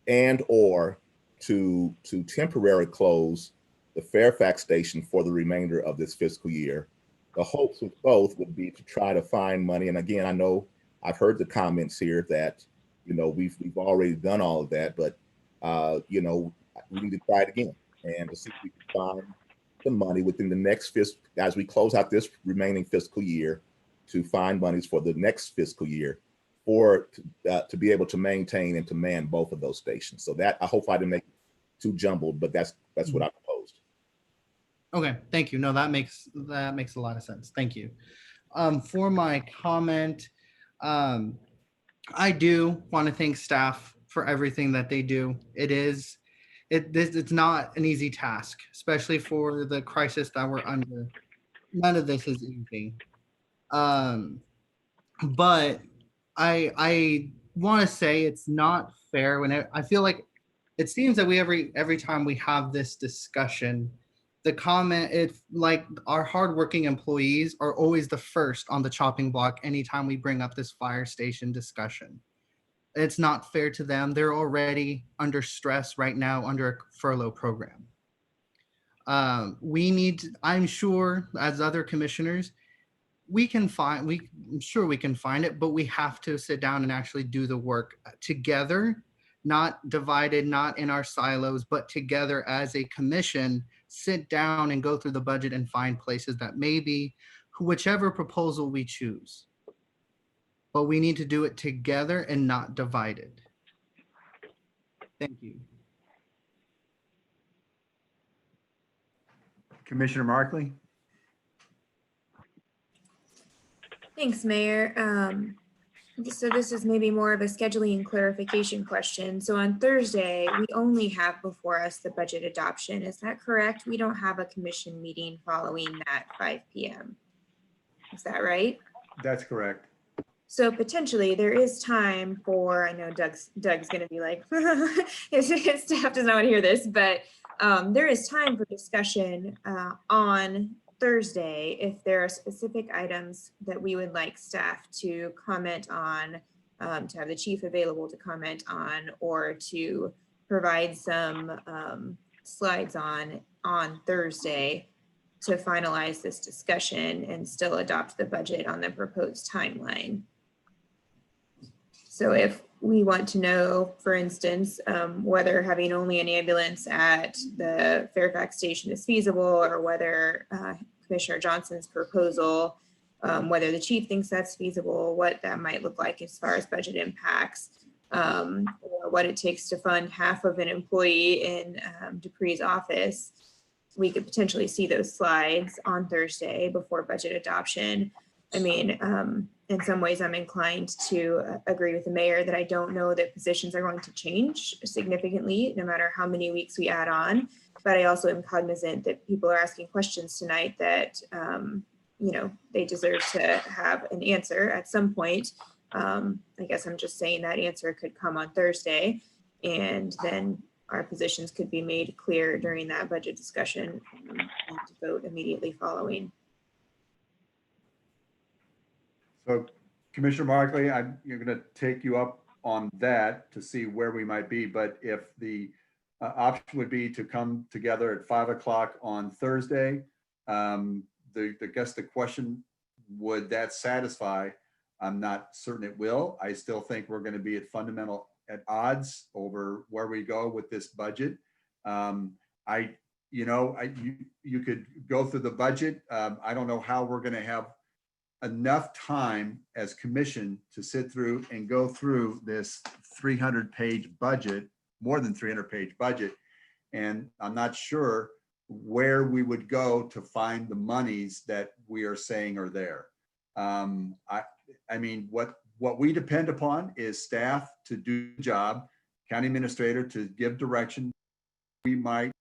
and or to temporarily close the Fairfax station for the remainder of this fiscal year. The hopes with both would be to try to find money. And again, I know I've heard the comments here that, you know, we've already done all of that, but you know, we need to try it again and to see if we can find the money within the next fiscal, as we close out this remaining fiscal year, to find monies for the next fiscal year for to be able to maintain and to man both of those stations. So that, I hope I didn't make it too jumbled, but that's what I proposed. Okay, thank you. No, that makes a lot of sense. Thank you. For my comment, I do want to thank staff for everything that they do. It's not an easy task, especially for the crisis that we're under. None of this is easy. But I want to say it's not fair when I feel like it seems that every time we have this discussion, the comment, it's like our hardworking employees are always the first on the chopping block anytime we bring up this fire station discussion. It's not fair to them. They're already under stress right now under a furlough program. I'm sure as other commissioners, I'm sure we can find it, but we have to sit down and actually do the work together, not divided, not in our silos, but together as a commission, sit down and go through the budget and find places that maybe whichever proposal we choose. But we need to do it together and not divided. Thank you. Commissioner Markley? Thanks, Mayor. So this is maybe more of a scheduling and clarification question. So on Thursday, we only have before us the budget adoption. Is that correct? We don't have a commission meeting following that 5 p.m. Is that right? That's correct. So potentially there is time for, I know Doug's going to be like, his staff does not want to hear this, but there is time for discussion on Thursday if there are specific items that we would like staff to comment on, to have the chief available to comment on, or to provide some slides on Thursday to finalize this discussion and still adopt the budget on the proposed timeline. So if we want to know, for instance, whether having only an ambulance at the Fairfax station is feasible, or whether Commissioner Johnson's proposal, whether the chief thinks that's feasible, what that might look like as far as budget impacts, or what it takes to fund half of an employee in Dupree's office, we could potentially see those slides on Thursday before budget adoption. I mean, in some ways, I'm inclined to agree with the mayor that I don't know that positions are going to change significantly, no matter how many weeks we add on. But I also am cognizant that people are asking questions tonight that, you know, they deserve to have an answer at some point. I guess I'm just saying that answer could come on Thursday, and then our positions could be made clear during that budget discussion and to vote immediately following. So Commissioner Markley, you're going to take you up on that to see where we might be. But if the option would be to come together at 5 o'clock on Thursday, I guess the question, would that satisfy? I'm not certain it will. I still think we're going to be at odds over where we go with this budget. You could go through the budget. I don't know how we're going to have enough time as commission to sit through and go through this 300-page budget, more than 300-page budget. And I'm not sure where we would go to find the monies that we are saying are there. I mean, what we depend upon is staff to do the job, county administrator to give direction. We might,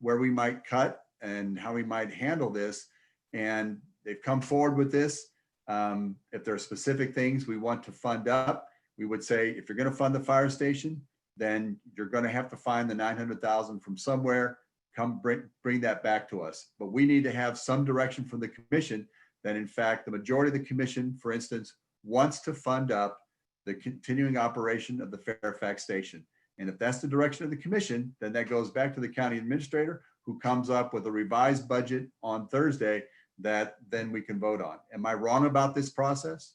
where we might cut and how we might handle this. And they've come forward with this. If there are specific things we want to fund up, we would say, if you're going to fund the fire station, then you're going to have to find the 900,000 from somewhere. Come bring that back to us. But we need to have some direction from the commission that, in fact, the majority of the commission, for instance, wants to fund up the continuing operation of the Fairfax station. And if that's the direction of the commission, then that goes back to the county administrator, who comes up with a revised budget on Thursday that then we can vote on. Am I wrong about this process?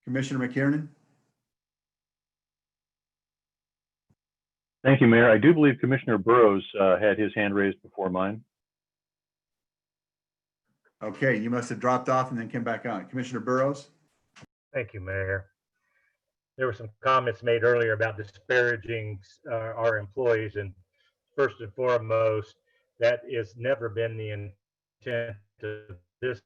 Commissioner McKiernan? Thank you, Mayor. I do believe Commissioner Burrows had his hand raised before mine. Okay, you must have dropped off and then came back on. Commissioner Burrows? Thank you, Mayor. There were some comments made earlier about disparaging our employees, and first and foremost, that has never been the intent of this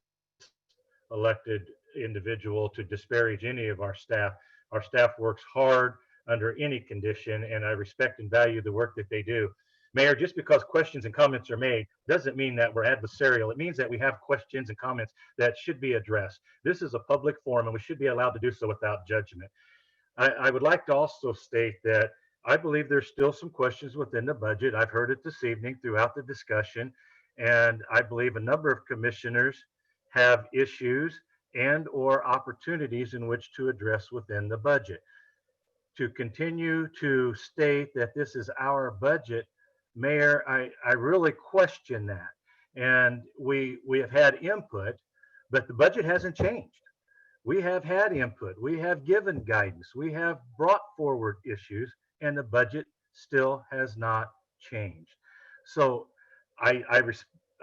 elected individual to disparage any of our staff. Our staff works hard under any condition, and I respect and value the work that they do. Mayor, just because questions and comments are made doesn't mean that we're adversarial. It means that we have questions and comments that should be addressed. This is a public forum, and we should be allowed to do so without judgment. I would like to also state that I believe there's still some questions within the budget. I've heard it this evening throughout the discussion, and I believe a number of commissioners have issues and or opportunities in which to address within the budget. To continue to state that this is our budget, Mayor, I really question that. And we have had input, but the budget hasn't changed. We have had input, we have given guidance, we have brought forward issues, and the budget still has not changed. So I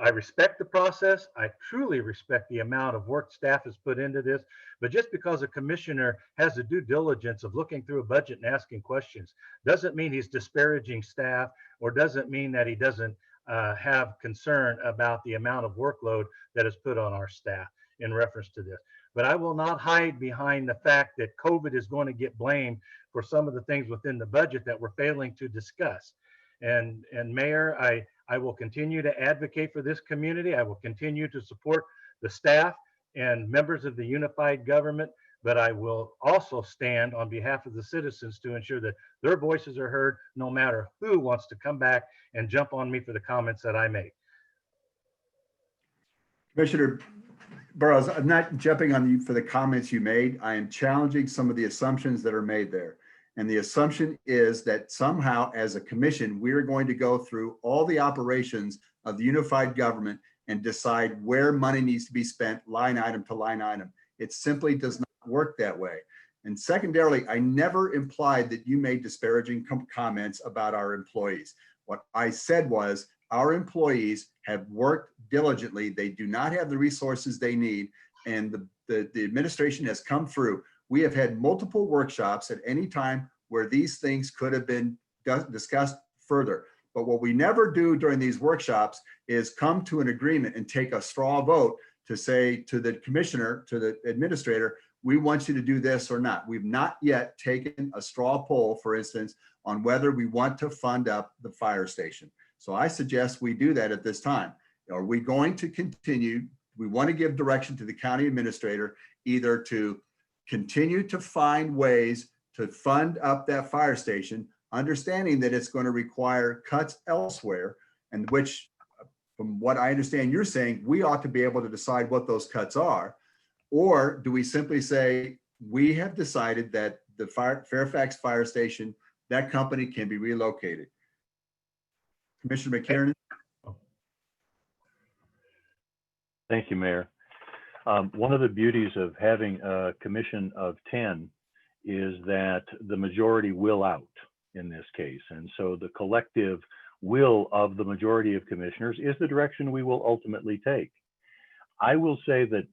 respect the process. I truly respect the amount of work staff has put into this, but just because a commissioner has the due diligence of looking through a budget and asking questions doesn't mean he's disparaging staff, or doesn't mean that he doesn't have concern about the amount of workload that is put on our staff in reference to this. But I will not hide behind the fact that COVID is going to get blamed for some of the things within the budget that we're failing to discuss. And Mayor, I will continue to advocate for this community. I will continue to support the staff and members of the unified government, but I will also stand on behalf of the citizens to ensure that their voices are heard, no matter who wants to come back and jump on me for the comments that I make. Commissioner Burrows, I'm not jumping on you for the comments you made. I am challenging some of the assumptions that are made there. And the assumption is that somehow as a commission, we're going to go through all the operations of the unified government and decide where money needs to be spent line item to line item. It simply does not work that way. And secondarily, I never implied that you made disparaging comments about our employees. What I said was our employees have worked diligently. They do not have the resources they need. And the administration has come through. We have had multiple workshops at any time where these things could have been discussed further. But what we never do during these workshops is come to an agreement and take a straw vote to say to the commissioner, to the administrator, we want you to do this or not. We've not yet taken a straw poll, for instance, on whether we want to fund up the fire station. So I suggest we do that at this time. Are we going to continue? We want to give direction to the county administrator, either to continue to find ways to fund up that fire station, understanding that it's going to require cuts elsewhere, and which, from what I understand you're saying, we ought to be able to decide what those cuts are. Or do we simply say, we have decided that the Fairfax fire station, that company can be relocated? Commissioner McKiernan? Thank you, Mayor. One of the beauties of having a commission of 10 is that the majority will out in this case. And so the collective will of the majority of commissioners is the direction we will ultimately take. I will say that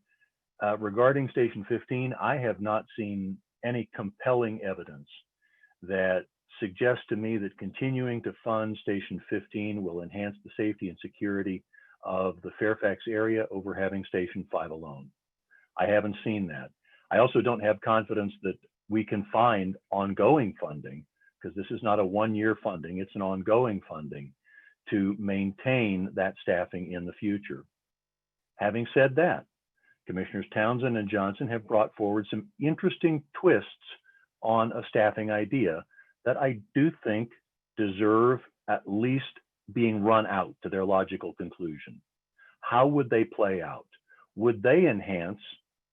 regarding Station 15, I have not seen any compelling evidence that suggests to me that continuing to fund Station 15 will enhance the safety and security of the Fairfax area over having Station 5 alone. I haven't seen that. I also don't have confidence that we can find ongoing funding, because this is not a one-year funding, it's an ongoing funding to maintain that staffing in the future. Having said that, Commissioners Townsend and Johnson have brought forward some interesting twists on a staffing idea that I do think deserve at least being run out to their logical conclusion. How would they play out? Would they enhance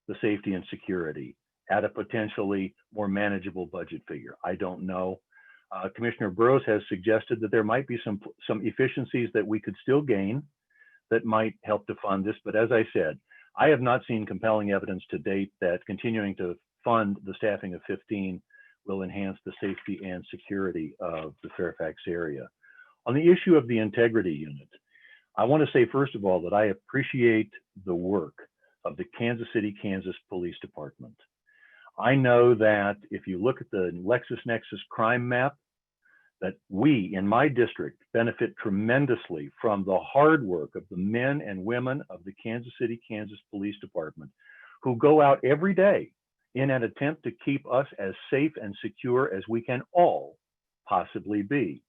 the safety and security at a potentially more manageable budget figure? I don't know. Commissioner Burrows has suggested that there might be some efficiencies that we could still gain that might help to fund this. But as I said, I have not seen compelling evidence to date that continuing to fund the staffing of 15 will enhance the safety and security of the Fairfax area. On the issue of the integrity unit, I want to say, first of all, that I appreciate the work of the Kansas City, Kansas Police Department. I know that if you look at the LexisNexis crime map, that we in my district benefit tremendously from the hard work of the men and women of the Kansas City, Kansas Police Department, who go out every day in an attempt to keep us as safe and secure as we can all possibly be.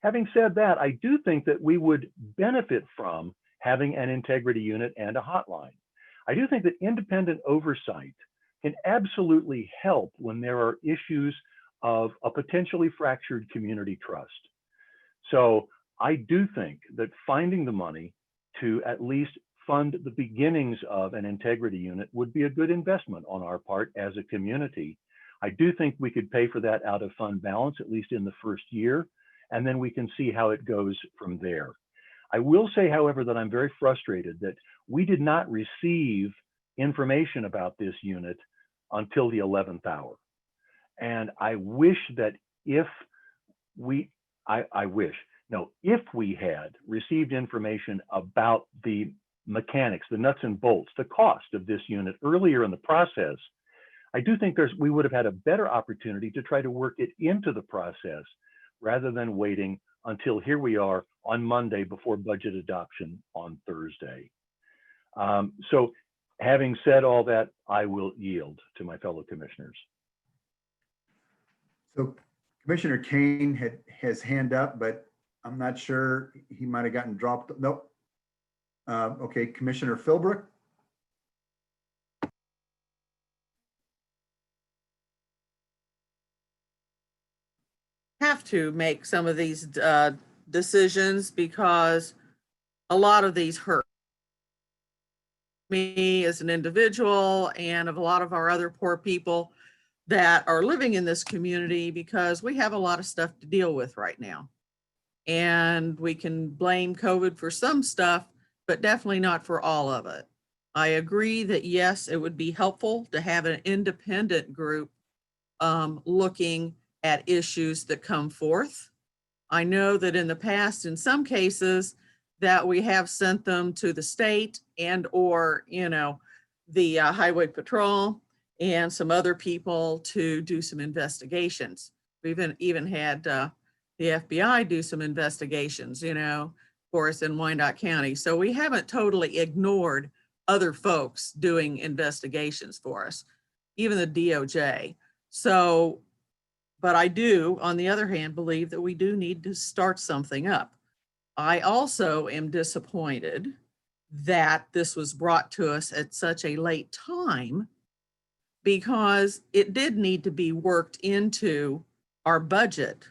Having said that, I do think that we would benefit from having an integrity unit and a hotline. I do think that independent oversight can absolutely help when there are issues of a potentially fractured community trust. So I do think that finding the money to at least fund the beginnings of an integrity unit would be a good investment on our part as a community. I do think we could pay for that out of fund balance, at least in the first year, and then we can see how it goes from there. I will say, however, that I'm very frustrated that we did not receive information about this unit until the 11th hour. And I wish that if we had received information about the mechanics, the nuts and bolts, the cost of this unit earlier in the process, I do think we would have had a better opportunity to try to work it into the process rather than waiting until here we are on Monday before budget adoption on Thursday. So having said all that, I will yield to my fellow commissioners. So Commissioner Kane has hand up, but I'm not sure, he might have gotten dropped. Nope. Okay, Commissioner Philbrook. Have to make some of these decisions because a lot of these hurt me as an individual and of a lot of our other poor people that are living in this community, because we have a lot of stuff to deal with right now. And we can blame COVID for some stuff, but definitely not for all of it. I agree that yes, it would be helpful to have an independent group looking at issues that come forth. I know that in the past, in some cases, that we have sent them to the state and or, the Highway Patrol and some other people to do some investigations. We've even had the FBI do some investigations, for us in Wyandotte County. So we haven't totally ignored other folks doing investigations for us, even the DOJ. So, but I do, on the other hand, believe that we do need to start something up. I also am disappointed that this was brought to us at such a late time, because it did need to be worked into our budget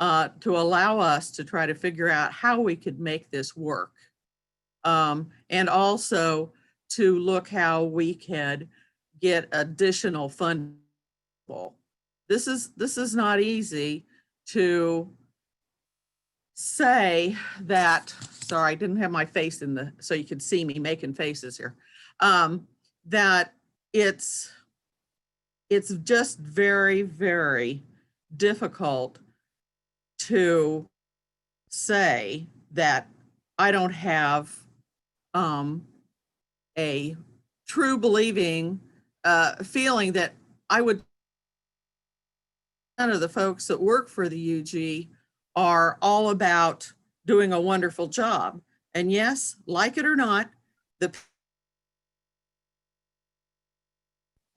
to allow us to try to figure out how we could make this work. And also to look how we could get additional funding. This is not easy to say that, sorry, I didn't have my face in so you could see me making faces here, that it's just very, very difficult to say that I don't have a true believing feeling that I would of the folks that work for the UG are all about doing a wonderful job. And yes, like it or not, the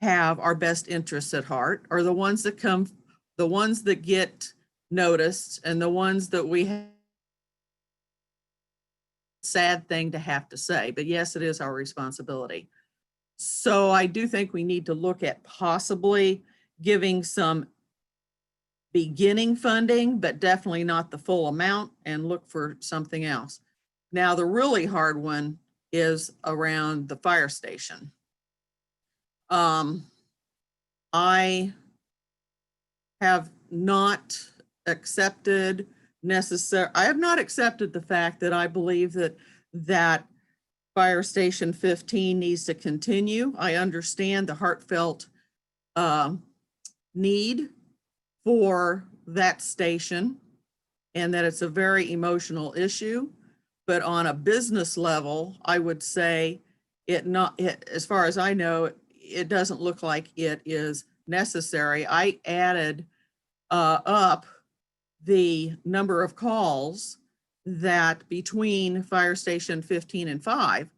have our best interests at heart are the ones that come, the ones that get noticed, and the ones that we have. Sad thing to have to say, but yes, it is our responsibility. So I do think we need to look at possibly giving some beginning funding, but definitely not the full amount, and look for something else. Now, the really hard one is around the fire station. I have not accepted I have not accepted the fact that I believe that Fire Station 15 needs to continue. I understand the heartfelt need for that station and that it's a very emotional issue. But on a business level, I would say as far as I know, it doesn't look like it is necessary. I added up the number of calls that between Fire Station 15 and 5,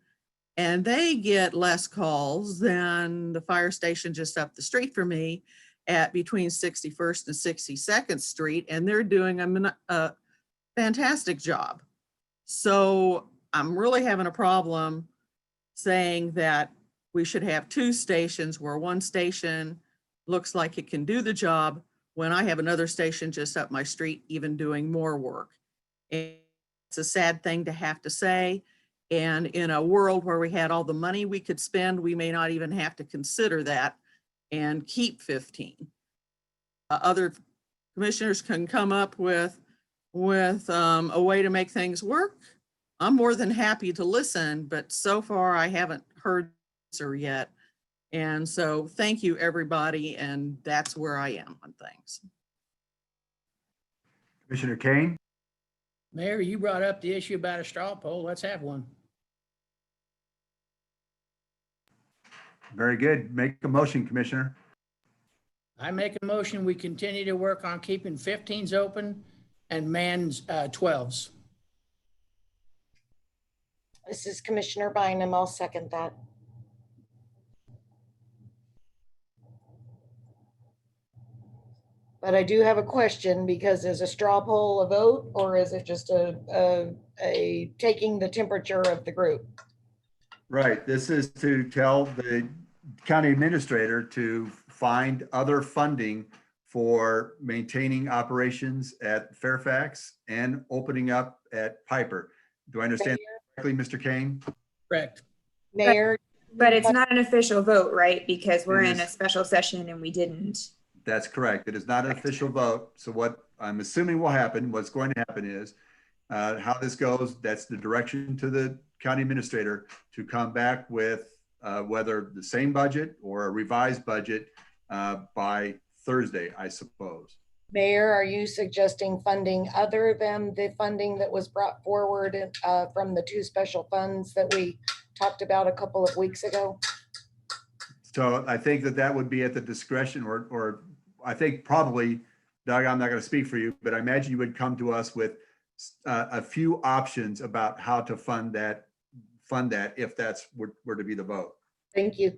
and they get less calls than the fire station just up the street from me at between 61st and 62nd Street, and they're doing a fantastic job. So I'm really having a problem saying that we should have two stations where one station looks like it can do the job when I have another station just up my street even doing more work. And it's a sad thing to have to say. And in a world where we had all the money we could spend, we may not even have to consider that and keep 15. Other commissioners can come up with a way to make things work. I'm more than happy to listen, but so far I haven't heard the answer yet. And so thank you, everybody. And that's where I am on things. Commissioner Kane? Mayor, you brought up the issue about a straw poll. Let's have one. Very good. Make a motion, Commissioner. I make a motion, we continue to work on keeping 15s open and man's 12s. This is Commissioner Bynum. I'll second that. But I do have a question, because is a straw poll a vote, or is it just a taking the temperature of the group? Right. This is to tell the county administrator to find other funding for maintaining operations at Fairfax and opening up at Piper. Do I understand correctly, Mr. Kane? Correct. Mayor? But it's not an official vote, right? Because we're in a special session and we didn't. That's correct. It is not an official vote. So what I'm assuming will happen, what's going to happen is how this goes, that's the direction to the county administrator to come back with whether the same budget or a revised budget by Thursday, I suppose. Mayor, are you suggesting funding other than the funding that was brought forward from the two special funds that we talked about a couple of weeks ago? So I think that would be at the discretion, or I think probably, Doug, I'm not going to speak for you, but I imagine you would come to us with a few options about how to fund that if that's were to be the vote. Thank you.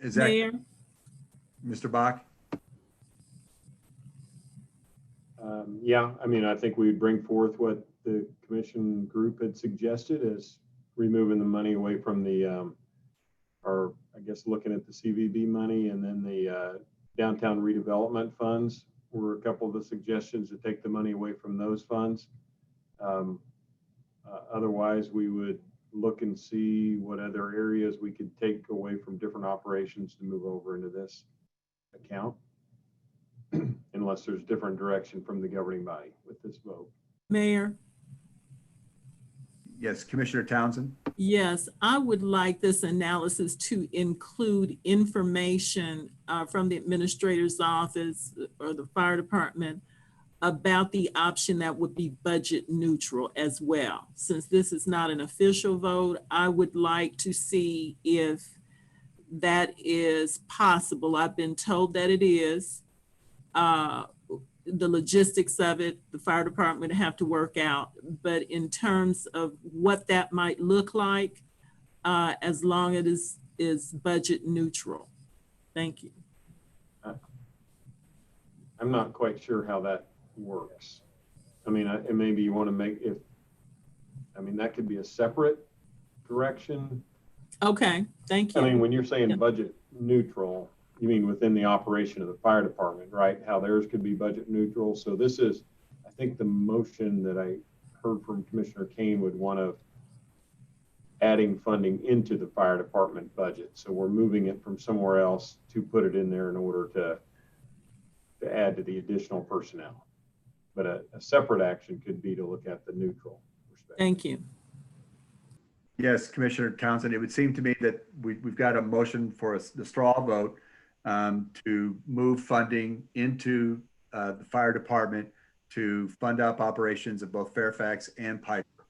Is that Mayor? Mr. Bach? Yeah, I mean, I think we'd bring forth what the commission group had suggested as removing the money away from the, or I guess looking at the CVB money, and then the downtown redevelopment funds were a couple of the suggestions to take the money away from those funds. Otherwise, we would look and see what other areas we could take away from different operations to move over into this account, unless there's different direction from the governing body with this vote. Mayor? Yes, Commissioner Townsend. Yes, I would like this analysis to include information from the administrator's office or the fire department about the option that would be budget neutral as well. Since this is not an official vote, I would like to see if that is possible. I've been told that it is. The logistics of it, the fire department have to work out. But in terms of what that might look like, as long as it is budget neutral. Thank you. I'm not quite sure how that works. I mean, and maybe you want to make that could be a separate direction. Okay, thank you. I mean, when you're saying budget neutral, you mean within the operation of the fire department, right? How theirs could be budget neutral. So this is, I think the motion that I heard from Commissioner Kane would want to adding funding into the fire department budget. So we're moving it from somewhere else to put it in there in order to add to the additional personnel. But a separate action could be to look at the neutral perspective. Thank you. Yes, Commissioner Townsend, it would seem to me that we've got a motion for the straw vote to move funding into the fire department to fund up operations of both Fairfax and Piper.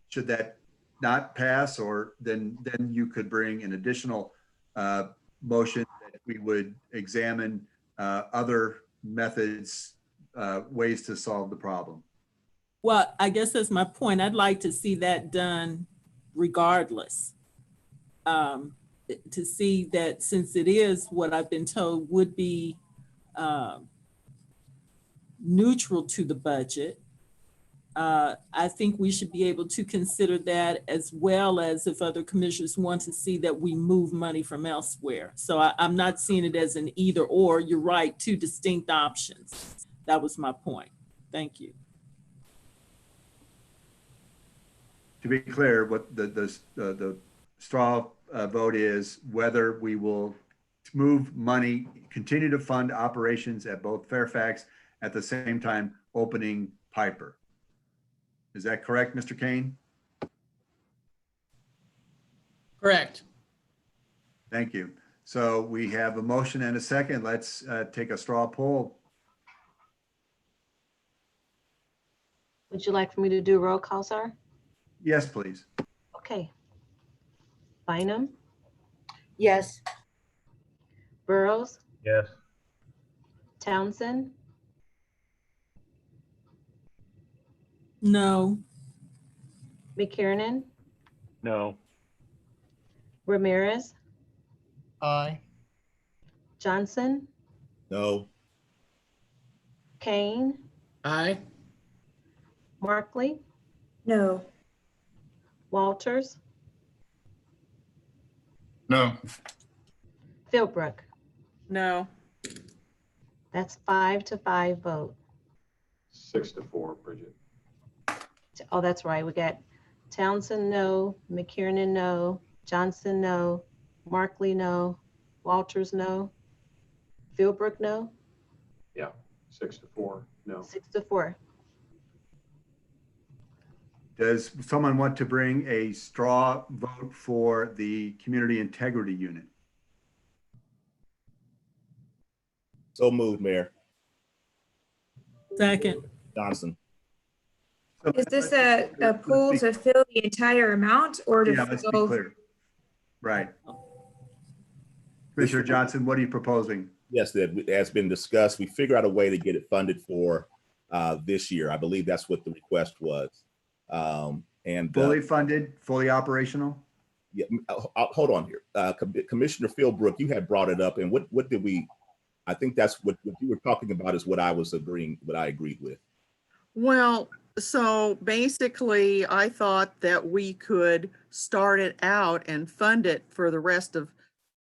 Should that not pass, or then you could bring an additional motion that we would examine other methods, ways to solve the problem. Well, I guess that's my point. I'd like to see that done regardless. To see that, since it is what I've been told would be neutral to the budget, I think we should be able to consider that, as well as if other commissioners want to see that we move money from elsewhere. So I'm not seeing it as an either or. You're right, two distinct options. That was my point. Thank you. To be clear, what the straw vote is whether we will move money, continue to fund operations at both Fairfax, at the same time opening Piper. Is that correct, Mr. Kane? Correct. Thank you. So we have a motion and a second. Let's take a straw poll. Would you like for me to do roll call, sir? Yes, please. Okay. Bynum, Yes. Burrows, Yes. Townsend, No. McKiernan, No. Ramirez, Aye. Johnson, No. Kane, Aye. Markley, No. Walters, No. Philbrook. No. That's 5-5 vote. 6-4, Bridget. Oh, that's right. We got Townsend, no. McKiernan, no. Johnson, no. Markley, no. Walters, no. Philbrook, no. Yeah, 6-4, no. 6-4. Does someone want to bring a straw vote for the Community Integrity Unit? So moved, Mayor. Second. Johnson. Is this a pool to fill the entire amount, or to Yeah, let's be fill? clear. Right. Commissioner Johnson, what are you proposing? Yes, that has been discussed. We figure out a way to get it funded for this year. I believe that's what the request was. And Fully funded, fully operational? Yeah, hold on here. Commissioner Philbrook, you had brought it up, and what did we? I think that's what you were talking about is what I was agreeing, what I agreed with. Well, so basically, I thought that we could start it out and fund it for the rest of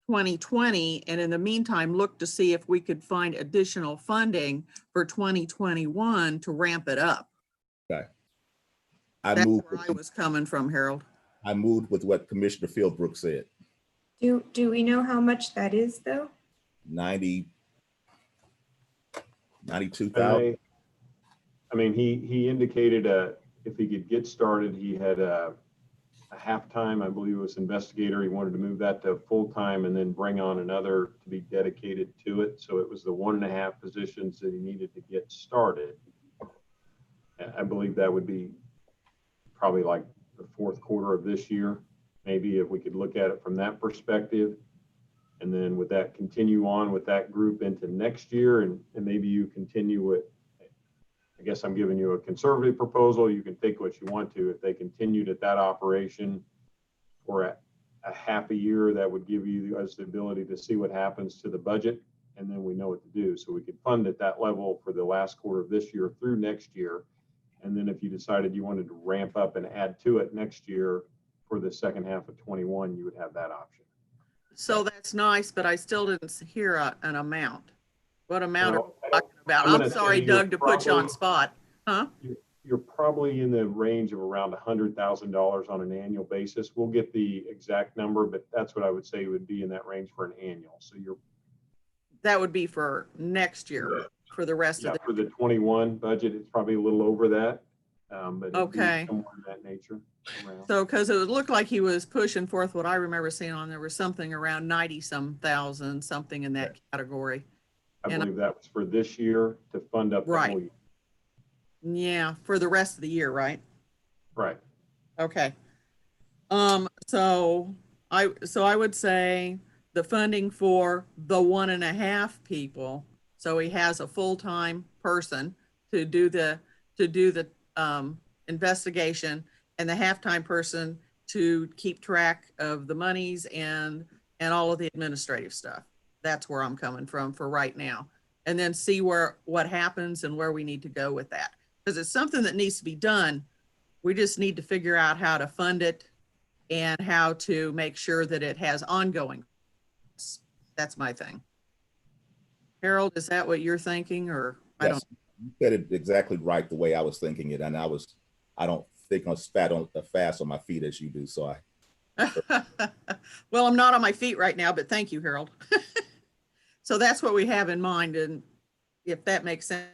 2020, and in the meantime, look to see if we could find additional funding for 2021 to ramp it up. Okay. That's where I was coming from, Harold. I moved with what Commissioner Philbrook said. Do we know how much that is, though? 92,000. I mean, he indicated if he could get started, he had a half-time, I believe it was investigator. He wanted to move that to full-time and then bring on another to be dedicated to it. So it was the 1.5 positions that he needed to get started. I believe that would be probably like the fourth quarter of this year, maybe, if we could look at it from that perspective. And then would that continue on with that group into next year? And maybe you continue with, I guess I'm giving you a conservative proposal. You can take what you want to. If they continued at that operation for a half a year, that would give you us the ability to see what happens to the budget, and then we know what to do. So we could fund at that level for the last quarter of this year through next year. And then if you decided you wanted to ramp up and add to it next year for the second half of 21, you would have that option. So that's nice, but I still didn't hear an amount. What amount are Well, we talking about? I'm I'm gonna sorry, say you're Doug, to put you on probably- spot. Huh? You're probably in the range of around $100,000 on an annual basis. We'll get the exact number, but that's what I would say would be in that range for an annual. So you're That would be for next year, for the rest of for the 21 budget, it's probably a little over that. But it'd be Okay. somewhere in that nature. Around. So, because it looked like he was pushing forth what I remember seeing on there was something around 90-some thousand, something in that category. I And believe that was for this year to fund up the Right. whole year. Yeah, for the rest of the year, right? Right. Okay. So I would say the funding for the 1.5 people. So he has a full-time person to do the investigation, and the half-time person to keep track of the monies and all of the administrative stuff. That's where I'm coming from for right now. And then see what happens and where we need to go with that. Because it's something that needs to be done. We just need to figure out how to fund it and how to make sure that it has ongoing. That's my thing. Harold, is that what you're thinking, or I Yes, don't? you said it exactly right the way I was thinking it, and I don't think I'm fast on my feet as you do. So Well, I'm not on my feet right now, but thank you, Harold. So that's what we have in mind, and if that makes sense.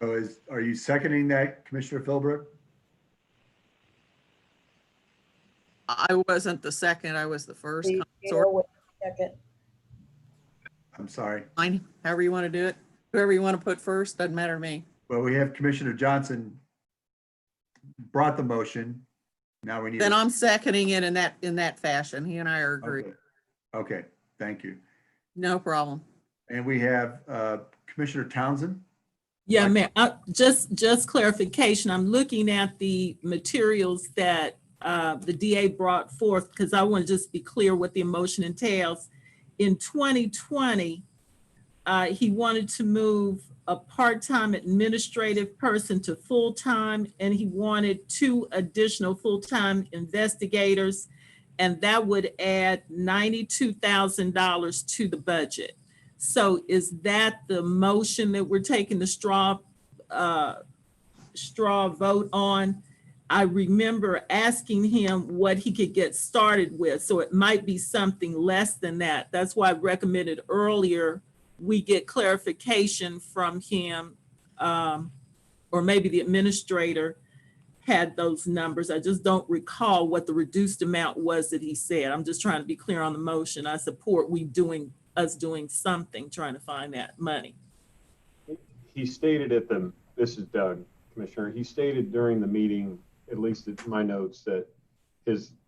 So are you seconding that, Commissioner Philbrook? I wasn't the second, I was the first. Second. I'm sorry. Fine, however you want to do it. Whoever you want to put first, doesn't matter to me. Well, we have Commissioner Johnson brought the motion. Now we need. Then I'm seconding it in that fashion. He and I are agreed. Okay, thank you. No problem. And we have Commissioner Townsend. Yeah, Mayor, just clarification. I'm looking at the materials that the DA brought forth because I want to just be clear what the motion entails. In 2020, he wanted to move a part-time administrative person to full-time, and he wanted 2 additional full-time investigators, and that would add $92,000 to the budget. So is that the motion that we're taking the straw vote on? I remember asking him what he could get started with. So it might be something less than that. That's why I recommended earlier we get clarification from him, or maybe the administrator had those numbers. I just don't recall what the reduced amount was that he said. I'm just trying to be clear on the motion. I support us doing something, trying to find that money. He stated this is Doug, Commissioner, he stated during the meeting, at least in my notes, that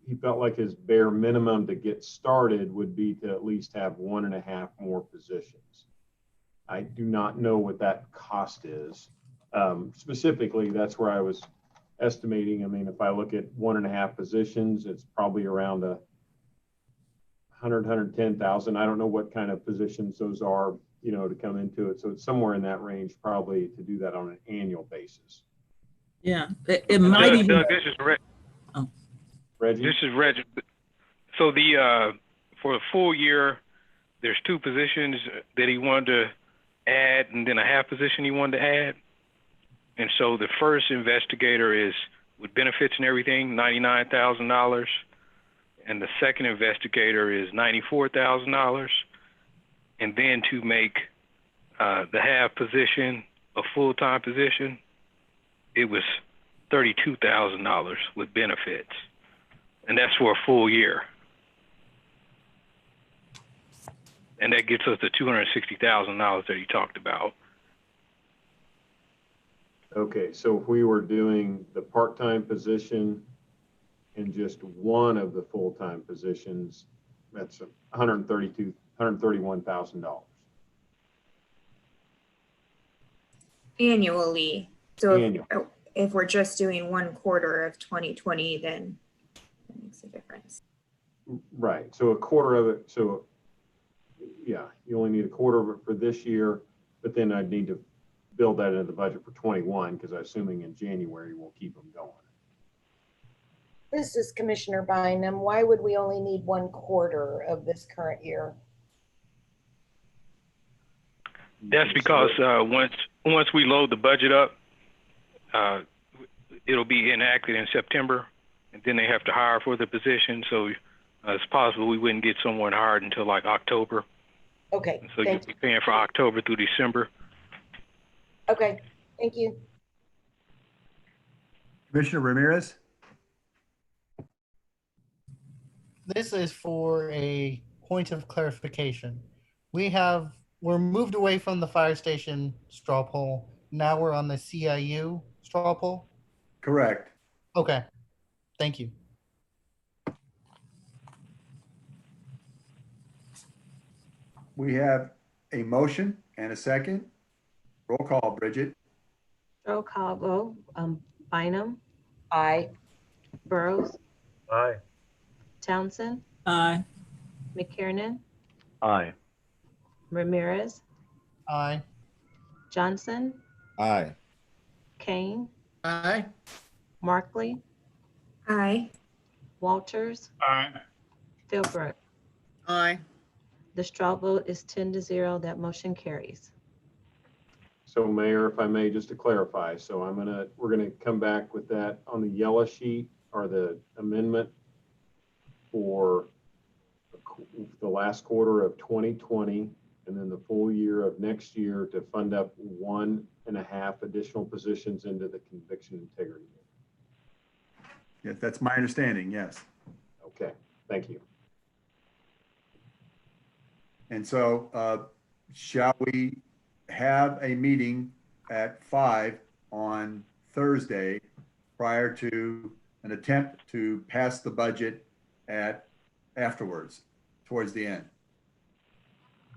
he felt like his bare minimum to get started would be to at least have 1.5 more positions. I do not know what that cost is. Specifically, that's where I was estimating. I mean, if I look at 1.5 positions, it's probably around 110,000. I don't know what kind of positions those are, to come into it. So it's somewhere in that range, probably, to do that on an annual basis. Yeah, it might even. Doug, this is Reggie. This is Reggie. So for the full year, there's 2 positions that he wanted to add, and then a half position he wanted to add. And so the first investigator is with benefits and everything, $99,000, and the second investigator is $94,000. And then to make the half position a full-time position, it was $32,000 with benefits, and that's for a full year. And that gets us the $260,000 that he talked about. Okay, so if we were doing the part-time position and just one of the full-time positions, That's $131,000 Annually. So annual. if we're just doing 1/4 of 2020, then that makes a difference. Right. So a quarter of it. So yeah, you only need a quarter of it for this year, but then I'd need to build that into the budget for 21 because I'm assuming in January we'll keep them going. This is Commissioner Bynum. Why would we only need 1/4 of this current year? That's because once we load the budget up, it'll be enacted in September, and then they have to hire for the position. So it's possible we wouldn't get someone hired until like October. Okay. So you'll be paying for October through December. Okay, thank you. Commissioner Ramirez? This is for a point of clarification. We're moved away from the fire station straw poll. Now we're on the CIU straw poll. Correct. Okay, thank you. We have a motion and a second. Roll call, Bridget. Roll call vote. Bynum, Aye. Burrows, Aye. Townsend, Aye. McKiernan, Aye. Ramirez, Aye. Johnson, Aye. Kane, Aye. Markley, Aye. Walters, Aye. Philbrook. Aye. The straw vote is 10-0. That motion carries. So Mayor, if I may, just to clarify, so we're gonna come back with that on the yellow sheet or the amendment for the last quarter of 2020 and then the full year of next year to fund up 1.5 additional positions into the conviction integrity. Yes, that's my understanding, yes. Okay, thank you. And so shall we have a meeting at 5 on Thursday prior to an attempt to pass the budget afterwards, towards the end?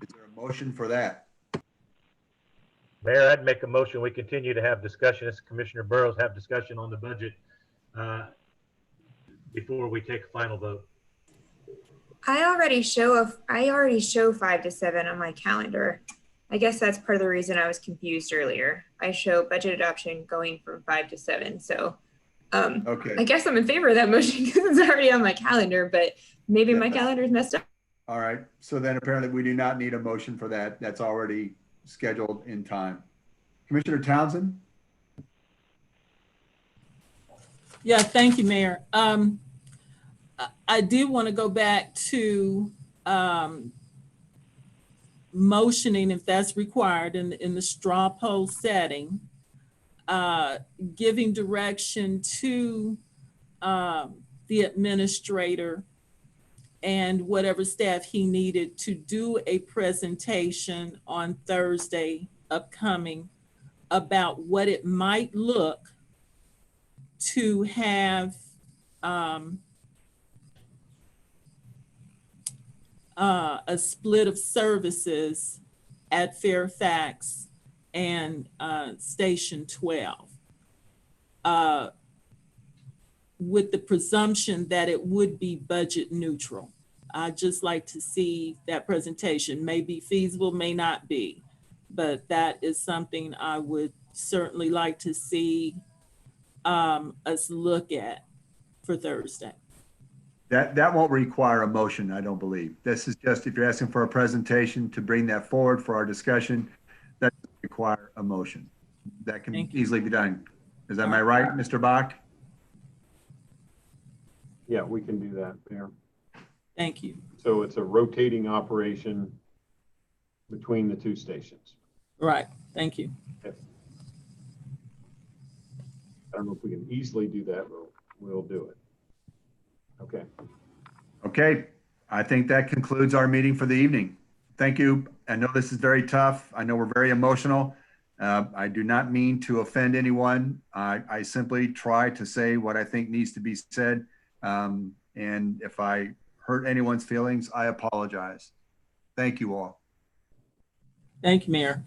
Is there a motion for that? Mayor, I'd make a motion. We continue to have discussion as Commissioner Burrows have discussion on the budget before we take a final vote. I already show 5 to 7 on my calendar. I guess that's part of the reason I was confused earlier. I show budget adoption going from 5 to 7. So Okay. I guess I'm in favor of that motion because it's already on my calendar, but maybe my calendar is messed up. All right. So then apparently we do not need a motion for that. That's already scheduled in time. Commissioner Townsend? Yeah, thank you, Mayor. I did want to go back to motioning, if that's required in the straw poll setting, giving direction to the administrator and whatever staff he needed to do a presentation on Thursday upcoming about what it might look to have a split of services at Fairfax and Station 12, with the presumption that it would be budget neutral. I'd just like to see that presentation. May be feasible, may not be, but that is something I would certainly like to see us look at for Thursday. That won't require a motion, I don't believe. This is just if you're asking for a presentation to bring that forward for our discussion, that doesn't require a motion. That can easily be done. Is that, am I right, Mr. Bach? Yeah, we can do that, Mayor. Thank you. So it's a rotating operation between the two stations. Right, thank you. Okay. I don't know if we can easily do that, but we'll do it. Okay. Okay, I think that concludes our meeting for the evening. Thank you. I know this is very tough. I know we're very emotional. I do not mean to offend anyone. I simply try to say what I think needs to be said. And if I hurt anyone's feelings, I apologize. Thank you all. Thank you, Mayor.